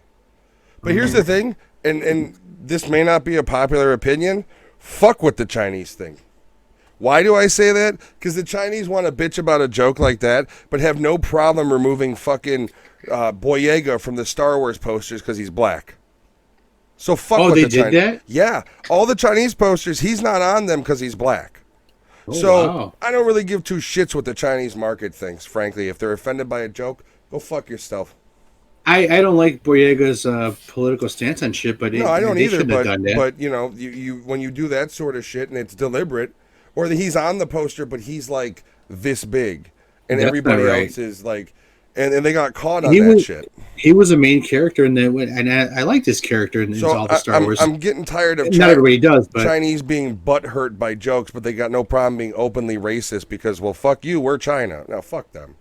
But here's the thing, and this may not be a popular opinion, fuck with the Chinese thing. Why do I say that? Because the Chinese want to bitch about a joke like that, but have no problem removing fucking Boyega from the Star Wars posters because he's black. So fuck with the Chinese. Oh, they did that? Yeah. All the Chinese posters, he's not on them because he's black. Oh, so wow. I don't really give two shits what the Chinese market thinks, frankly. If they're offended by a joke, go fuck yourself. I don't like Boyega's political stance on shit, but no, I don't either. But you know, you when you do that sort of shit and it's deliberate, or that he's on the poster but he's like this big, and that's everybody else is like, and they got caught on that shit. He was a main character in that, and I liked his character in all the Star Wars. I'm getting tired of not everybody does, but Chinese being butthurt by jokes, but they got no problem being openly racist because, well, fuck you, we're China. Now fuck them.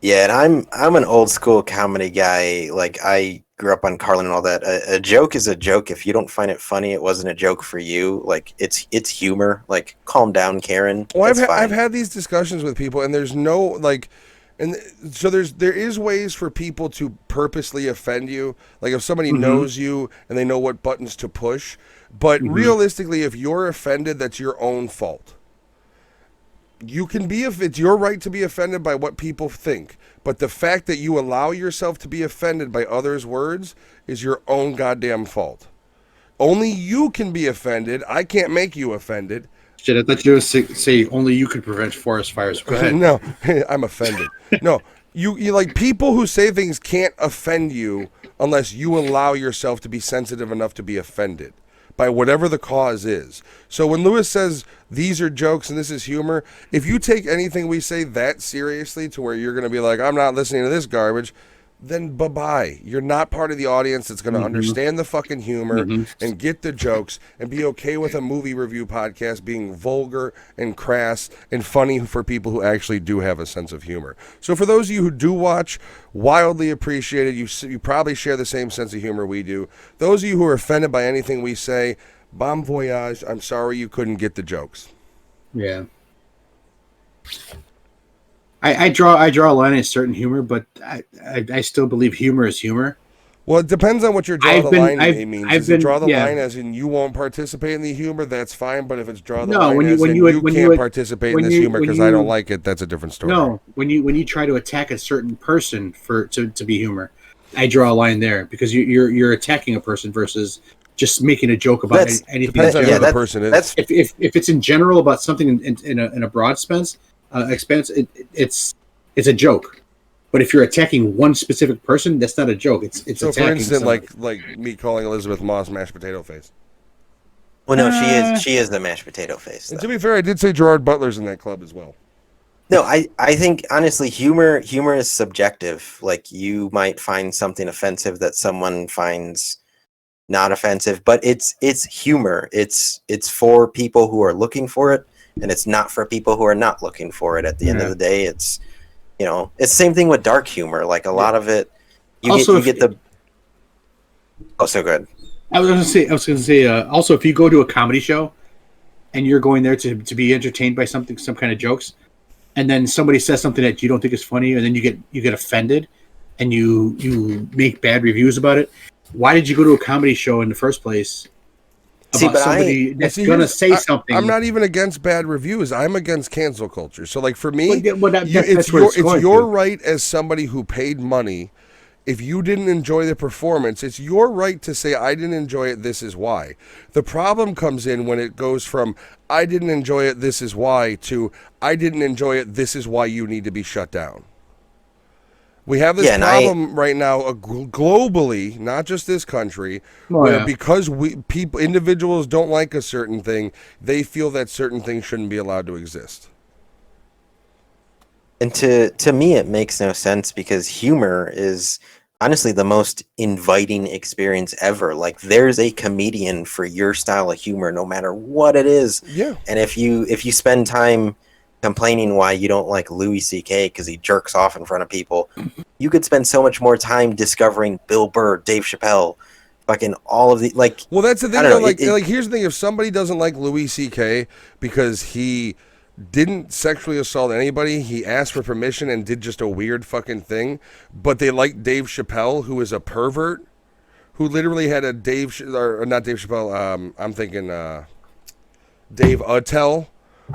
Yeah, and I'm an old school comedy guy. Like, I grew up on Carlin and all that. A joke is a joke. If you don't find it funny, it wasn't a joke for you. Like, it's humor. Like, calm down, Karen. Well, I've had these discussions with people, and there's no like. And so there is ways for people to purposely offend you. Like if somebody knows you and they know what buttons to push. But realistically, if you're offended, that's your own fault. You can be, if it's your right to be offended by what people think. But the fact that you allow yourself to be offended by others' words is your own goddamn fault. Only you can be offended. I can't make you offended. Shit, I thought you were say only you could prevent forest fires. Go ahead. No, I'm offended. No, you like people who say things can't offend you unless you allow yourself to be sensitive enough to be offended. by whatever the cause is. So when Lewis says these are jokes and this is humor, if you take anything we say that seriously to where you're going to be like, I'm not listening to this garbage, then bye-bye. You're not part of the audience that's going to understand the fucking humor and get the jokes and be okay with a movie review podcast being vulgar and crass and funny for people who actually do have a sense of humor. So for those of you who do watch, wildly appreciated. You probably share the same sense of humor we do. Those of you who are offended by anything we say, bon voyage. I'm sorry you couldn't get the jokes. Yeah. I draw a line in certain humor, but I still believe humor is humor. Well, it depends on what your draw the line means. If you draw the line as in you won't participate in the humor, that's fine. But if it's draw the line as in you can't participate in this humor because I don't like it, that's a different story. No, when you try to attack a certain person to be humor, I draw a line there because you're attacking a person versus just making a joke about anything. Depends on who the person is. If it's in general about something in a broad expense, it's a joke. But if you're attacking one specific person, that's not a joke. It's so attacking. For instance, like me calling Elizabeth Moss mashed potato face. Well, no, she is the mashed potato face. And to be fair, I did say Gerard Butler's in that club as well. No, I think honestly, humor is subjective. Like you might find something offensive that someone finds not offensive, but it's humor. It's for people who are looking for it, and it's not for people who are not looking for it. At the end of the day, it's it's the same thing with dark humor. Like a lot of it, you get the. Oh, so good. I was going to say. Also, if you go to a comedy show, and you're going there to be entertained by some kind of jokes, and then somebody says something that you don't think is funny, and then you get offended, and you make bad reviews about it. Why did you go to a comedy show in the first place? About somebody that's going to say something. I'm not even against bad reviews. I'm against cancel culture. So, like for me, it's your right as somebody who paid money. If you didn't enjoy the performance, it's your right to say, I didn't enjoy it, this is why. The problem comes in when it goes from, I didn't enjoy it, this is why, to, I didn't enjoy it, this is why you need to be shut down. We have this problem right now globally, not just this country, where because individuals don't like a certain thing, they feel that certain things shouldn't be allowed to exist. And to me, it makes no sense because humor is honestly the most inviting experience ever. Like there's a comedian for your style of humor, no matter what it is. Yeah. And if you spend time complaining why you don't like Louis C.K. because he jerks off in front of people, you could spend so much more time discovering Bill Burr, Dave Chappelle, fucking all of the like. Well, that's the thing. Though, like here's the thing: if somebody doesn't like Louis C.K. because he didn't sexually assault anybody, he asked for permission and did just a weird fucking thing, but they like Dave Chappelle, who is a pervert, who literally had a not Dave Chappelle. I'm thinking Dave Attell,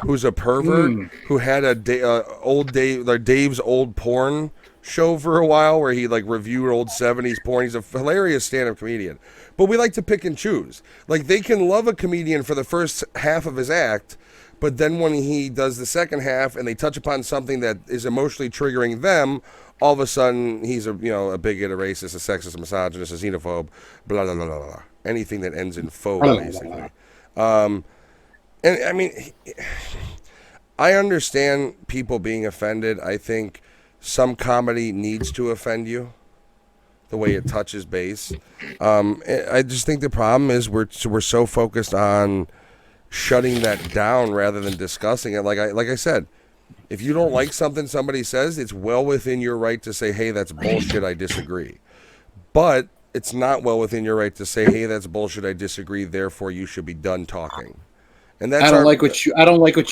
who's a pervert, who had Dave's old porn show for a while where he like reviewed old 70s porn. He's a hilarious stand-up comedian. But we like to pick and choose. Like they can love a comedian for the first half of his act, but then when he does the second half and they touch upon something that is emotionally triggering them, all of a sudden he's a bigot, a racist, a sexist, a misogynist, a xenophobe, blah, blah, blah, blah, blah. Anything that ends in phobe, basically. And I mean, I understand people being offended. I think some comedy needs to offend you, the way it touches base. I just think the problem is we're so focused on shutting that down rather than discussing it. Like I said, if you don't like something somebody says, it's well within your right to say, hey, that's bullshit, I disagree. But it's not well within your right to say, hey, that's bullshit, I disagree, therefore you should be done talking. And that's I don't like what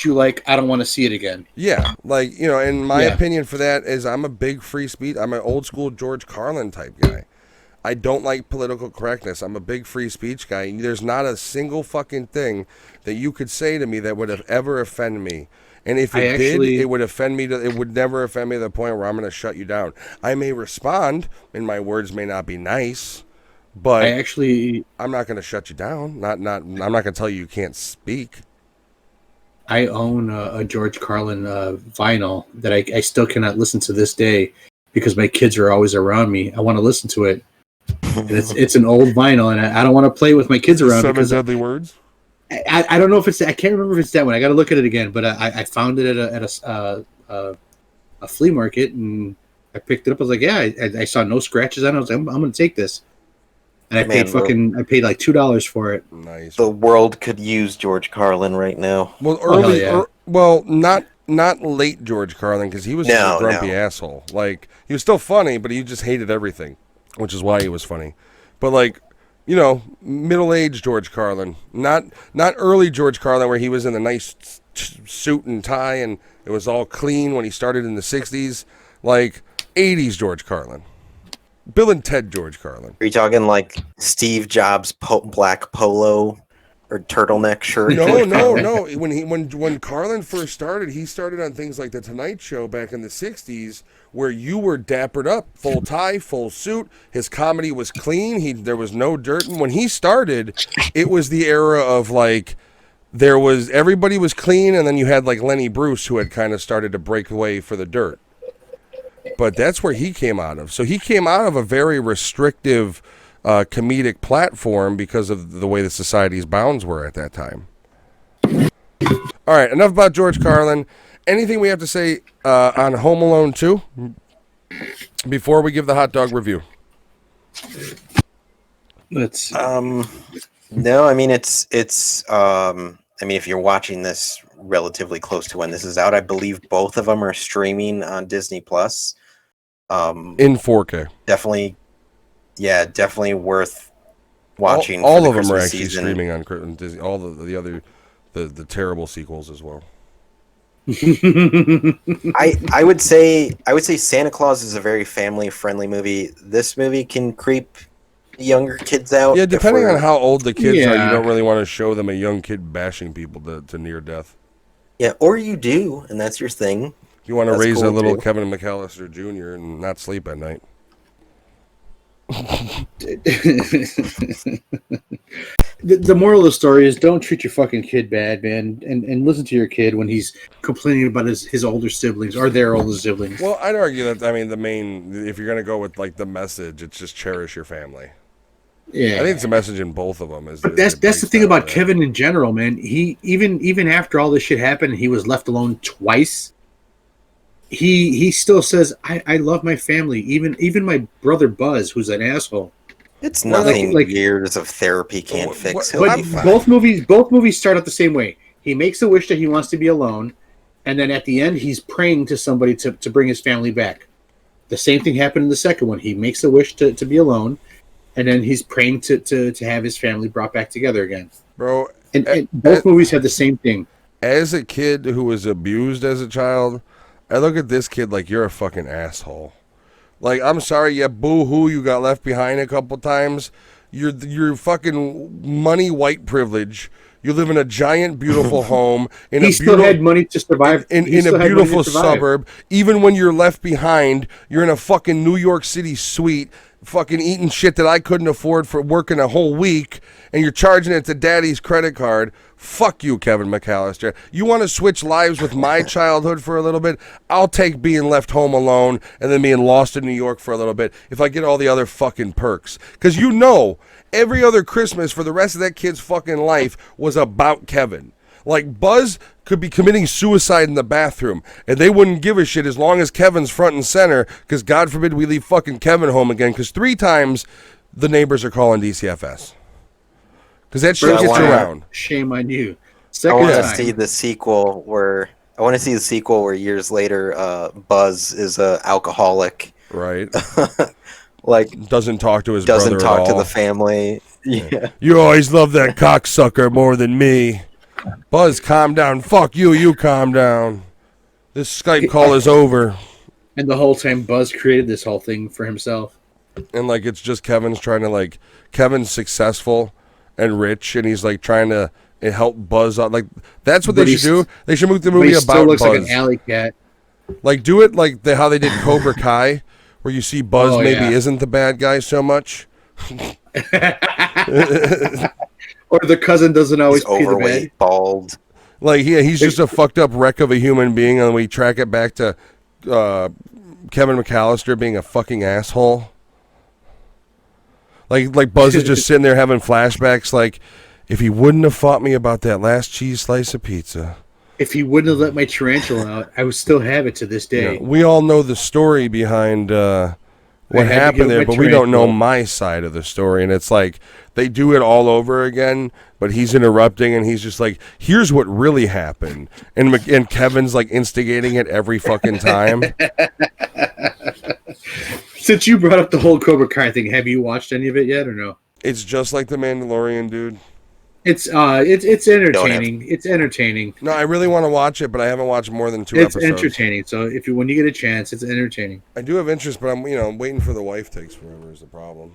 you like. I don't want to see it again. Yeah, like, and my opinion for that is I'm a big free speech. I'm an old school George Carlin type guy. I don't like political correctness. I'm a big free speech guy. There's not a single fucking thing that you could say to me that would have ever offended me. And if it did, it would offend me. It would never offend me to the point where I'm going to shut you down. I may respond, and my words may not be nice, but I'm not going to shut you down. I'm not going to tell you can't speak. I own a George Carlin vinyl that I still cannot listen to this day because my kids are always around me. I want to listen to it, It's an old vinyl, and I don't want to play with my kids around. Seven Deadly Words. I don't know if it's. I can't remember if it's that one. I got to look at it again. But I found it at a flea market, and I picked it up. I was like, yeah, I saw no scratches on it. I was like, I'm going to take this. And I paid like $2 for it. Nice. The world could use George Carlin right now. Well, not late George Carlin, because he was a grumpy asshole. Like, he was still funny, but he just hated everything, which is why he was funny. But like, middle-aged George Carlin, not early George Carlin where he was in a nice suit and tie and it was all clean when he started in the 60s. Like 80s George Carlin. Bill and Ted George Carlin. Are you talking like Steve Jobs black polo or turtleneck shirt? No. When Carlin first started, he started on things like The Tonight Show back in the 60s, where you were dappered up, full tie, full suit. His comedy was clean. There was no dirt. And when he started, it was the era of like, everybody was clean, and then you had like Lenny Bruce, who had kind of started to break away for the dirt. But that's where he came out of. So he came out of a very restrictive comedic platform because of the way the society's bounds were at that time. All right, enough about George Carlin. Anything we have to say on Home Alone 2 before we give the hot dog review? Let's. No, I mean it's. If you're watching this relatively close to when this is out, I believe both of them are streaming on Disney Plus. In 4K. Definitely worth watching. All of them are actually streaming on Disney. All the other the terrible sequels as well. I would say Santa Claus is a very family friendly movie. This movie can creep younger kids out. Yeah, depending on how old the kids are, you don't really want to show them a young kid bashing people to near death. Yeah, or you do, and that's your thing. You want to raise a little Kevin McAllister Jr. and not sleep at night. The moral of the story is don't treat your fucking kid bad, man, and listen to your kid when he's complaining about his older siblings or their older siblings. Well, I'd argue that, if you're going to go with like the message, it's just cherish your family. Yeah, I think it's a message in both of them. But that's the thing about Kevin in general, man. He even after all this shit happened, and he was left alone twice. He still says, I love my family, even my brother Buzz, who's an asshole. It's nothing like years of therapy can't fix. But both movies start out the same way. He makes a wish that he wants to be alone, and then at the end he's praying to somebody to bring his family back. The same thing happened in the second one. He makes a wish to be alone, and then he's praying to have his family brought back together again. Bro, and both movies have the same thing. As a kid who was abused as a child, I look at this kid like, you're a fucking asshole. Like, I'm sorry, yeah, boo-hoo, you got left behind a couple times. You're fucking money white privilege. You live in a giant, beautiful home. He still had money to survive. In a beautiful suburb. Even when you're left behind, you're in a fucking New York City suite, fucking eating shit that I couldn't afford for working a whole week, and you're charging it to daddy's credit card. Fuck you, Kevin McAllister. You want to switch lives with my childhood for a little bit? I'll take being left home alone and then being lost in New York for a little bit if I get all the other fucking perks. Because every other Christmas for the rest of that kid's fucking life was about Kevin. Like, Buzz could be committing suicide in the bathroom, and they wouldn't give a shit as long as Kevin's front and center, because God forbid we leave fucking Kevin home again, because 3 times the neighbors are calling DCFS. Because that shit gets around. Shame on you. I want to see the sequel where years later Buzz is a alcoholic. Right. Like, doesn't talk to his brother at all. Doesn't talk to the family. Yeah. You always love that cocksucker more than me. Buzz, calm down. Fuck you. You calm down. This Skype call is over. And the whole time, Buzz created this whole thing for himself. And like, it's just Kevin's trying to Kevin's successful and rich, and he's like trying to help Buzz out. Like, that's what they should do. They should make the movie about Buzz. Looks like an alley cat. Like, do it like how they did Cobra Kai, where you see Buzz isn't the bad guy so much. Or the cousin doesn't always pay the bed. Bald. Like, yeah, he's just a fucked up wreck of a human being, and we track it back to Kevin McAllister being a fucking asshole. Like Buzz is just sitting there having flashbacks. Like, if he wouldn't have fought me about that last cheese slice of pizza. If he wouldn't have let my tarantula out, I would still have it to this day. You know, we all know the story behind what happened there, but we don't know my side of the story. And it's like they do it all over again, but he's interrupting, and he's just like, "Here's what really happened," and Kevin's like instigating it every fucking time. Since you brought up the whole Cobra Kai thing, have you watched any of it yet or no? It's just like The Mandalorian, dude. It's entertaining. It's entertaining. No, I really want to watch it, but I haven't watched more than 2 episodes. It's entertaining. So when you get a chance, it's entertaining. I do have interest, but I'm waiting for the wife. Takes forever is the problem.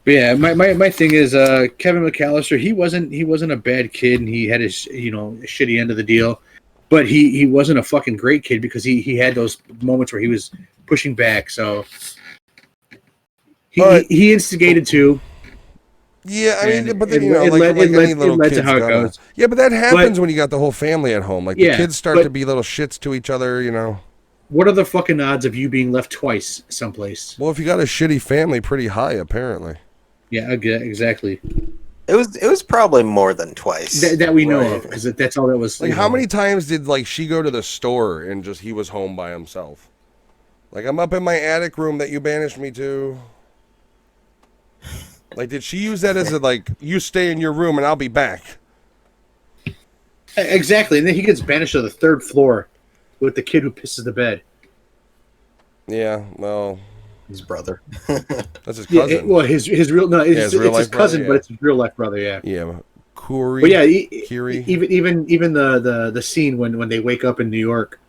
But yeah, my thing is Kevin McAllister. He wasn't a bad kid, and he had his shitty end of the deal, but he wasn't a fucking great kid because he had those moments where he was pushing back. So he instigated too. Yeah, I mean, but then, it led to how it goes. Yeah, but that happens when you got the whole family at home. Like, the kids start to be little shits to each other, What are the fucking odds of you being left twice someplace? Well, if you got a shitty family, pretty high, apparently. Yeah, exactly. It was probably more than twice. That we know of, because that's all that was. Like, how many times did, she go to the store and just he was home by himself? Like, I'm up in my attic room that you banished me to. Like, did she use that as you stay in your room and I'll be back? Exactly. And then he gets banished to the 3rd floor with the kid who pisses the bed. Yeah, well. His brother. That's his cousin. His real... No, it's his cousin, but it's his real life brother, yeah. Yeah, Kuri. But yeah, Kiri. even the scene when they wake up in New York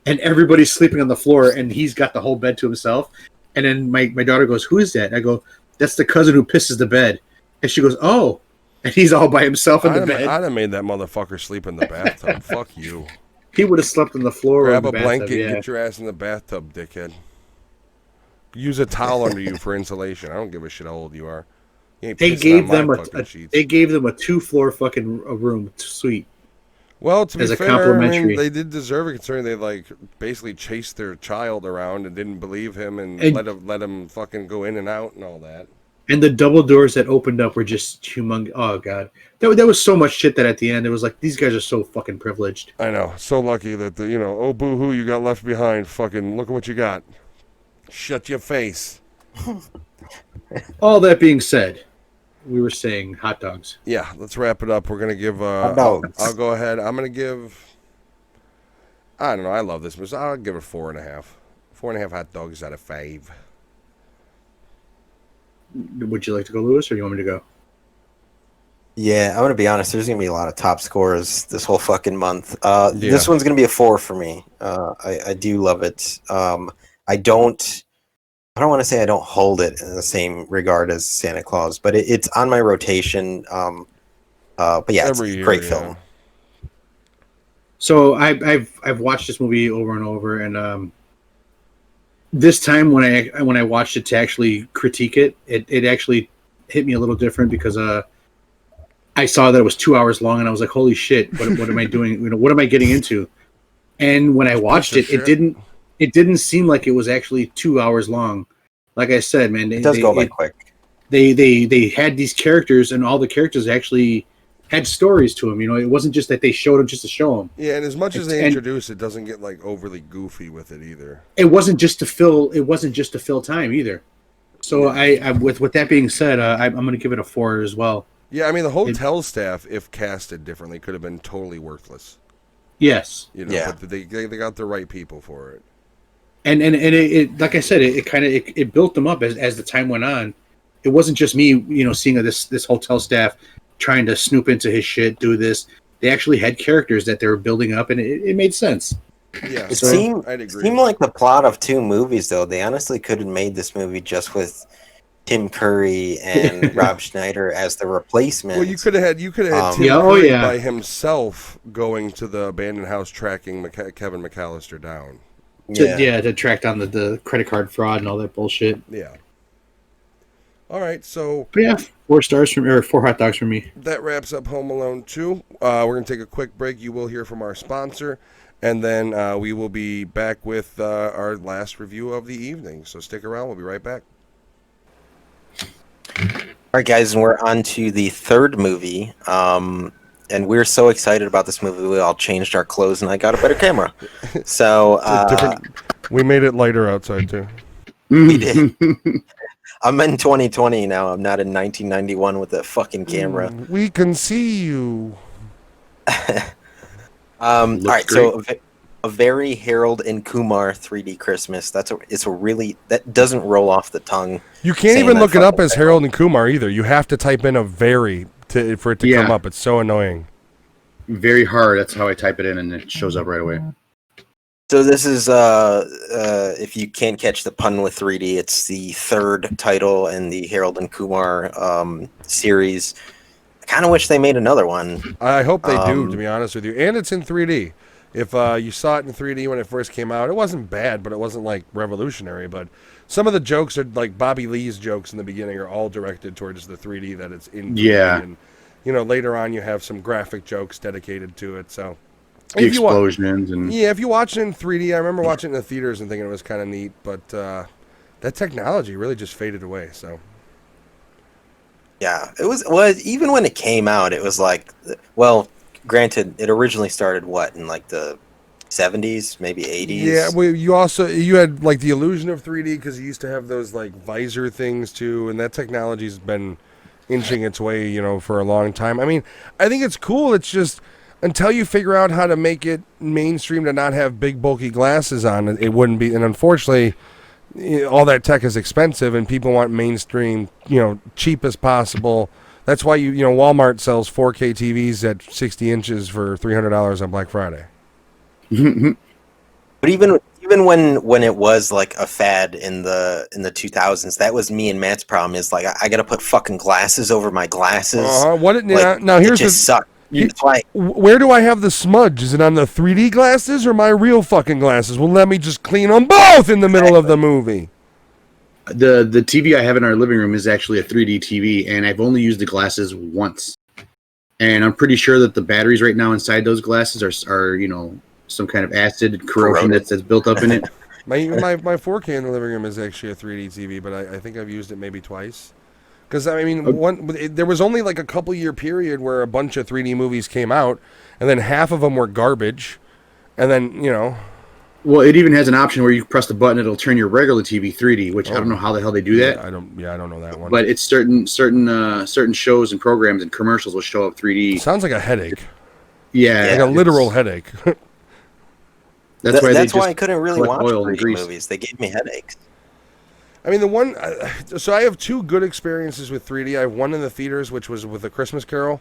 and everybody's sleeping on the floor and he's got the whole bed to himself. And then my daughter goes, "Who is that?" I go, "That's the cousin who pisses the bed." And she goes, "Oh." And he's all by himself in the bed. I'd have made that motherfucker sleep in the bathtub. Fuck you. He would have slept on the floor. Grab or in the a blanket, bathtub, get your ass in the bathtub, dickhead. Use a towel under you for insulation. I don't give a shit how old you are. You ain't they gave them a 2-floor fucking room suite. Well, to be fair, complimentary. I mean, they did deserve it considering they basically chased their child around and didn't believe him and let him fucking go in and out and all that. And the double doors that opened up were just humongous. Oh god, there was so much shit that at the end it was like these guys are so fucking privileged. I know, so lucky that oh boo hoo, you got left behind. Fucking look at what you got. Shut your face. All that being said, we were saying hot dogs. Yeah, let's wrap it up. We're gonna give. Hot dogs. I'll go ahead. I'm gonna give. I don't know. I love this movie. I'll give it 4.5. 4.5 hot dogs out of 5. Would you like to go, Lewis, or you want me to go? Yeah, I'm gonna be honest. There's gonna be a lot of top scores this whole fucking month. This one's gonna be a 4 for me. I do love it. I don't want to say I don't hold it in the same regard as Santa Claus, but it's on my rotation. But yeah, it's a great film. So I've watched this movie over and over, and this time when I watched it to actually critique it, it actually hit me a little different because I saw that it was 2 hours long, and I was like, "Holy shit! What am I doing? What am I getting into?" And when I watched it, it didn't seem like it was actually 2 hours long. Like I said, man, it does go by quick. They had these characters, and all the characters actually had stories to them. It wasn't just that they showed them just to show them. Yeah, and as much as they introduce, it doesn't get overly goofy with it either. It wasn't just to fill time either. So I with that being said, I'm going to give it a 4 as well. Yeah, I mean the hotel staff, if casted differently, could have been totally worthless. Yes. But they got the right people for it. And it like I said, it built them up as the time went on. It wasn't just me, seeing this hotel staff trying to snoop into his shit, do this. They actually had characters that they were building up, and it made sense. Yeah, I'd agree. Seemed like the plot of 2 movies, though. They honestly could have made this movie just with Tim Curry and Rob Schneider as the replacement. Well, you could have had Tim Curry by himself going to the abandoned house, tracking Kevin McAllister down. To track down the credit card fraud and all that bullshit. Yeah. All right, so... But yeah, 4 hot dogs from me. That wraps up Home Alone 2. We're going to take a quick break. You will hear from our sponsor, and then we will be back with our last review of the evening. So stick around. We'll be right back. All right, guys, and we're on to the third movie. And we're so excited about this movie, we all changed our clothes, and I got a better camera. So we made it lighter outside too. We did. I'm in 2020 now. I'm not in 1991 with a fucking camera. We can see you. All right, so a very Harold and Kumar 3D Christmas. It's a really that doesn't roll off the tongue. You can't even look it up as Harold and Kumar either. You have to type in a very for it to come up. It's so annoying. Very hard. That's how I type it in, and it shows up right away. So this is if you can't catch the pun with 3D, it's the third title in the Harold and Kumar series. I kind of wish they made another one. I hope they do, to be honest with you. And it's in 3D. If you saw it in 3D when it first came out, it wasn't bad, but it wasn't like revolutionary. But some of the jokes are like Bobby Lee's jokes in the beginning are all directed towards the 3D that it's in 3D. Yeah. And, later on you have some graphic jokes dedicated to it. So the explosions if you watch it in 3D, I remember watching it in the theaters and thinking it was kind of neat, but that technology really just faded away. So yeah, it was even when it came out, it was like, well, granted, it originally started in like the 70s, maybe 80s. Yeah, well, you had like the illusion of 3D because you used to have those like visor things too, and that technology's been inching its way, for a long time. I mean, I think it's cool. It's just until you figure out how to make it mainstream to not have big bulky glasses on, it wouldn't be. And unfortunately, all that tech is expensive, and people want mainstream, cheap as possible. That's why Walmart sells 4K TVs at 60 inches for $300 on Black Friday. But even when it was like a fad in the 2000s, that was me and Matt's problem. Is like I got to put fucking glasses over my glasses. Now here's it just sucked. Where do I have the smudge? Is it on the 3D glasses or my real fucking glasses? Well, let me just clean them both in the middle of the movie. The TV I have in our living room is actually a 3D TV, and I've only used the glasses once. And I'm pretty sure that the batteries right now inside those glasses are some kind of acid corrosion that's built up in it. My 4K in the living room is actually a 3D TV, but I think I've used it maybe twice. Because, I mean, there was only like a couple-year period where a bunch of 3D movies came out, and then half of them were garbage, and then, Well, it even has an option where you press the button, it'll turn your regular TV 3D, which I don't know how the hell they do that. I don't know that one. But it's certain shows and programs and commercials will show up 3D. Sounds like a headache. Yeah. Like a literal headache. That's why I couldn't really watch 3D movies. They gave me headaches. I mean, so I have two good experiences with 3D. I have one in the theaters, which was with A Christmas Carol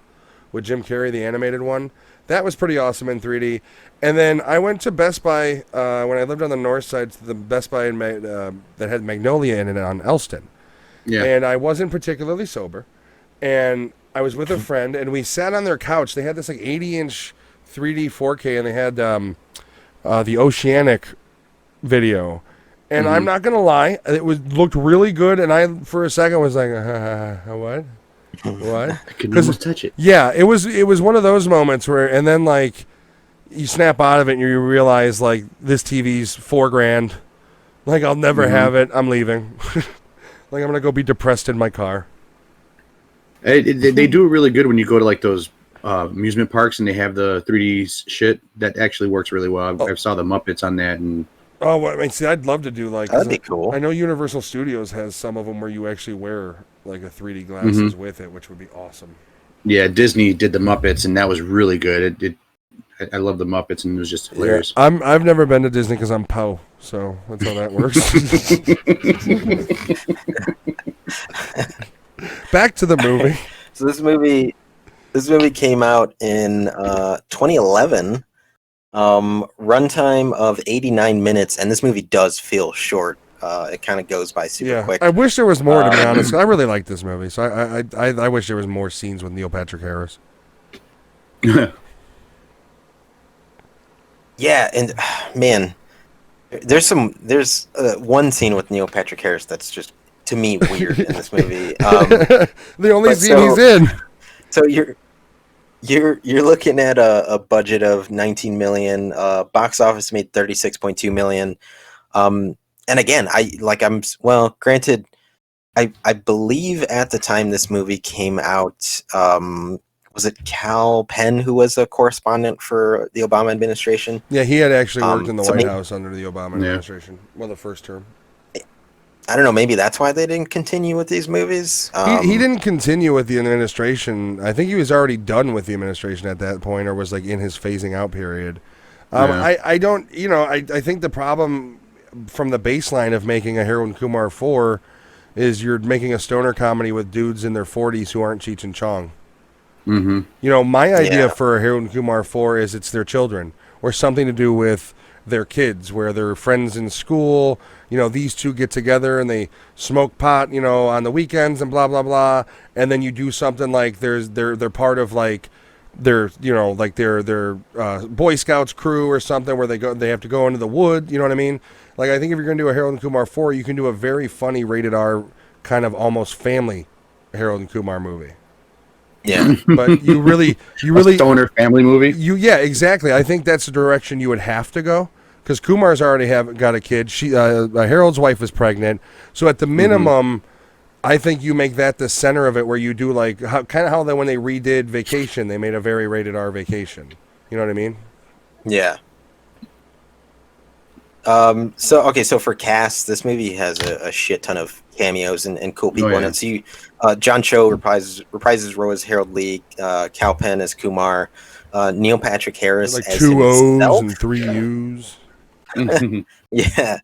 with Jim Carrey, the animated one. That was pretty awesome in 3D. And then I went to Best Buy when I lived on the north side, to the Best Buy that had Magnolia in it on Elston. Yeah. And I wasn't particularly sober. And I was with a friend, and we sat on their couch. They had this like 80-inch 3D 4K, and they had the Oceanic video. And I'm not gonna lie, it looked really good. And I, for a second, was like, "What? What?" I could almost touch it. Yeah, it was one of those moments where, and then like, you snap out of it and you realize like this TV's $4,000. Like I'll never have it. I'm leaving. Like I'm gonna go be depressed in my car. They do it really good when you go to like those amusement parks and they have the 3D shit. That actually works really well. I saw the Muppets on that and. Oh, well, I mean, see, I'd love to do like. That'd be cool. I know Universal Studios has some of them where you actually wear like a 3D glasses with it, which would be awesome. Yeah, Disney did the Muppets, and that was really good. I love the Muppets, and it was just hilarious. Yeah, I've never been to Disney because I'm Poe, so that's how that works. Back to the movie. So this movie came out in 2011. Runtime of 89 minutes, and this movie does feel short. It kind of goes by super quick. I wish there was more, to be honest. I really like this movie, so I wish there was more scenes with Neil Patrick Harris. Yeah, and man, there's one scene with Neil Patrick Harris that's just, to me, weird in this movie. The only scene he's in. So You're looking at a budget of $19 million. Box office made $36.2 million. And again, granted, I believe at the time this movie came out, was it Cal Penn who was a correspondent for the Obama administration? Yeah, he had actually worked in the so White maybe, House under the Obama administration. Well, the first term. I don't know. Maybe that's why they didn't continue with these movies. He didn't continue with the administration. I think he was already done with the administration at that point, or was like in his phasing out period. I don't, I think the problem from the baseline of making a Harold and Kumar 4 is you're making a stoner comedy with dudes in their 40s who aren't Cheech and Chong. Mm-hmm. My idea for Harold and Kumar 4 is it's their children, or something to do with their kids, where they're friends in school. These two get together and they smoke pot, on the weekends and blah blah blah. And then you do something like they're part of like their their Boy Scouts crew or something, where they have to go into the wood. You know what I mean? Like, I think if you're gonna do a Harold and Kumar 4, you can do a very funny rated R kind of almost family Harold and Kumar movie. Yeah, but you really a stoner family movie. Yeah, exactly. I think that's the direction you would have to go, because Kumar's already got a kid. Harold's wife is pregnant, so at the minimum, I think you make that the center of it, where you do like kind of how when they redid Vacation, they made a very rated R Vacation. You know what I mean? Yeah. So for cast, this movie has a shit ton of cameos and cool people in it. So John Cho reprises role as Harold Lee, Cal Penn as Kumar, Neil Patrick Harris like as 2 O's himself. and 3 U's. Yeah.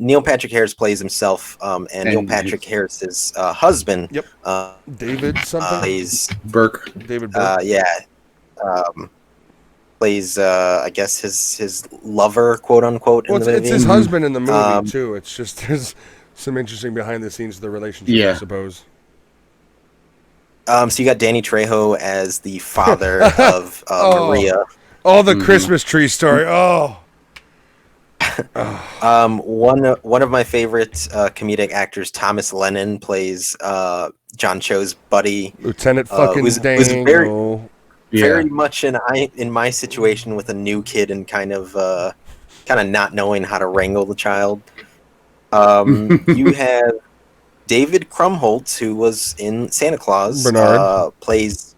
Neil Patrick Harris plays himself, and Neil Patrick Harris's husband. Yep. David something. Plays Burke. David Burke. Plays I guess his lover, quote unquote. Well, in the movie. It's his husband in the movie too. It's just there's some interesting behind the scenes of the relationship, I suppose. So you got Danny Trejo as the father of Maria. Oh, the Christmas tree story. One of my favorite comedic actors, Thomas Lennon, plays John Cho's buddy, Lieutenant fucking Dangle. Very much in my situation with a new kid and kind of not knowing how to wrangle the child. You have David Krumholtz, who was in Santa Claus. Bernard plays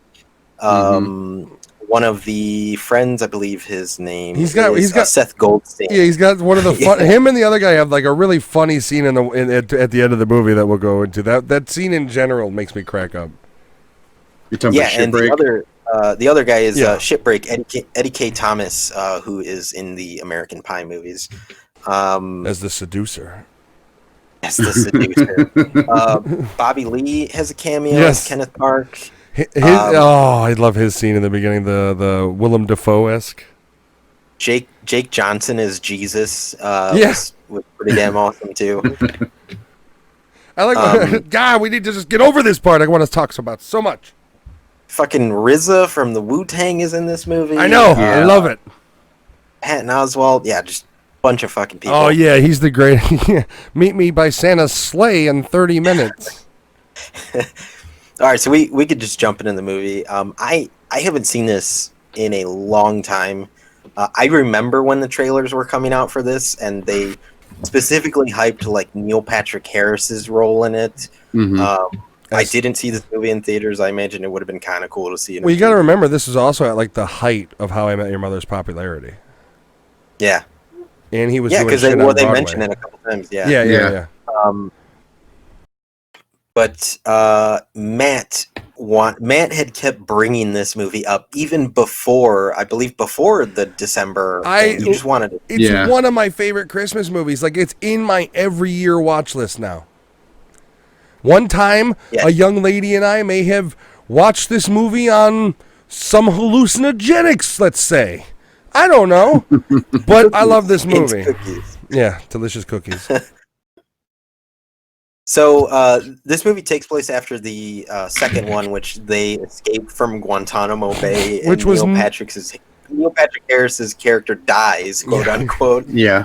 one of the friends. I believe his name. He's got Seth Goldstein. Yeah, he's got one of the fun. Him and the other guy have like a really funny scene at the end of the movie that we'll go into. That scene in general makes me crack up. You're talking about Shipbreak? And the other guy is Shipbreak, Eddie K. Thomas, who is in the American Pie movies. As the seducer. Yes, the seducer. Bobby Lee has a cameo as Kenneth Park. I love his scene in the beginning, the Willem Dafoe-esque. Jake Johnson is Jesus. Was pretty damn awesome too. I like God, we need to just get over this part. I want to talk about so much. Fucking RZA from the Wu-Tang is in this movie. I know. I love it. Patton Oswalt. Yeah, just a bunch of fucking people. Oh, yeah. He's the great. Meet me by Santa's sleigh in 30 minutes. All right, so we could just jump into the movie. I haven't seen this in a long time. I remember when the trailers were coming out for this, and they specifically hyped like Neil Patrick Harris's role in it. I didn't see this movie in theaters. I imagine it would have been kind of cool to see it. Well, you got to remember, this is also at like the height of How I Met Your Mother's popularity. Yeah. And he was doing shit on they Broadway. mentioned it a couple times. Yeah. But Matt had kept bringing this movie up even before the December thing. You just wanted it. It's one of my favorite Christmas movies. Like, it's in my every year watch list now. One time, a young lady and I may have watched this movie on some hallucinogenics, let's say. I don't know. But I love this movie. Yeah, delicious cookies. So this movie takes place after the second one, which they escape from Guantanamo Bay, and which was Neil Patrick Harris's character dies, quote unquote. Yeah.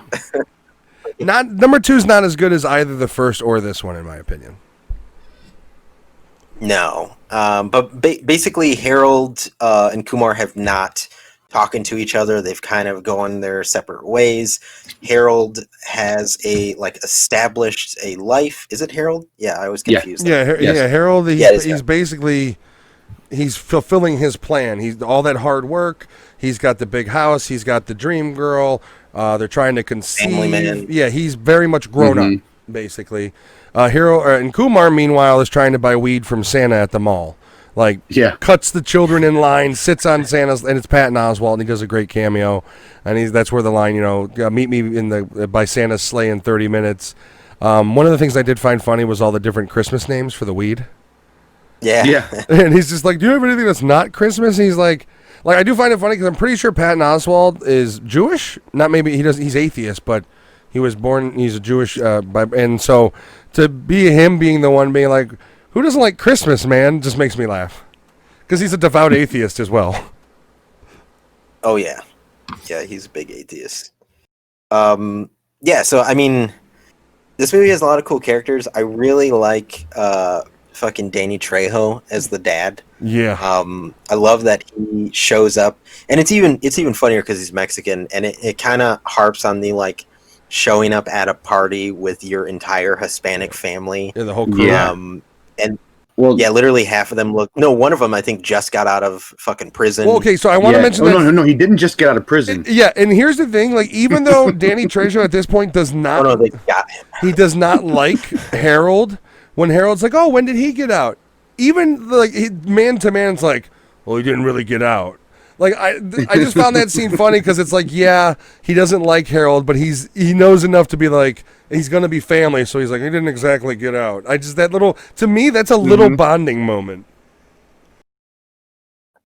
Number 2 is not as good as either the first or this one, in my opinion. No, but basically Harold and Kumar have not talking to each other. They've kind of gone their separate ways. Harold has established a life. Is it Harold? Yeah, I was confused. Harold. He's basically he's fulfilling his plan. He's all that hard work. He's got the big house. He's got the dream girl. They're trying to conceive. Family man. Yeah, he's very much grown up, basically. And Kumar, meanwhile, is trying to buy weed from Santa at the mall. Cuts the children in line, sits on Santa's, and it's Patton Oswalt, and he does a great cameo. And that's where the line, meet me by Santa's sleigh in 30 minutes. One of the things I did find funny was all the different Christmas names for the weed. Yeah. And he's just like, do you have anything that's not Christmas? And he's like, I do find it funny because I'm pretty sure Patton Oswalt is Jewish. Not maybe he's atheist, but he was born, he's a Jewish, and so to be him being the one being like, who doesn't like Christmas, man, just makes me laugh. Because he's a devout atheist as well. Oh, yeah. Yeah, he's a big atheist. So, I mean, this movie has a lot of cool characters. I really like fucking Danny Trejo as the dad. Yeah. I love that he shows up. And it's even funnier because he's Mexican. And it kind of harps on the, showing up at a party with your entire Hispanic family. Yeah, the whole crew. Yeah. Literally half of them one of them I think just got out of fucking prison. Well, okay, so I want to mention that. No, he didn't just get out of prison. And here's the thing, even though Danny Trejo at this point does not they got him. He does not like Harold. When Harold's like, "Oh, when did he get out?" Even man to man's like, "Well, he didn't really get out." I just found that scene funny because it's he doesn't like Harold, but he knows enough to be like, he's gonna be family, so he's like, he didn't exactly get out. To me, that's a little bonding moment.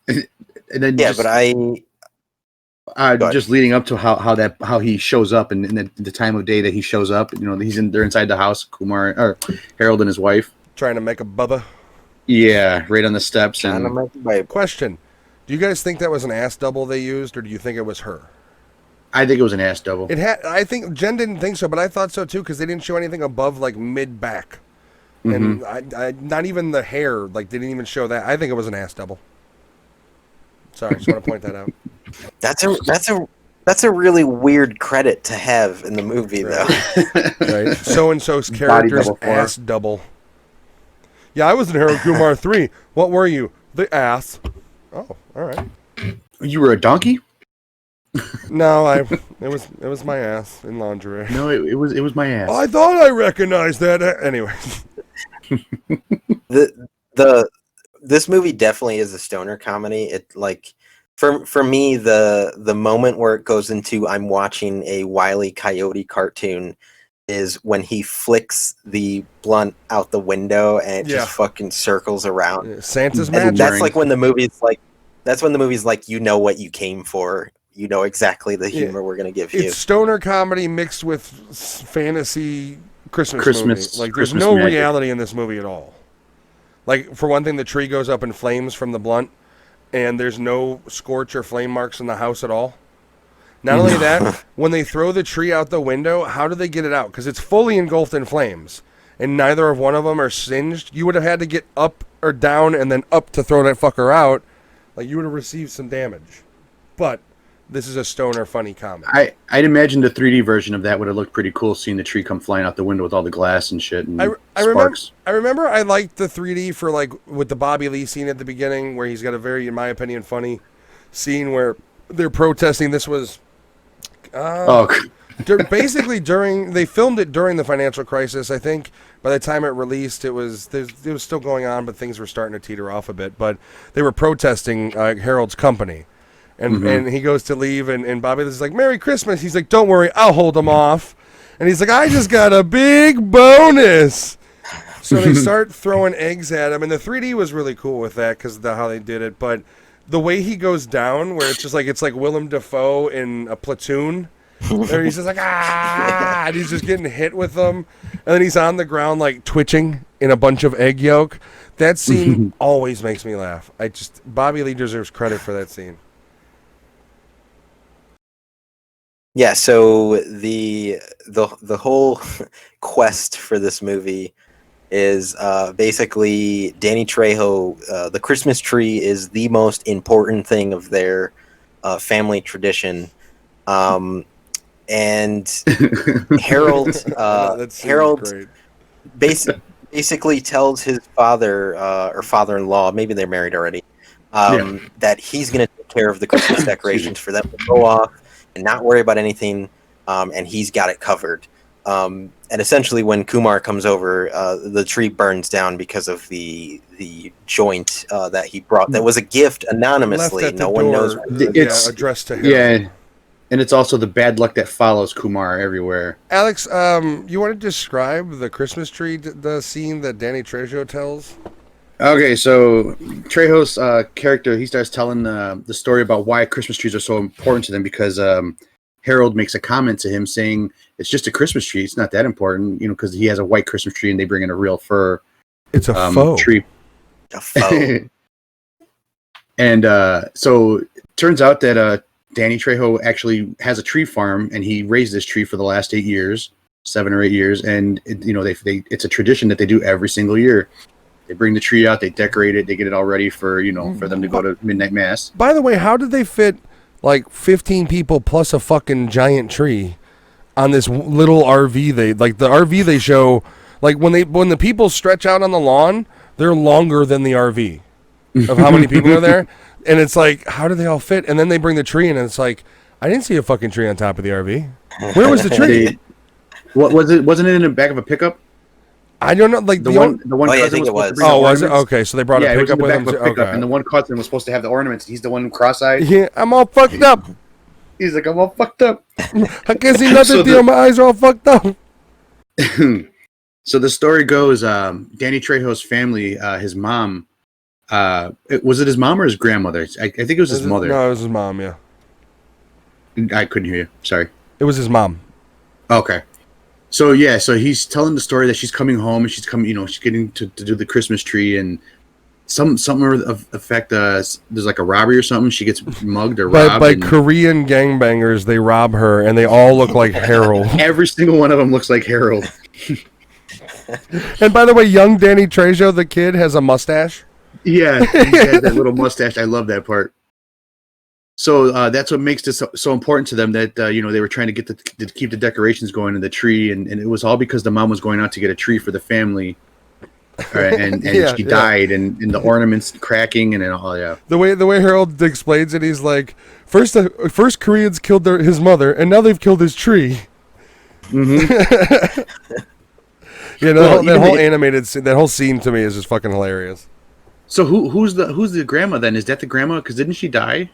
And then just leading up to how he shows up and the time of day that he shows up, they're inside the house, Kumar or Harold and his wife trying to make a bubba. Yeah, right on the steps. Question: do you guys think that was an ass double they used, or do you think it was her? I think it was an ass double. I think Jen didn't think so, but I thought so too because they didn't show anything above mid back, and I not even the hair. They didn't even show that. I think it was an ass double. Sorry, just want to point that out. That's a really weird credit to have in the movie, though. Right. So and so's character's ass double. Yeah, I was in Harold Kumar 3. What were you? The ass. Oh, all right. You were a donkey? No, it was my ass in lingerie. No, it was my ass. I thought I recognized that. Anyway. This movie definitely is a stoner comedy. It for me the moment where it goes into I'm watching a Wile E. Coyote cartoon is when he flicks the blunt out the window and it just fucking circles around. Yeah, Santa's magic. That's when the movie's you know what you came for. You know exactly the humor we're gonna give you. It's stoner comedy mixed with fantasy Christmas movie. There's no magic. reality in this movie at all. For one thing, the tree goes up in flames from the blunt, and there's no scorch or flame marks in the house at all. Not only that, when they throw the tree out the window, how do they get it out? Because it's fully engulfed in flames, and neither of one of them are singed. You would have had to get up or down and then up to throw that fucker out. You would have received some damage. But this is a stoner funny comedy. I'd imagine the 3D version of that would have looked pretty cool, seeing the tree come flying out the window with all the glass and shit and sparks. I remember I liked the 3D for with the Bobby Lee scene at the beginning where he's got a very, in my opinion, funny scene where they're protesting. This was basically they filmed it during the financial crisis. I think by the time it released, it was still going on, but things were starting to teeter off a bit. But they were protesting Harold's company. And he goes to leave, and Bobby is like, "Merry Christmas." He's like, "Don't worry, I'll hold him off." And he's like, "I just got a big bonus." So they start throwing eggs at him, and the 3D was really cool with that because of how they did it. But the way he goes down, where it's like Willem Dafoe in a Platoon, where he's just like and he's just getting hit with them, and then he's on the ground twitching in a bunch of egg yolk. That scene always makes me laugh. Bobby Lee deserves credit for that scene. Yeah, so the whole quest for this movie is basically Danny Trejo. The Christmas tree is the most important thing of their family tradition. And Harold Harold basically tells his father or father-in-law, maybe they're married already, that he's going to take care of the Christmas decorations for them to go off and not worry about anything, and he's got it covered. And essentially, when Kumar comes over, the tree burns down because of the joint that he brought. That was a gift anonymously. No one knows. It's addressed to him. Yeah. And it's also the bad luck that follows Kumar everywhere. Alex, you want to describe the Christmas tree, the scene that Danny Trejo tells? Okay, so Trejo's character, he starts telling the story about why Christmas trees are so important to them because Harold makes a comment to him saying, it's just a Christmas tree. It's not that important, because he has a white Christmas tree and they bring in a real fur. It's a faux tree. A faux. And so it turns out that Danny Trejo actually has a tree farm, and he raised this tree for the last 7 or 8 years, and it's a tradition that they do every single year. They bring the tree out, they decorate it, they get it all ready for for them to go to midnight mass. By the way, how did they fit like 15 people plus a fucking giant tree on this little RV? The RV they show, like when the people stretch out on the lawn, they're longer than the RV of how many people are there. And it's like, how do they all fit? And then they bring the tree in, and it's like, I didn't see a fucking tree on top of the RV. Where was the tree? What was it? Wasn't it in the back of a pickup? I don't know. Like the one I think it was. Oh, was it? Okay, so they brought a pickup with them. Okay. And the one cousin was supposed to have the ornaments. He's the one cross-eyed. Yeah, I'm all fucked up. He's like, I'm all fucked up. I can't see nothing. My eyes are all fucked up. So the story goes, Danny Trejo's family, his mom. Was it his mom or his grandmother? I think it was his mother. No, it was his mom, yeah. I couldn't hear you. Sorry. It was his mom. Okay. So he's telling the story that she's coming home and she's coming, she's getting to do the Christmas tree and something of effect. There's like a robbery or something. She gets mugged or robbed. By Korean gangbangers, they rob her and they all look like Harold. Every single one of them looks like Harold. And by the way, young Danny Trejo, the kid, has a mustache. Yeah, he had that little mustache. I love that part. So that's what makes this so important to them that they were trying to get to keep the decorations going in the tree, and it was all because the mom was going out to get a tree for the family, and she died, and the ornaments cracking and all. Yeah, the way Harold explains it, he's like, first Koreans killed his mother, and now they've killed his tree. Mm-hmm. That whole animated scene, that whole scene to me is just fucking hilarious. So who's the grandma then? Is that the grandma? Because didn't she die?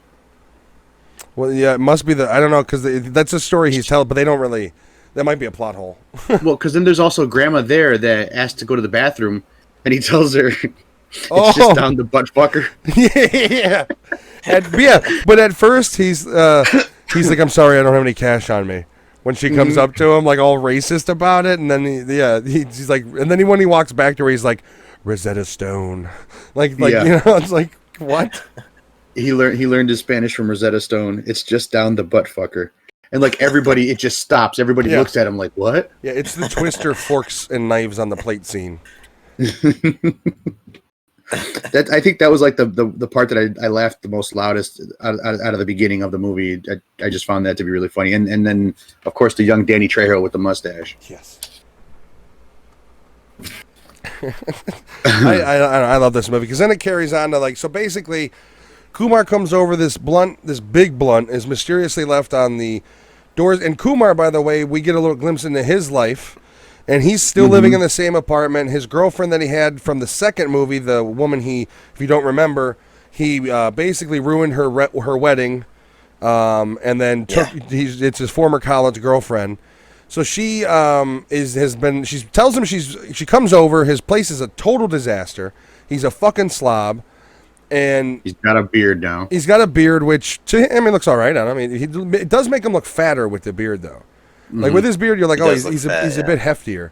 Well, yeah, it must be I don't know, because that's a story he's telling, but they don't really. That might be a plot hole. Well, because then there's also grandma there that asked to go to the bathroom, and he tells her it's just down the butt fucker. Yeah. But at first he's like, I'm sorry, I don't have any cash on me. When she comes up to him, like all racist about it, and then he's like, and then when he walks back to her, he's like, Rosetta Stone, it's like, what? He learned his Spanish from Rosetta Stone. It's just down the butt fucker, and like everybody, it just stops. Everybody looks at him like, what? Yeah, it's the Twister forks and knives on the plate scene. I think that was like the part that I laughed the most loudest out of the beginning of the movie. I just found that to be really funny, and then of course the young Danny Trejo with the mustache. Yes. I love this movie because then it carries on to so basically Kumar comes over, this big blunt is mysteriously left on the doors, and Kumar, by the way, we get a little glimpse into his life, and he's still living in the same apartment. His girlfriend that he had from the second movie, the woman if you don't remember, he basically ruined her wedding, and then it's his former college girlfriend. So she she tells him she comes over. His place is a total disaster. He's a fucking slob, and he's got a beard now. He's got a beard, which to him, looks all right on him. It does make him look fatter with the beard, though. Like with his beard, you're like, he's a bit heftier.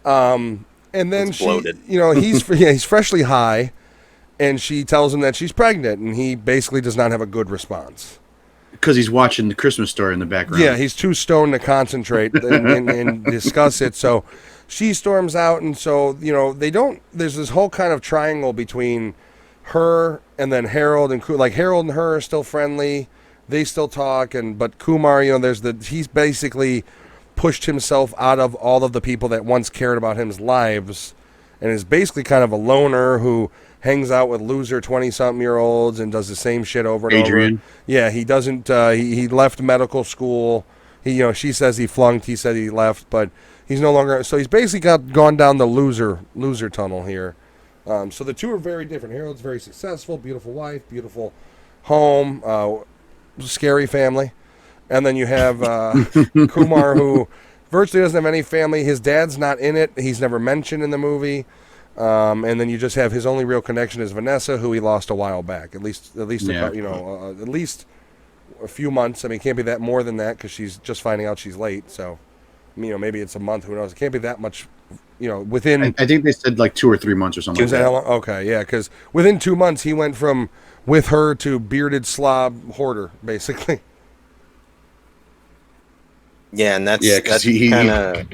And then he's freshly high, and she tells him that she's pregnant, and he basically does not have a good response. Because he's watching the Christmas Story in the background. Yeah, he's too stoned to concentrate and discuss it. So she storms out, and so there's this whole kind of triangle between her and then Harold, and Harold and her are still friendly. they still talk, but Kumar, he's basically pushed himself out of all of the people that once cared about his lives, and is basically kind of a loner who hangs out with loser 20-something-year-olds and does the same shit over and Adrian. over. Yeah, he doesn't. He left medical school. She says he flunked. He said he left, but he's no longer. So he's basically gone down the loser tunnel here. So the two are very different. Harold's very successful, beautiful wife, beautiful home, scary family, and then you have Kumar, who virtually doesn't have any family. His dad's not in it. He's never mentioned in the movie. And then you just have his only real connection is Vanessa, who he lost a while back. At least at least a few months. I mean, it can't be that more than that because she's just finding out she's late. So, maybe it's a month. Who knows? It can't be that much. Within. I think they said like 2 or 3 months or something. Is that how long? Okay, yeah, because within 2 months he went from with her to bearded slob hoarder, basically. Yeah, and that's he kind of.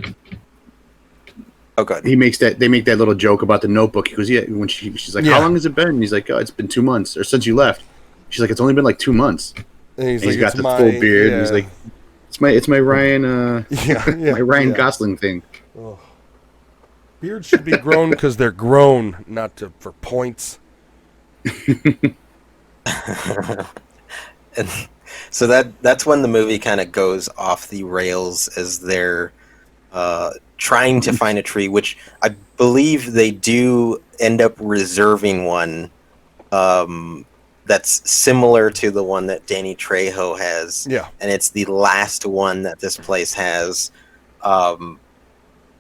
Oh, good. They make that little joke about the Notebook. He goes, yeah. When she's like, how long has it been? And he's like, oh, it's been 2 months, or since you left. She's like, it's only been like 2 months. And he's got the full beard. Yeah. And he's like, it's my Ryan my Ryan Gosling thing. Oh. Beards should be grown because they're grown, not for points. And so that's when the movie kind of goes off the rails as they're trying to find a tree, which I believe they do end up reserving one that's similar to the one that Danny Trejo has. Yeah. And it's the last one that this place has.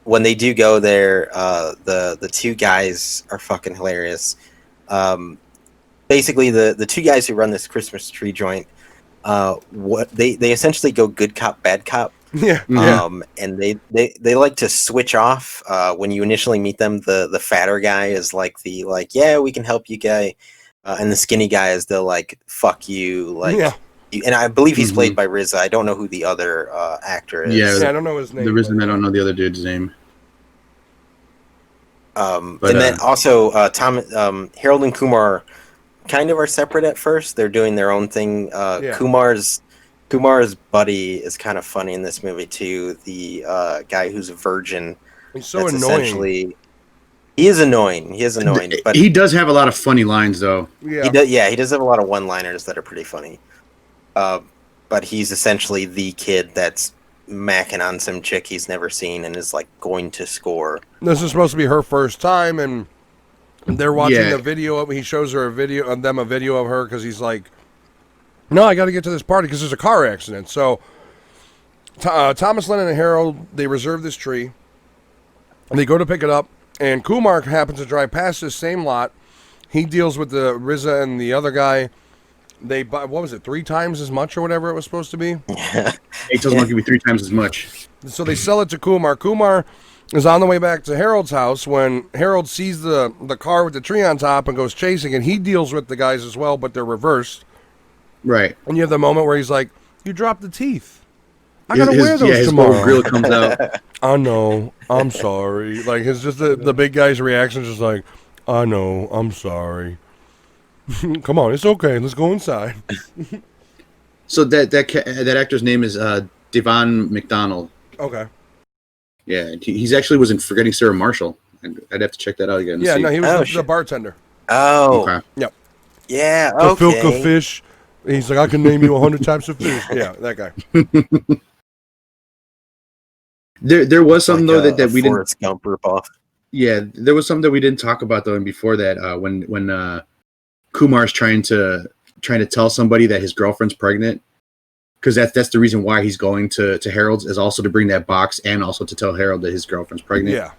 When they do go there, the two guys are fucking hilarious. Basically, the two guys who run this Christmas tree joint, they essentially go good cop, bad cop. Yeah. And they like to switch off. When you initially meet them, the fatter guy is yeah, we can help you guy, and the skinny guy is fuck you, and I believe he's played by RZA. I don't know who the other actor is. Yeah, I don't know his name. The reason I don't know the other dude's name. Then also Harold and Kumar kind of are separate at first. They're doing their own thing. Kumar's buddy is kind of funny in this movie too. The guy who's a virgin. He's so annoying. He is annoying, but he does have a lot of funny lines, though. Yeah, he does have a lot of one-liners that are pretty funny. But he's essentially the kid that's macking on some chick he's never seen and is going to score. This is supposed to be her first time, and they're watching the video of. He shows her a video of her because he's like, "No, I got to get to this party because there's a car accident." So Thomas Lennon and Harold, they reserve this tree, and they go to pick it up. And Kumar happens to drive past this same lot. He deals with the RZA and the other guy. They buy, 3 times as much or whatever it was supposed to be? Yeah. He tells them to give me 3 times as much. So they sell it to Kumar. Kumar is on the way back to Harold's house when Harold sees the car with the tree on top and goes chasing, and he deals with the guys as well, but they're reversed. Right. And you have the moment where he's like, you dropped the teeth. I gotta wear those his tomorrow. whole grill comes out. I know. I'm sorry. It's just the big guy's reaction is just like, I know. I'm sorry. Come on, it's okay. Let's go inside. So that actor's name is Devon McDonald. Okay. Yeah, he's actually was in Forgetting Sarah Marshall. I'd have to check that out again. Yeah, no, he was the bartender. Oh. Okay. Yep. Yeah. The Okay. Filka fish. He's like, I can name you 100 types of fish. Yeah, that guy. There was something though that we didn't. Forrest Gump ripoff. Yeah, there was something that we didn't talk about though, and before that, when Kumar's trying to tell somebody that his girlfriend's pregnant, because that's the reason why he's going to Harold's, is also to bring that box and also to tell Harold that his girlfriend's pregnant. Yeah.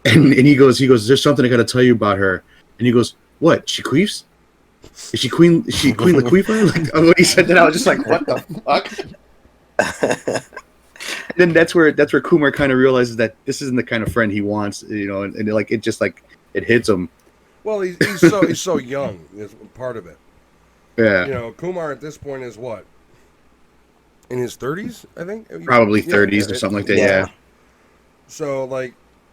And he goes, there's something I got to tell you about her, and he goes, what? She queefs? Is she Queen Laquifa? When he said that, I was just like, what the fuck? And then that's where Kumar kind of realizes that this isn't the kind of friend he wants, and it hits him. Well, he's so young is part of it. Yeah. Kumar at this point is what? In his 30s, I think? Probably 30s or something like that, yeah. So,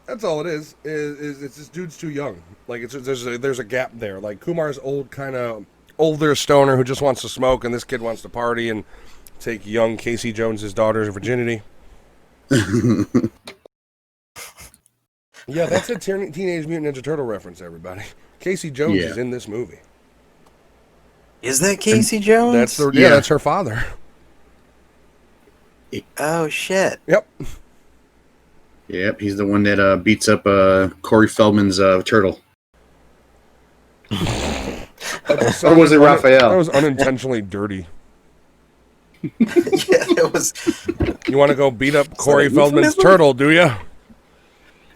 that's all it is it's this dude's too young. There's a gap there. Kumar's old, kind of older stoner who just wants to smoke, and this kid wants to party and take young Casey Jones's daughter's virginity. Yeah, that's a Teenage Mutant Ninja Turtle reference, everybody. Casey Jones is in this movie. Is that Casey Jones? That's her father. Oh shit! Yep. Yep, he's the one that beats up Corey Feldman's turtle. Or was it Raphael? That was unintentionally dirty. Yeah, it was. You want to go beat up Corey Feldman's turtle, do you?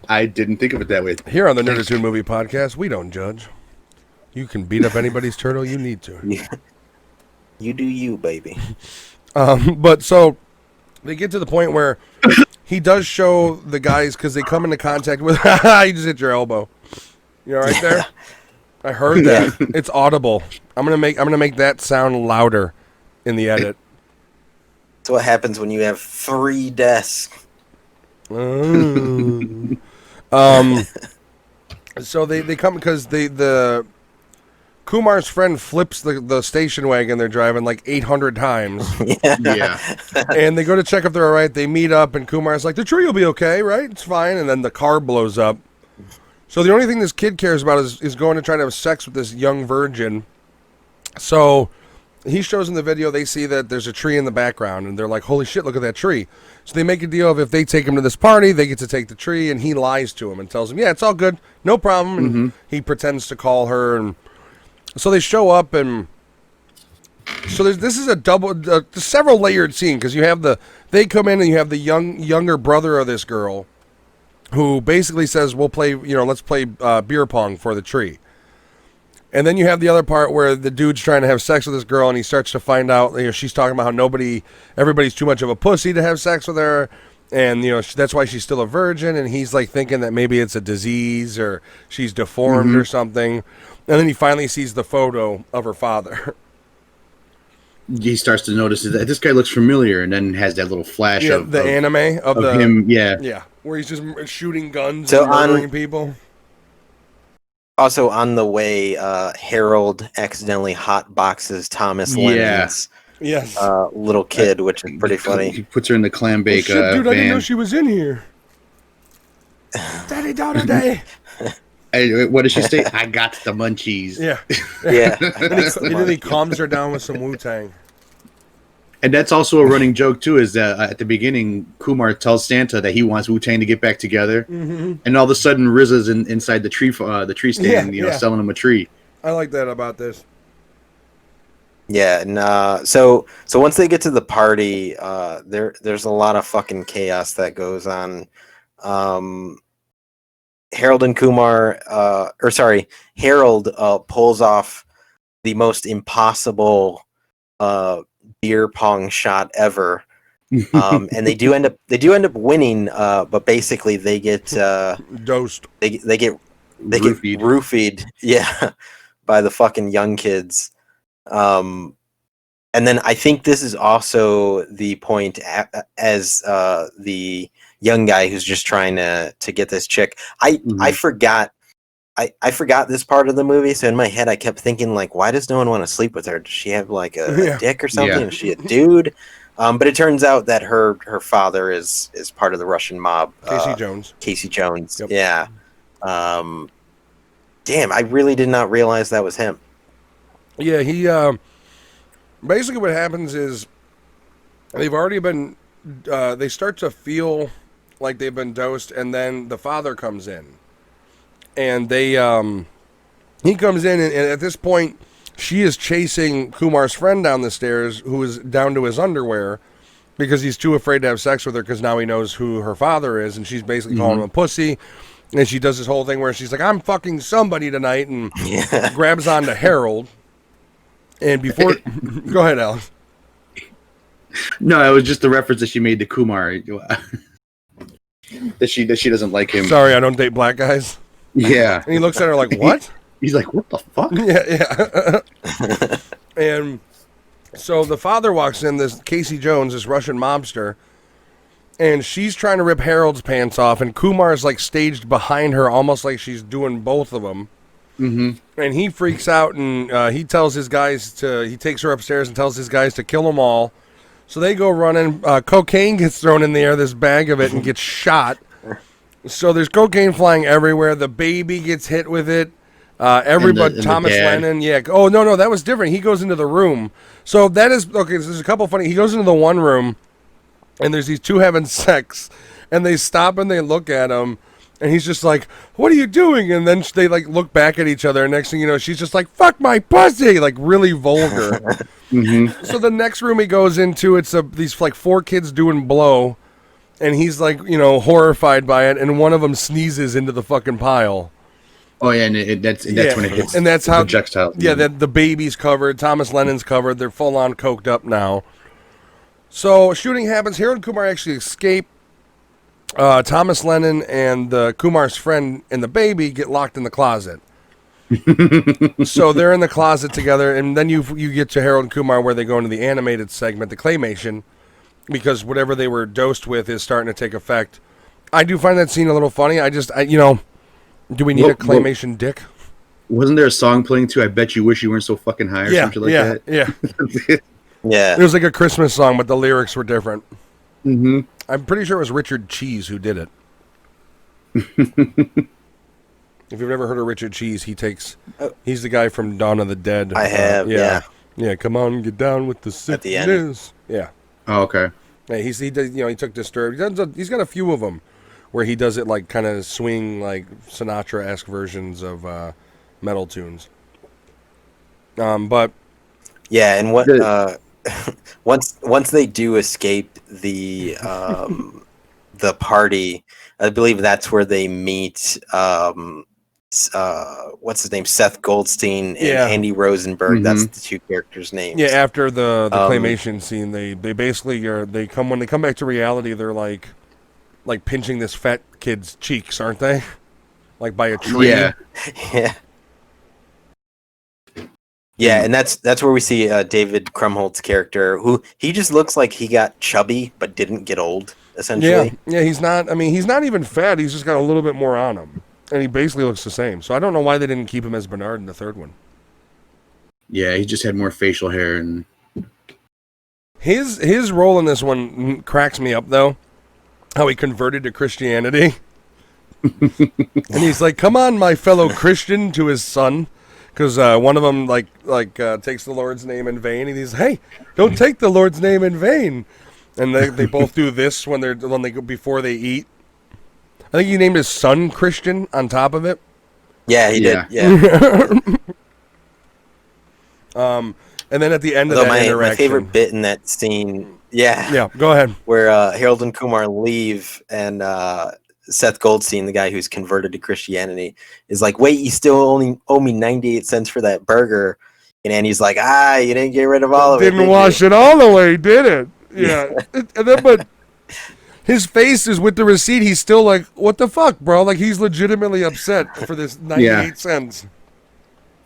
I didn't think of it that way. Here on the Nerditude Movie Podcast, we don't judge. You can beat up anybody's turtle you need to. Yeah. You do you, baby. But so they get to the point where he does show the guys, because they come into contact with. You just hit your elbow. You know, right there. I heard that. It's audible. I'm gonna make that sound louder in the edit. That's what happens when you have 3 desks. So they come because the Kumar's friend flips the station wagon they're driving like 800 times. Yeah. And they go to check if they're all right. They meet up, and Kumar's like, the tree will be okay, right? It's fine. And then the car blows up. So the only thing this kid cares about is going to try to have sex with this young virgin. So he shows in the video, they see that there's a tree in the background, and they're like, holy shit, look at that tree. So they make a deal of if they take him to this party, they get to take the tree, and he lies to him and tells him, yeah, it's all good, no problem. And he pretends to call her, and so they show up, and so this is a several layered scene, because you have they come in, and you have the younger brother of this girl, who basically says, we'll play, let's play beer pong for the tree. And then you have the other part where the dude's trying to have sex with this girl, and he starts to find out, she's talking about how everybody's too much of a pussy to have sex with her, and that's why she's still a virgin, and he's like thinking that maybe it's a disease or she's deformed or something. And then he finally sees the photo of her father. He starts to notice that this guy looks familiar, and then has that little flash of the anime of him, where he's just shooting guns and murdering people. Also, on the way, Harold accidentally hot boxes Thomas Lennon's little kid, which is pretty funny. He puts her in the clam bake dude, van. I didn't know she was in here. Daddy, daughter day. What does she say? I got the munchies. Yeah. And then he calms her down with some Wu-Tang. And that's also a running joke too. Is that at the beginning, Kumar tells Santa that he wants Wu-Tang to get back together, and all of a sudden, RZA's inside the tree stand, selling him a tree. I like that about this. Yeah, and so once they get to the party, there's a lot of fucking chaos that goes on. Harold pulls off the most impossible beer pong shot ever, and they do end up winning, but basically they get dosed. They get roofied, by the fucking young kids. And then I think this is also the point as the young guy who's just trying to get this chick. I forgot this part of the movie, so in my head I kept thinking, like, why does no one want to sleep with her? Does she have like a dick or something? Yeah. Is she a dude? But it turns out that her father is part of the Russian mob. Casey Jones. Yep. Yeah. Damn, I really did not realize that was him. Yeah, he basically what happens is they've already been they start to feel like they've been dosed, and then the father comes in. And he comes in, and at this point, she is chasing Kumar's friend down the stairs, who is down to his underwear, because he's too afraid to have sex with her, because now he knows who her father is, and she's basically calling him a pussy. And she does this whole thing where she's like, I'm fucking somebody tonight, and grabs onto Harold. And before... Go ahead, Alex. No, it was just the reference that she made to Kumar. that she doesn't like him. Sorry, I don't date black guys. Yeah. And he looks at her like, what? He's like, what the fuck? Yeah. And so the father walks in, this Casey Jones, this Russian mobster, and she's trying to rip Harold's pants off, and Kumar's like staged behind her, almost like she's doing both of them. And he freaks out, and he tells his guys he takes her upstairs and tells his guys to kill them all. So they go running. Cocaine gets thrown in the air, this bag of it, and gets shot. So there's cocaine flying everywhere. The baby gets hit with it. Everybody, Thomas Lennon, yeah. Oh, no, that was different. He goes into the room. So that is, okay, there's a couple funny. He goes into the one room, and there's these two having sex, and they stop and they look at him, and he's just like, what are you doing? And then they, like, look back at each other, and next thing you know, she's just like, fuck my pussy, like, really vulgar. So the next room he goes into, it's these, like, 4 kids doing blow, and he's, like, horrified by it, and one of them sneezes into the fucking pile. Oh yeah, and that's when it hits. And that's how projectile. Yeah, that the baby's covered. Thomas Lennon's covered. They're full on coked up now. So shooting happens. Harold and Kumar actually escape. Thomas Lennon and Kumar's friend and the baby get locked in the closet. So they're in the closet together, and then you get to Harold and Kumar where they go into the animated segment, the claymation, because whatever they were dosed with is starting to take effect. I do find that scene a little funny. Do we need a claymation dick? Wasn't there a song playing too? I bet you wish you weren't so fucking high or something like that? Yeah. Yeah. It was like a Christmas song, but the lyrics were different. Mm-hmm. I'm pretty sure it was Richard Cheese who did it. If you've never heard of Richard Cheese, he's the guy from Dawn of the Dead. I have, yeah. Yeah, come on, get down with the sickness. At the end. Yeah. Oh, okay. Yeah, he took Disturbed. He's got a few of them where he does it like kind of swing, like Sinatra-esque versions of metal tunes. But yeah, and what once they do escape the party, I believe that's where they meet what's his name, Seth Goldstein and Andy Rosenberg. Mm-hmm. That's the two characters' names. Yeah, after the claymation scene, they basically when they come back to reality, they're like pinching this fat kid's cheeks, aren't they? Like by a tree. Yeah. Yeah. Yeah, and that's where we see David Krumholtz's character, who he just looks like he got chubby but didn't get old, essentially. Yeah, he's not even fat, he's just got a little bit more on him. And he basically looks the same. So I don't know why they didn't keep him as Bernard in the third one. Yeah, he just had more facial hair and his role in this one cracks me up though. How he converted to Christianity. And he's like, "Come on, my fellow Christian," to his son. Because one of them takes the Lord's name in vain, and he's, "Hey, don't take the Lord's name in vain." And they both do this when they go before they eat. I think he named his son Christian on top of it. Yeah, he did. Yeah. And then at the end of that interaction, my favorite bit in that scene, yeah, go ahead, where Harold and Kumar leave, and Seth Goldstein, the guy who's converted to Christianity, is like, "Wait, you still only owe me 98 cents for that burger." And Andy's like, you didn't get rid of all of it. Didn't wash it all the way, did it? Yeah. And then, but his face is with the receipt. He's still like, "What the fuck, bro?" Like, he's legitimately upset for this 98 cents.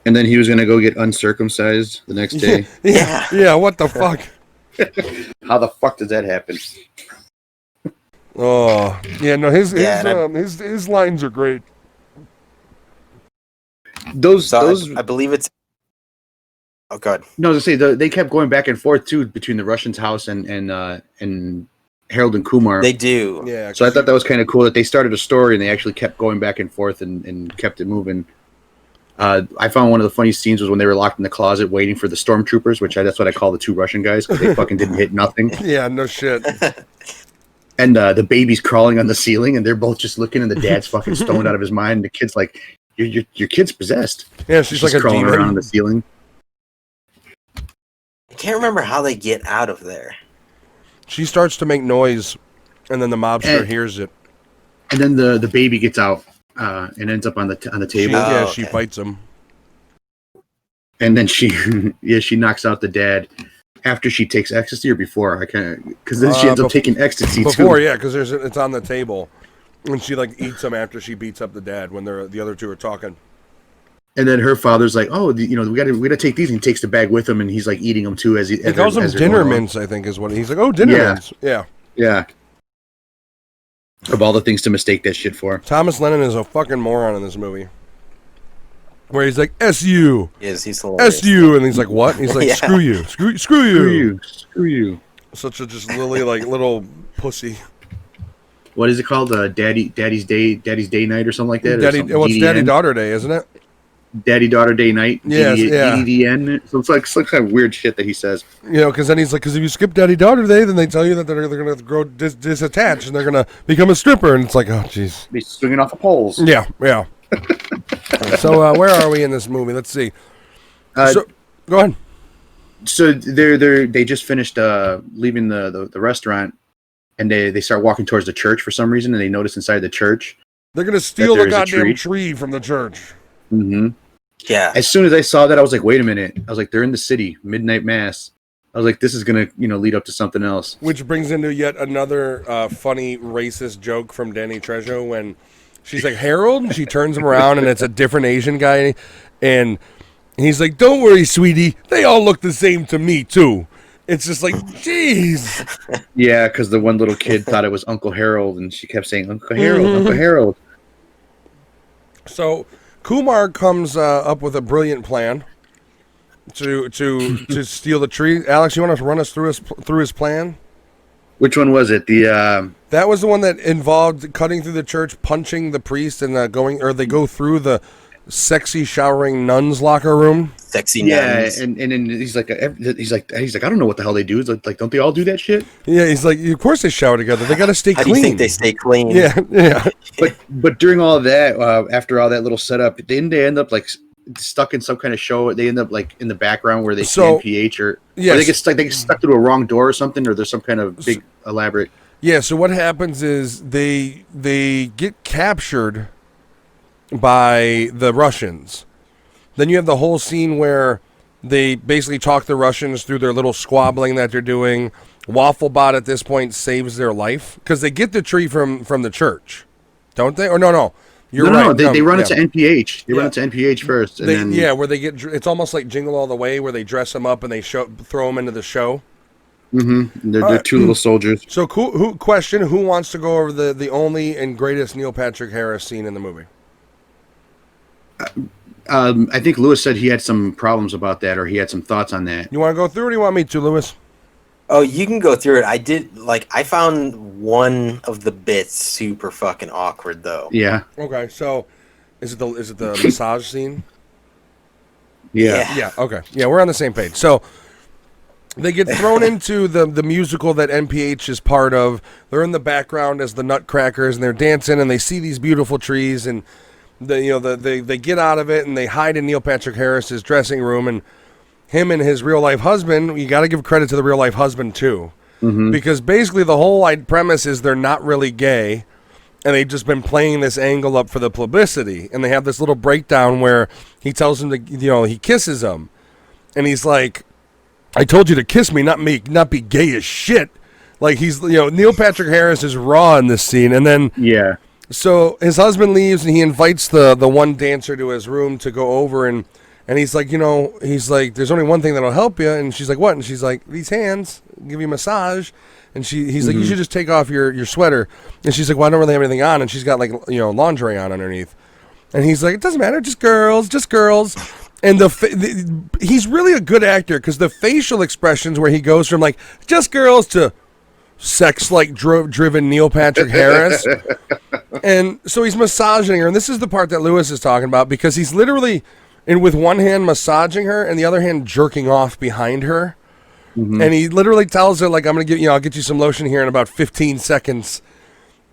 And then he was going to go get uncircumcised the next day. Yeah, what the fuck? How the fuck did that happen? Oh, yeah, no, his lines are great. I believe it's. Oh God. No, to say they kept going back and forth too between the Russian's house and Harold and Kumar. They do. Yeah. So I thought that was kind of cool that they started a story and they actually kept going back and forth and kept it moving. I found one of the funny scenes was when they were locked in the closet waiting for the stormtroopers, that's what I call the two Russian guys because they fucking didn't hit nothing. Yeah, no shit. And the baby's crawling on the ceiling, and they're both just looking, and the dad's fucking stoned out of his mind. And the kid's like, "Your kid's possessed." Yeah, she's like crawling demon around on the ceiling. I can't remember how they get out of there. She starts to make noise, and then the mobster hears it. And then the baby gets out and ends up on the table. She fights him. And then she knocks out the dad. After she takes ecstasy or before? I can't, because then she ends up taking ecstasy before, too. Yeah, because it's on the table, and she eats them after she beats up the dad when the other two are talking. And then her father's like, "Oh, we gotta take these." And he takes the bag with him, and he's like eating them too as he calls them dinner mints. I think is what he's like. Oh, dinner mints. Yeah. Of all the things to mistake that shit for. Thomas Lennon is a fucking moron in this movie. Where he's like, SU. He's hilarious. SU. And he's like, what? And he's like, Yeah. screw you. Screw you. Screw you. Such a just lily, like, little pussy. What is it called? Daddy's Day Night or something like that? It's Daddy Daughter Day, isn't it? Daddy Daughter Day Night. Yes, yeah. DDN. So it's like some kind of weird shit that he says. You know, because then he's like, because if you skip Daddy Daughter Day, then they tell you that they're going to grow disattached and they're going to become a stripper. And it's like, oh, jeez. Be swinging off of poles. Yeah. So where are we in this movie? Let's see. So, go ahead. So they just finished leaving the restaurant, and they start walking towards the church for some reason, and they notice inside the church they're going to steal the goddamn tree from the church. Mm-hmm. Yeah. As soon as I saw that, I was like, wait a minute. I was like, they're in the city, midnight mass. I was like, this is going to, lead up to something else. Which brings into yet another funny racist joke from Danny Trejo when she's like, Harold, and she turns him around and it's a different Asian guy. And he's like, don't worry, sweetie. They all look the same to me, too. It's just like, jeez. Yeah, because the one little kid thought it was Uncle Harold, and she kept saying, Uncle Harold, Uncle Harold. So Kumar comes up with a brilliant plan to steal the tree. Alex, you want to run us through his plan? Which one was it? That was the one that involved cutting through the church, punching the priest, and they go through the sexy showering nuns locker room. Sexy nuns. Yeah, and then he's like, I don't know what the hell they do. It's like, don't they all do that shit? Yeah, he's like, of course they shower together. They got to stay clean. How do you think they stay clean? Yeah. But during all of that, after all that little setup, didn't they end up like stuck in some kind of show? They end up like in the background where they see NPH or they get stuck. They get stuck through a wrong door or something, or there's some kind of big elaborate. Yeah. So what happens is they get captured by the Russians. Then you have the whole scene where they basically talk the Russians through their little squabbling that they're doing. Wafflebot at this point saves their life because they get the tree from the church, don't they? Or no. You're right. No, they run into NPH. They run into NPH first, and then where they get. It's almost like Jingle All the Way, where they dress them up and they throw them into the show. Mm-hmm. They're two little soldiers. So, who wants to go over the only and greatest Neil Patrick Harris scene in the movie? I think Lewis said he had some problems about that, or he had some thoughts on that. You want to go through it, or do you want me to, Lewis? Oh, you can go through it. I found one of the bits super fucking awkward though. Yeah. Okay, so is it the massage scene? Yeah. Yeah. Okay. Yeah, we're on the same page. So they get thrown into the musical that NPH is part of. They're in the background as the Nutcrackers, and they're dancing, and they see these beautiful trees, and they get out of it, and they hide in Neil Patrick Harris's dressing room, and him and his real life husband. You got to give credit to the real life husband too, because basically the whole premise is they're not really gay, and they've just been playing this angle up for the publicity. And they have this little breakdown where he tells him to, he kisses him, and he's like, "I told you to kiss me, not be gay as shit." Like he's, Neil Patrick Harris is raw in this scene, and then so his husband leaves, and he invites the one dancer to his room to go over, and he's like, there's only one thing that'll help you. And she's like, what? And she's like, these hands give you a massage. And he's like, you should just take off your sweater. And she's like, well, I don't really have anything on. And she's got lingerie on underneath. And he's like, it doesn't matter, just girls. And he's really a good actor because the facial expressions where he goes from like just girls to sex-like driven Neil Patrick Harris. And so he's massaging her. And this is the part that Lewis is talking about, because he's literally with one hand massaging her and the other hand jerking off behind her. And he literally tells her, like, I'm going to I'll get you some lotion here in about 15 seconds.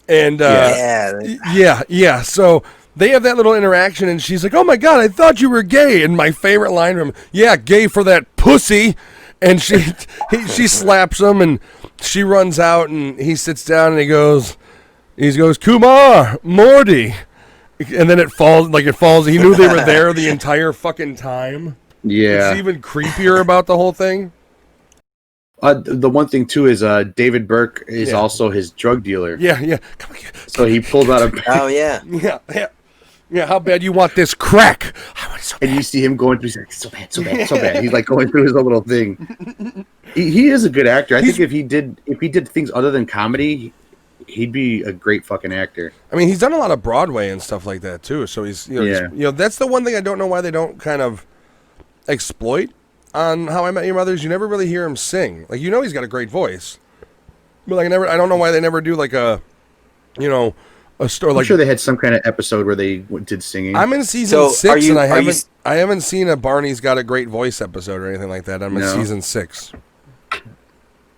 And yeah. So they have that little interaction, and she's like, oh my God, I thought you were gay. And my favorite line from him, yeah, gay for that pussy. And she slaps him, and she runs out, and he sits down, and he goes, Kumar, Morty. And then it falls. He knew they were there the entire fucking time. Yeah. It's even creepier about the whole thing. The one thing too is David Burke is also his drug dealer. Yeah. So he pulled out a. Oh yeah. Yeah. How bad you want this crack? I want it so bad. And you see him going through. He's like, so bad. He's like going through his own little thing. He is a good actor. I think if he did things other than comedy, he'd be a great fucking actor. I mean, he's done a lot of Broadway and stuff like that too. So he's that's the one thing I don't know why they don't kind of exploit on How I Met Your Mother. Is you never really hear him sing. Like he's got a great voice, but like I don't know why they never do like a story. I'm sure they had some kind of episode where they did singing. I'm in season 6, and I haven't seen a Barney's Got a Great Voice episode or anything like that. I'm in season 6.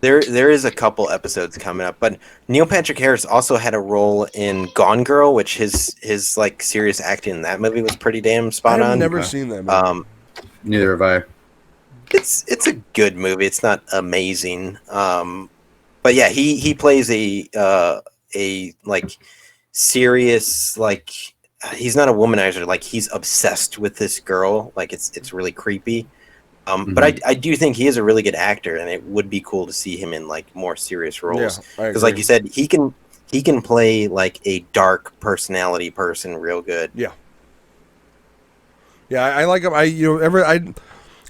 There is a couple episodes coming up, but Neil Patrick Harris also had a role in Gone Girl, which his like serious acting in that movie was pretty damn spot on. I've never seen that movie. Neither have I. It's a good movie. It's not amazing, but yeah, he plays a like serious, like he's not a womanizer. Like he's obsessed with this girl. Like it's really creepy. But I do think he is a really good actor, and it would be cool to see him in like more serious roles. Because, like you said, he can play like a dark personality person real good. Yeah, I like him.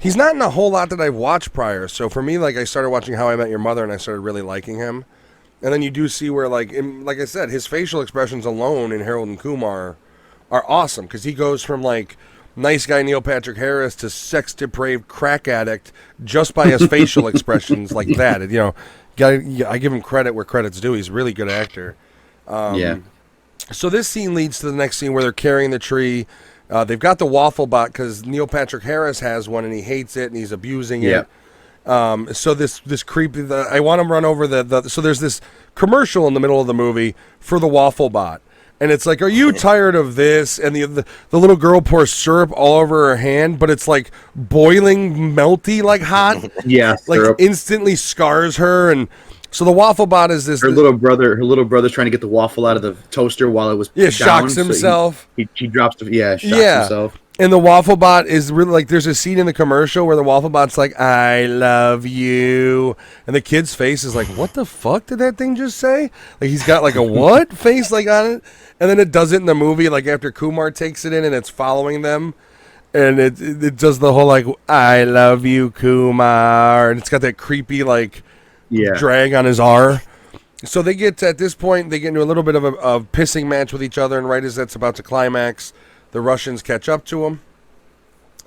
He's not in a whole lot that I've watched prior. So for me, like I started watching How I Met Your Mother, and I started really liking him. And then you do see where, like I said, his facial expressions alone in Harold and Kumar are awesome because he goes from like nice guy Neil Patrick Harris to sex depraved crack addict just by his facial expressions like that. And, I give him credit where credit's due. He's a really good actor. So this scene leads to the next scene where they're carrying the tree. They've got the waffle bot because Neil Patrick Harris has one and he hates it and he's abusing it. So this creepy. I want him run over so there's this commercial in the middle of the movie for the waffle bot. And it's like, are you tired of this? And the little girl pours syrup all over her hand, but it's like boiling, melty, like hot. Yeah, like syrup. Instantly scars her. And so the waffle bot is this. Her little brother's trying to get the waffle out of the toaster while it was down, shocks himself. So he drops himself. And the waffle bot is really like, there's a scene in the commercial where the waffle bot's like, I love you. And the kid's face is like, what the fuck did that thing just say? Like he's got like a what face like on it. And then it does it in the movie, like after Kumar takes it in and it's following them. And it does the whole like, I love you, Kumar. And it's got that creepy like drag on his R. So they get, at this point, they get into a little bit of a pissing match with each other. And right as that's about to climax, the Russians catch up to them,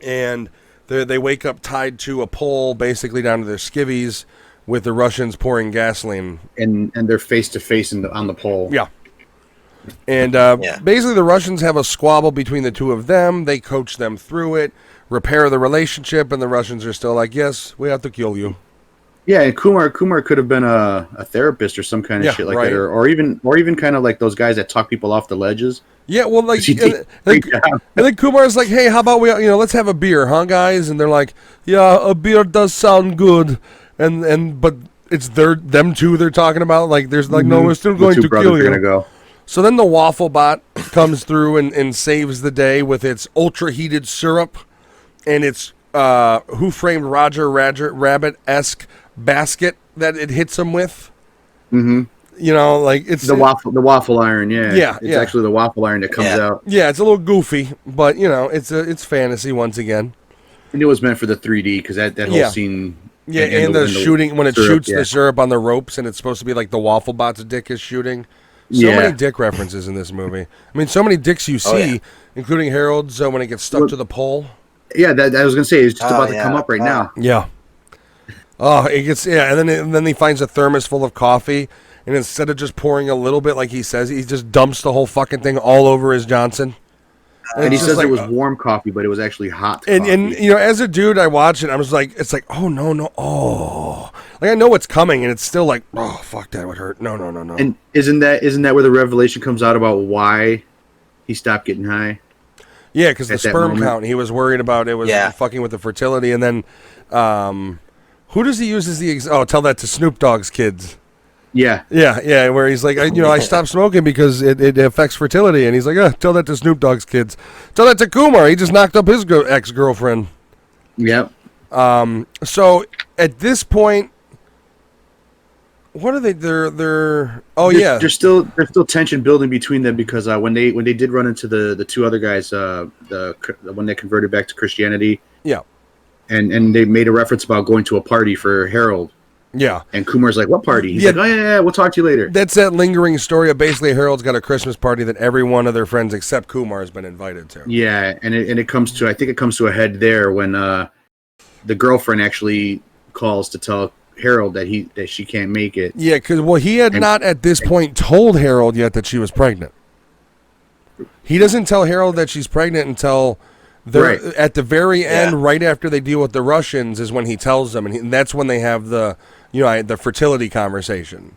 and they wake up tied to a pole, basically down to their skivvies, with the Russians pouring gasoline. And they're face to face on the pole. Yeah. And basically the Russians have a squabble between the two of them. They coach them through it, repair the relationship, and the Russians are still like, yes, we have to kill you. Yeah, and Kumar could have been a therapist or some kind of shit like that, or even kind of like those guys that talk people off the ledges. Yeah, well, like, and then Kumar's like, hey, how about we, let's have a beer, huh, guys? And they're like, yeah, a beer does sound good, but it's them two they're talking about. Like, there's like, no, we're still going to kill you. Go. So then the waffle bot comes through and saves the day with its ultra heated syrup and its Who Framed Roger Rabbit-esque basket that it hits him with. Mm-hmm. Like it's the waffle iron. Yeah, it's actually the waffle iron that comes out. Yeah, it's a little goofy, but it's fantasy once again. And it was meant for the 3D because that whole scene. Yeah, and the shooting when it shoots the syrup on the ropes, and it's supposed to be like the waffle bot's dick is shooting. So many dick references in this movie. I mean, so many dicks you see, including Harold's when it gets stuck to the pole. Yeah, that I was gonna say it's just about to come up right now. Yeah. Oh, it gets and then he finds a thermos full of coffee, and instead of just pouring a little bit like he says, he just dumps the whole fucking thing all over his Johnson. And he says it was warm coffee, but it was actually hot coffee. And as a dude, I watch it, I was like, it's like, oh no, oh, like I know what's coming, and it's still like, oh fuck, that would hurt. No. And isn't that where the revelation comes out about why he stopped getting high? Yeah, because the sperm count, he was worried about it was fucking with the fertility, and then who does he use as the tell that to Snoop Dogg's kids. Yeah, where he's like, I stopped smoking because it affects fertility, and he's like, tell that to Snoop Dogg's kids. Tell that to Kumar. He just knocked up his ex-girlfriend. Yep. So at this point, what are they? There's still tension building between them because when they did run into the two other guys, when they converted back to Christianity. Yeah. And they made a reference about going to a party for Harold. Yeah. And Kumar's like, what party? He's like, oh, yeah, we'll talk to you later. That's that lingering story of basically Harold's got a Christmas party that every one of their friends except Kumar has been invited to. Yeah, and it comes to, I think it comes to a head there when the girlfriend actually calls to tell Harold that she can't make it. Yeah, because, he had not at this point told Harold yet that she was pregnant. He doesn't tell Harold that she's pregnant until at the very end, right after they deal with the Russians, is when he tells them, and that's when they have the the fertility conversation.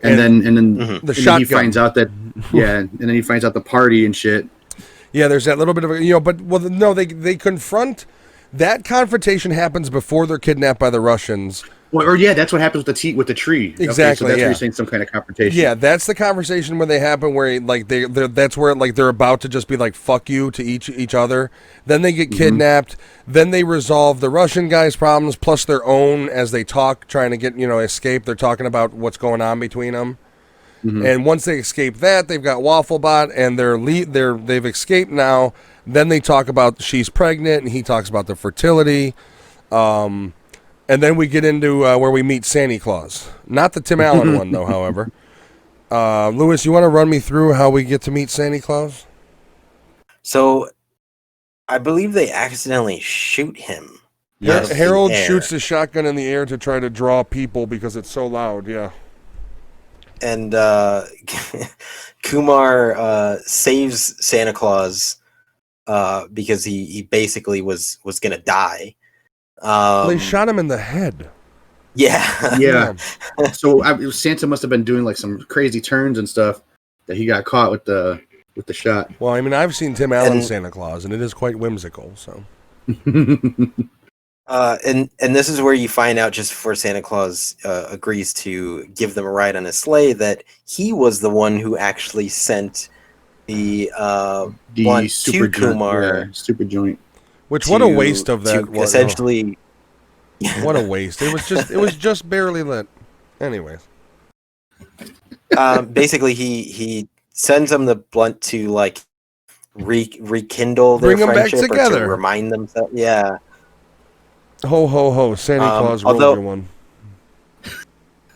And then the he finds out that and then he finds out the party and shit. Yeah, there's that little bit of but no, they confront. That confrontation happens before they're kidnapped by the Russians. Well, that's what happens with the tree. Exactly. Okay, so that's where you're saying some kind of confrontation. Yeah, that's the conversation when they happen, where that's where they're about to just be like fuck you to each other. Then they get kidnapped. Then they resolve the Russian guys' problems plus their own as they talk, trying to get escape. They're talking about what's going on between them. And once they escape that, they've got Wafflebot and they've escaped now. Then they talk about she's pregnant, and he talks about the fertility. And then we get into where we meet Santa Claus. Not the Tim Allen one, though, however. Lewis, you want to run me through how we get to meet Santa Claus? So, I believe they accidentally shoot him. Yeah, Harold shoots the shotgun in the air to try to draw people because it's so loud, yeah. And Kumar saves Santa Claus because he basically was going to die. They shot him in the head. Yeah. So Santa must have been doing like some crazy turns and stuff that he got caught with the shot. Well, I mean, I've seen Tim Allen's Santa Claus, and it is quite whimsical. So, and this is where you find out just before Santa Claus agrees to give them a ride on a sleigh that he was the one who actually sent the blunt to Kumar, super joint. Which what a waste of that! Essentially, what a waste! It was just barely lit. Anyways, basically he sends them the blunt to like rekindle their bring them back friendship together, or to remind themselves. Yeah. Ho ho ho! Santa Claus rolled your one.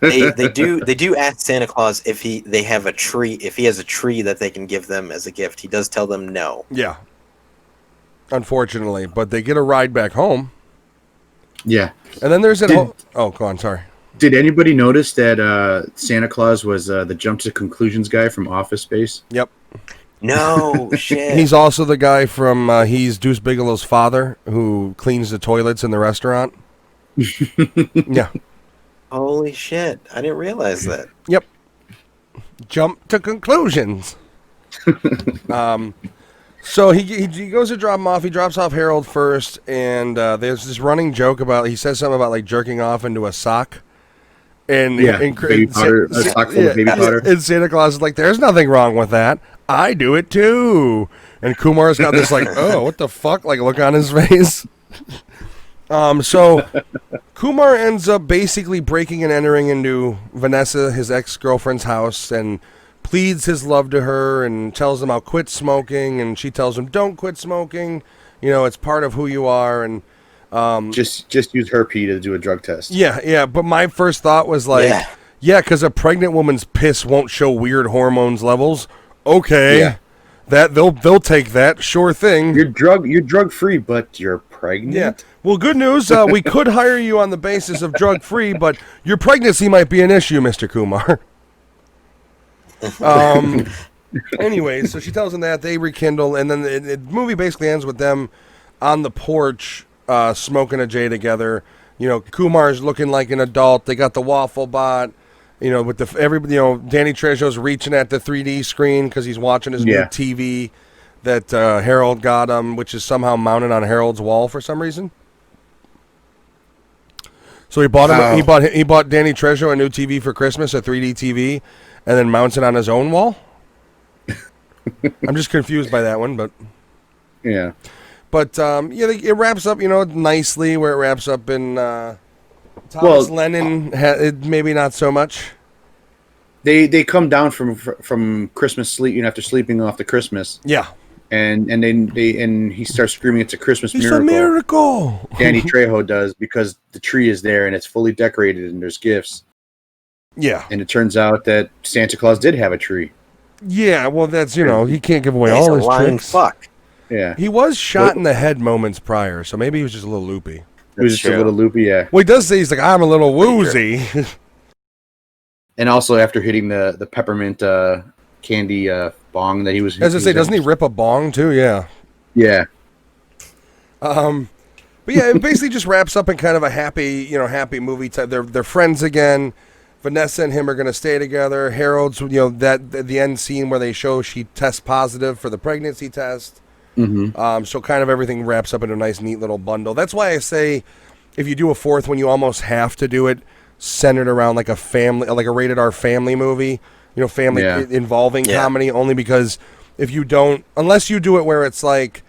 they do ask Santa Claus if he has a tree that they can give them as a gift. He does tell them no. Yeah. Unfortunately, but they get a ride back home. Yeah. And then there's go on, sorry. Did anybody notice that Santa Claus was the jump to conclusions guy from Office Space? Yep. No shit. He's also the guy from he's Deuce Bigelow's father who cleans the toilets in the restaurant. Yeah. Holy shit. I didn't realize that. Yep. Jump to conclusions. So he goes to drop him off. He drops off Harold first, and there's this running joke about he says something about like jerking off into a sock. And baby powder, a sock full of baby powder. And Santa Claus is like, "There's nothing wrong with that. I do it too." And Kumar's got this like, "Oh, what the fuck?" like look on his face. So Kumar ends up basically breaking and entering into Vanessa, his ex-girlfriend's house, and pleads his love to her and tells him I'll quit smoking, and she tells him don't quit smoking, it's part of who you are, and just use her pee to do a drug test. Yeah, but my first thought was like, because a pregnant woman's piss won't show weird hormones levels. Okay, that they'll take that, sure thing. You're drug free, but you're pregnant. Yeah. Well, good news. We could hire you on the basis of drug free, but your pregnancy might be an issue, Mr. Kumar. Anyway, so she tells him that they rekindle, and then the movie basically ends with them on the porch smoking a J together. Kumar's looking like an adult. They got the waffle bot. With Danny Trejo's reaching at the 3D screen because he's watching his new TV that Harold got him, which is somehow mounted on Harold's wall for some reason. So he bought him. He bought Danny Trejo a new TV for Christmas, a 3D TV, and then mounts it on his own wall. I'm just confused by that one, but yeah. But it wraps up, nicely. Where it wraps up in Thomas Lennon, maybe not so much. They come down from Christmas sleep, after sleeping off the Christmas. Yeah. and he starts screaming, "It's a Christmas It's miracle!" a miracle. Danny Trejo does, because the tree is there and it's fully decorated and there's gifts. Yeah, and it turns out that Santa Claus did have a tree. Yeah, well, that's he can't give away He's all a his lying tricks. Fuck. Yeah, He was shot in the head moments prior, so maybe he was just a little loopy. he was just a little loopy. Yeah, Well, he does say he's like, I'm a little woozy. and also after hitting the peppermint candy bong that he was. As I say, doesn't he rip a bong too? Yeah. Yeah. But yeah, it basically just wraps up in kind of a happy movie type. They're friends again. Vanessa and him are going to stay together. Harold's, that the end scene where they show she tests positive for the pregnancy test. Mm-hmm. So kind of everything wraps up in a nice, neat little bundle. That's why I say, if you do a fourth one, you almost have to do it centered around like a family, like a rated R family movie. Family involving comedy. Only because if you don't, unless you do it where it's like,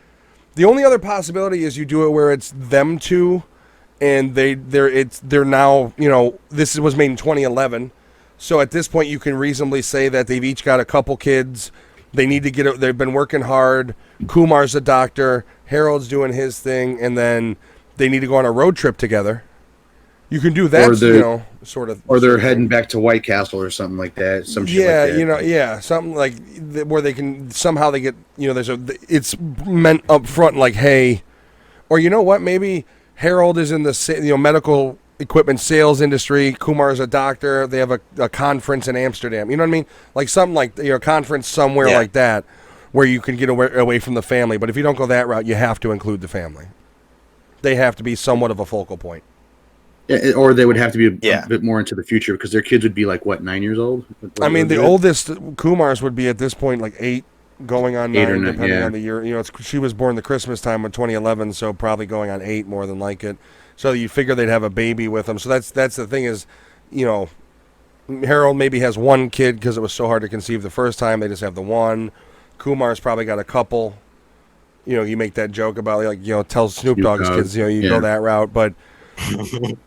the only other possibility is you do it where it's them two, and they're now, this was made in 2011, so at this point you can reasonably say that they've each got a couple kids. They need to get it. They've been working hard. Kumar's a doctor. Harold's doing his thing, and then they need to go on a road trip together. You can do that, sort of. Or they're heading back to White Castle or something like that. Some shit like that. Something like where they can somehow they get, it's meant up front like, hey, or you know what, maybe Harold is in the medical equipment sales industry. Kumar's a doctor. They have a conference in Amsterdam. You know what I mean? Like something like a conference somewhere like that, where you can get away from the family. But if you don't go that route, you have to include the family. They have to be somewhat of a focal point. Yeah, or they would have to be a bit more into the future, because their kids would be like, what, 9 years old? I mean, the oldest Kumars would be at this point like 8, going on 9, depending on the year. She was born the Christmas time of 2011, so probably going on 8 more than like it. So you figure they'd have a baby with them. So that's the thing is, Harold maybe has one kid because it was so hard to conceive the first time. They just have the one. Kumar's probably got a couple. You make that joke about tell Snoop Dogg's kids, you go that route, but.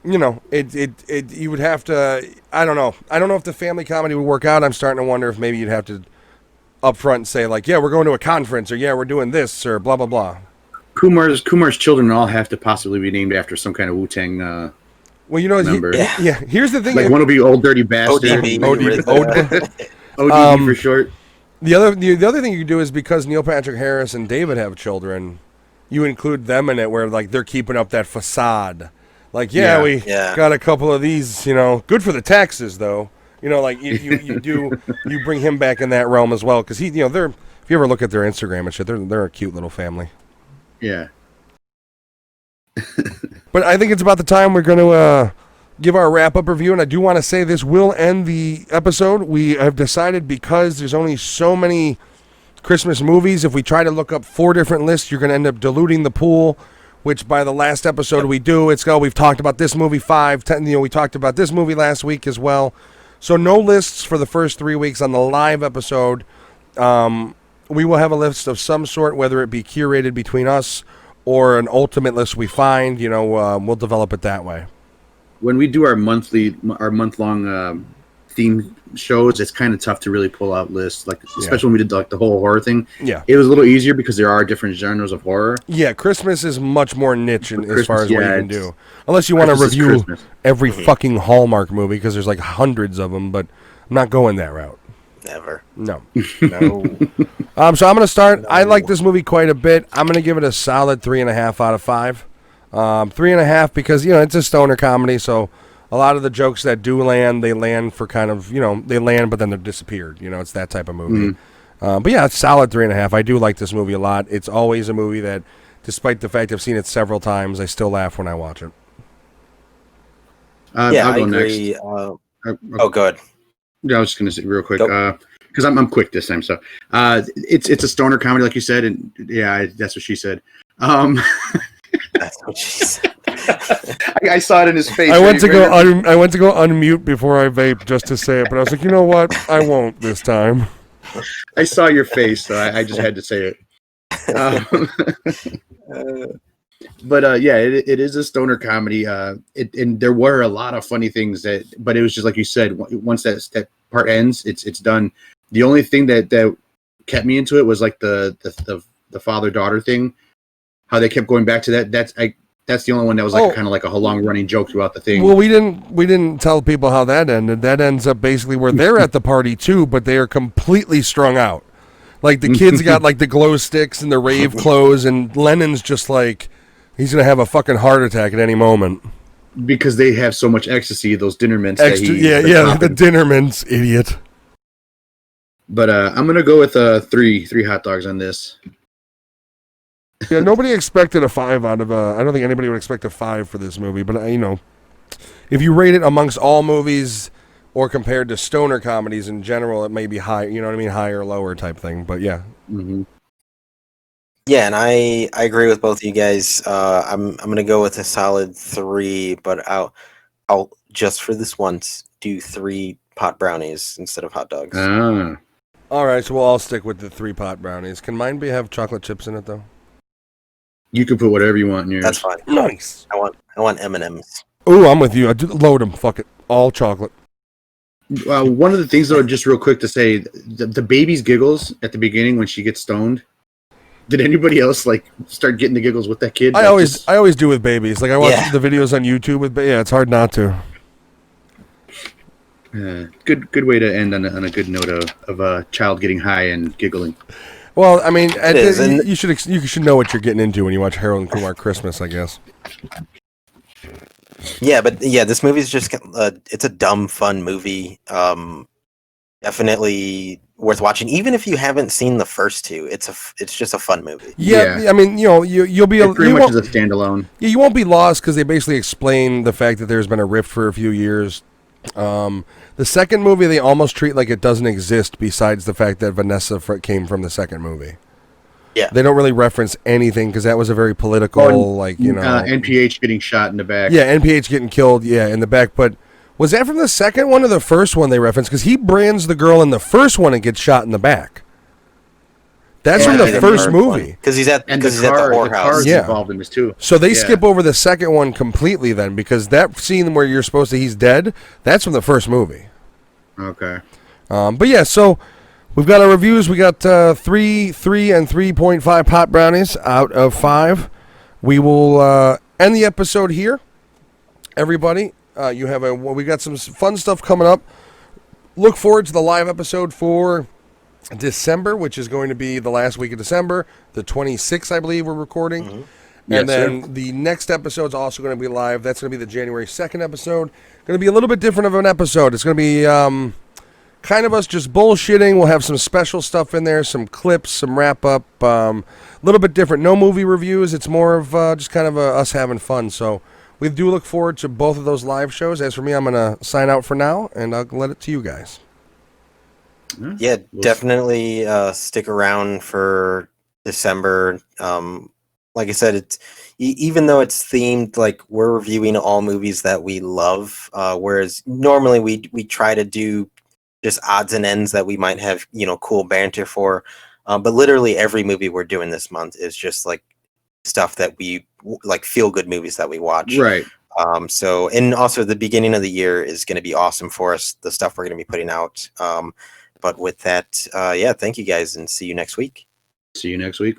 You would have to. I don't know if the family comedy would work out. I'm starting to wonder if maybe you'd have to up front say like, yeah, we're going to a conference, or yeah, we're doing this, or blah blah blah. Kumar's children all have to possibly be named after some kind of Wu-Tang member. Here's the thing. Like one will be Old Dirty Bastard. ODB for short. The other thing you can do is, because Neil Patrick Harris and David have children, you include them in it, where like they're keeping up that facade. Like, we got a couple of these, good for the taxes, though. Like you bring him back in that realm as well, because if you ever look at their Instagram and shit, they're a cute little family. Yeah. But I think it's about the time we're going to give our wrap-up review, and I do want to say this will end the episode. We have decided, because there's only so many Christmas movies, if we try to look up 4 different lists, you're going to end up diluting the pool. Which by the last episode we've talked about this movie 5, 10, we talked about this movie last week as well. So no lists for the first 3 weeks on the live episode. We will have a list of some sort, whether it be curated between us or an ultimate list we find. We'll develop it that way. When we do our month-long theme shows, it's kind of tough to really pull out lists, like especially when we did like the whole horror thing. Yeah, it was a little easier because there are different genres of horror. Yeah, Christmas is much more niche as far as what you can do, unless you want to review every fucking Hallmark movie, because there's like hundreds of them. But I'm not going that route. Never. No. So I'm gonna start. No. I like this movie quite a bit. I'm gonna give it a solid 3.5 out of 5. 3.5 because it's a stoner comedy, so. A lot of the jokes that do land, they land for kind of, they land, but then they're disappeared. It's that type of movie. But yeah, it's solid 3.5. I do like this movie a lot. It's always a movie that, despite the fact I've seen it several times, I still laugh when I watch it. I'll go agree. Next. Go ahead. Yeah, I was just going to say real quick, because I'm quick this time. So it's a stoner comedy, like you said, and that's what she said. That's what she said. I saw it in his face. I went to go unmute before I vape just to say it, but I was like, you know what? I won't this time. I saw your face, so I just had to say it. But it is a stoner comedy. And there were a lot of funny things but it was just like you said. Once that part ends, it's done. The only thing that kept me into it was like the the father daughter thing, how they kept going back to that. That's the only one that was like kind of like a long running joke throughout the thing. Well, we didn't tell people how that ended. That ends up basically where they're at the party too, but they are completely strung out. Like the kids got like the glow sticks and the rave clothes, and Lennon's just like he's gonna have a fucking heart attack at any moment because they have so much ecstasy. Those dinner mints. The dinner mints, idiot. But I'm gonna go with three hot dogs on this. Yeah, nobody expected a 5 out of I don't think anybody would expect a 5 for this movie, but if you rate it amongst all movies or compared to stoner comedies in general, it may be high, you know what I mean, higher or lower type thing, but yeah. Mm-hmm. Yeah, and I agree with both of you guys. I'm gonna go with a solid 3, but I'll just for this once do 3 pot brownies instead of hot dogs. All right, so we'll all stick with the 3 pot brownies. Can mine have chocolate chips in it though? You can put whatever you want in yours. That's fine. Nice. I want M&Ms. Ooh, I'm with you. Load them. Fuck it. All chocolate. One of the things, though, just real quick to say, the baby's giggles at the beginning when she gets stoned. Did anybody else like start getting the giggles with that kid? I always do with babies. Like I watch the videos on YouTube with it's hard not to. Good way to end on a good note of a child getting high and giggling. Well, I mean, you should know what you're getting into when you watch Harold and Kumar Christmas, I guess. Yeah, but this movie is just it's a dumb, fun movie. Definitely worth watching, even if you haven't seen the first 2. It's just a fun movie. Yeah. I mean, you'll be pretty much as a standalone. Yeah, you won't be lost because they basically explain the fact that there's been a rift for a few years. The second movie they almost treat like it doesn't exist, besides the fact that Vanessa came from the second movie. Yeah, they don't really reference anything because that was a very political, NPH getting shot in the back. Yeah, NPH getting killed, in the back. But was that from the second one or the first one they referenced? Because he brands the girl in the first one and gets shot in the back. That's from the first movie. Because he's at the whorehouse. The car's involved in this too. So they skip over the second one completely then, because that scene where you're supposed to he's dead, that's from the first movie. Okay. But yeah, so we've got our reviews. We got 3 and 3.5 pot brownies out of 5. We will end the episode here. Everybody, we got some fun stuff coming up. Look forward to the live episode for December, which is going to be the last week of December, the 26th, I believe we're recording. Mm-hmm. And then the next episode is also going to be live. That's going to be the January 2nd episode. Going to be a little bit different of an episode. It's going to be kind of us just bullshitting. We'll have some special stuff in there, some clips, some wrap-up. A little bit different. No movie reviews. It's more of just kind of us having fun. So we do look forward to both of those live shows. As for me, I'm going to sign out for now, and I'll let it to you guys. Yeah, definitely stick around for December. Like I said, it's even though it's themed, like we're reviewing all movies that we love, whereas normally we try to do just odds and ends that we might have cool banter for, but literally every movie we're doing this month is just like stuff that we like, feel good movies that we watch. Right. So, and also the beginning of the year is going to be awesome for us. The stuff we're going to be putting out. But with that, thank you guys and see you next week. See you next week.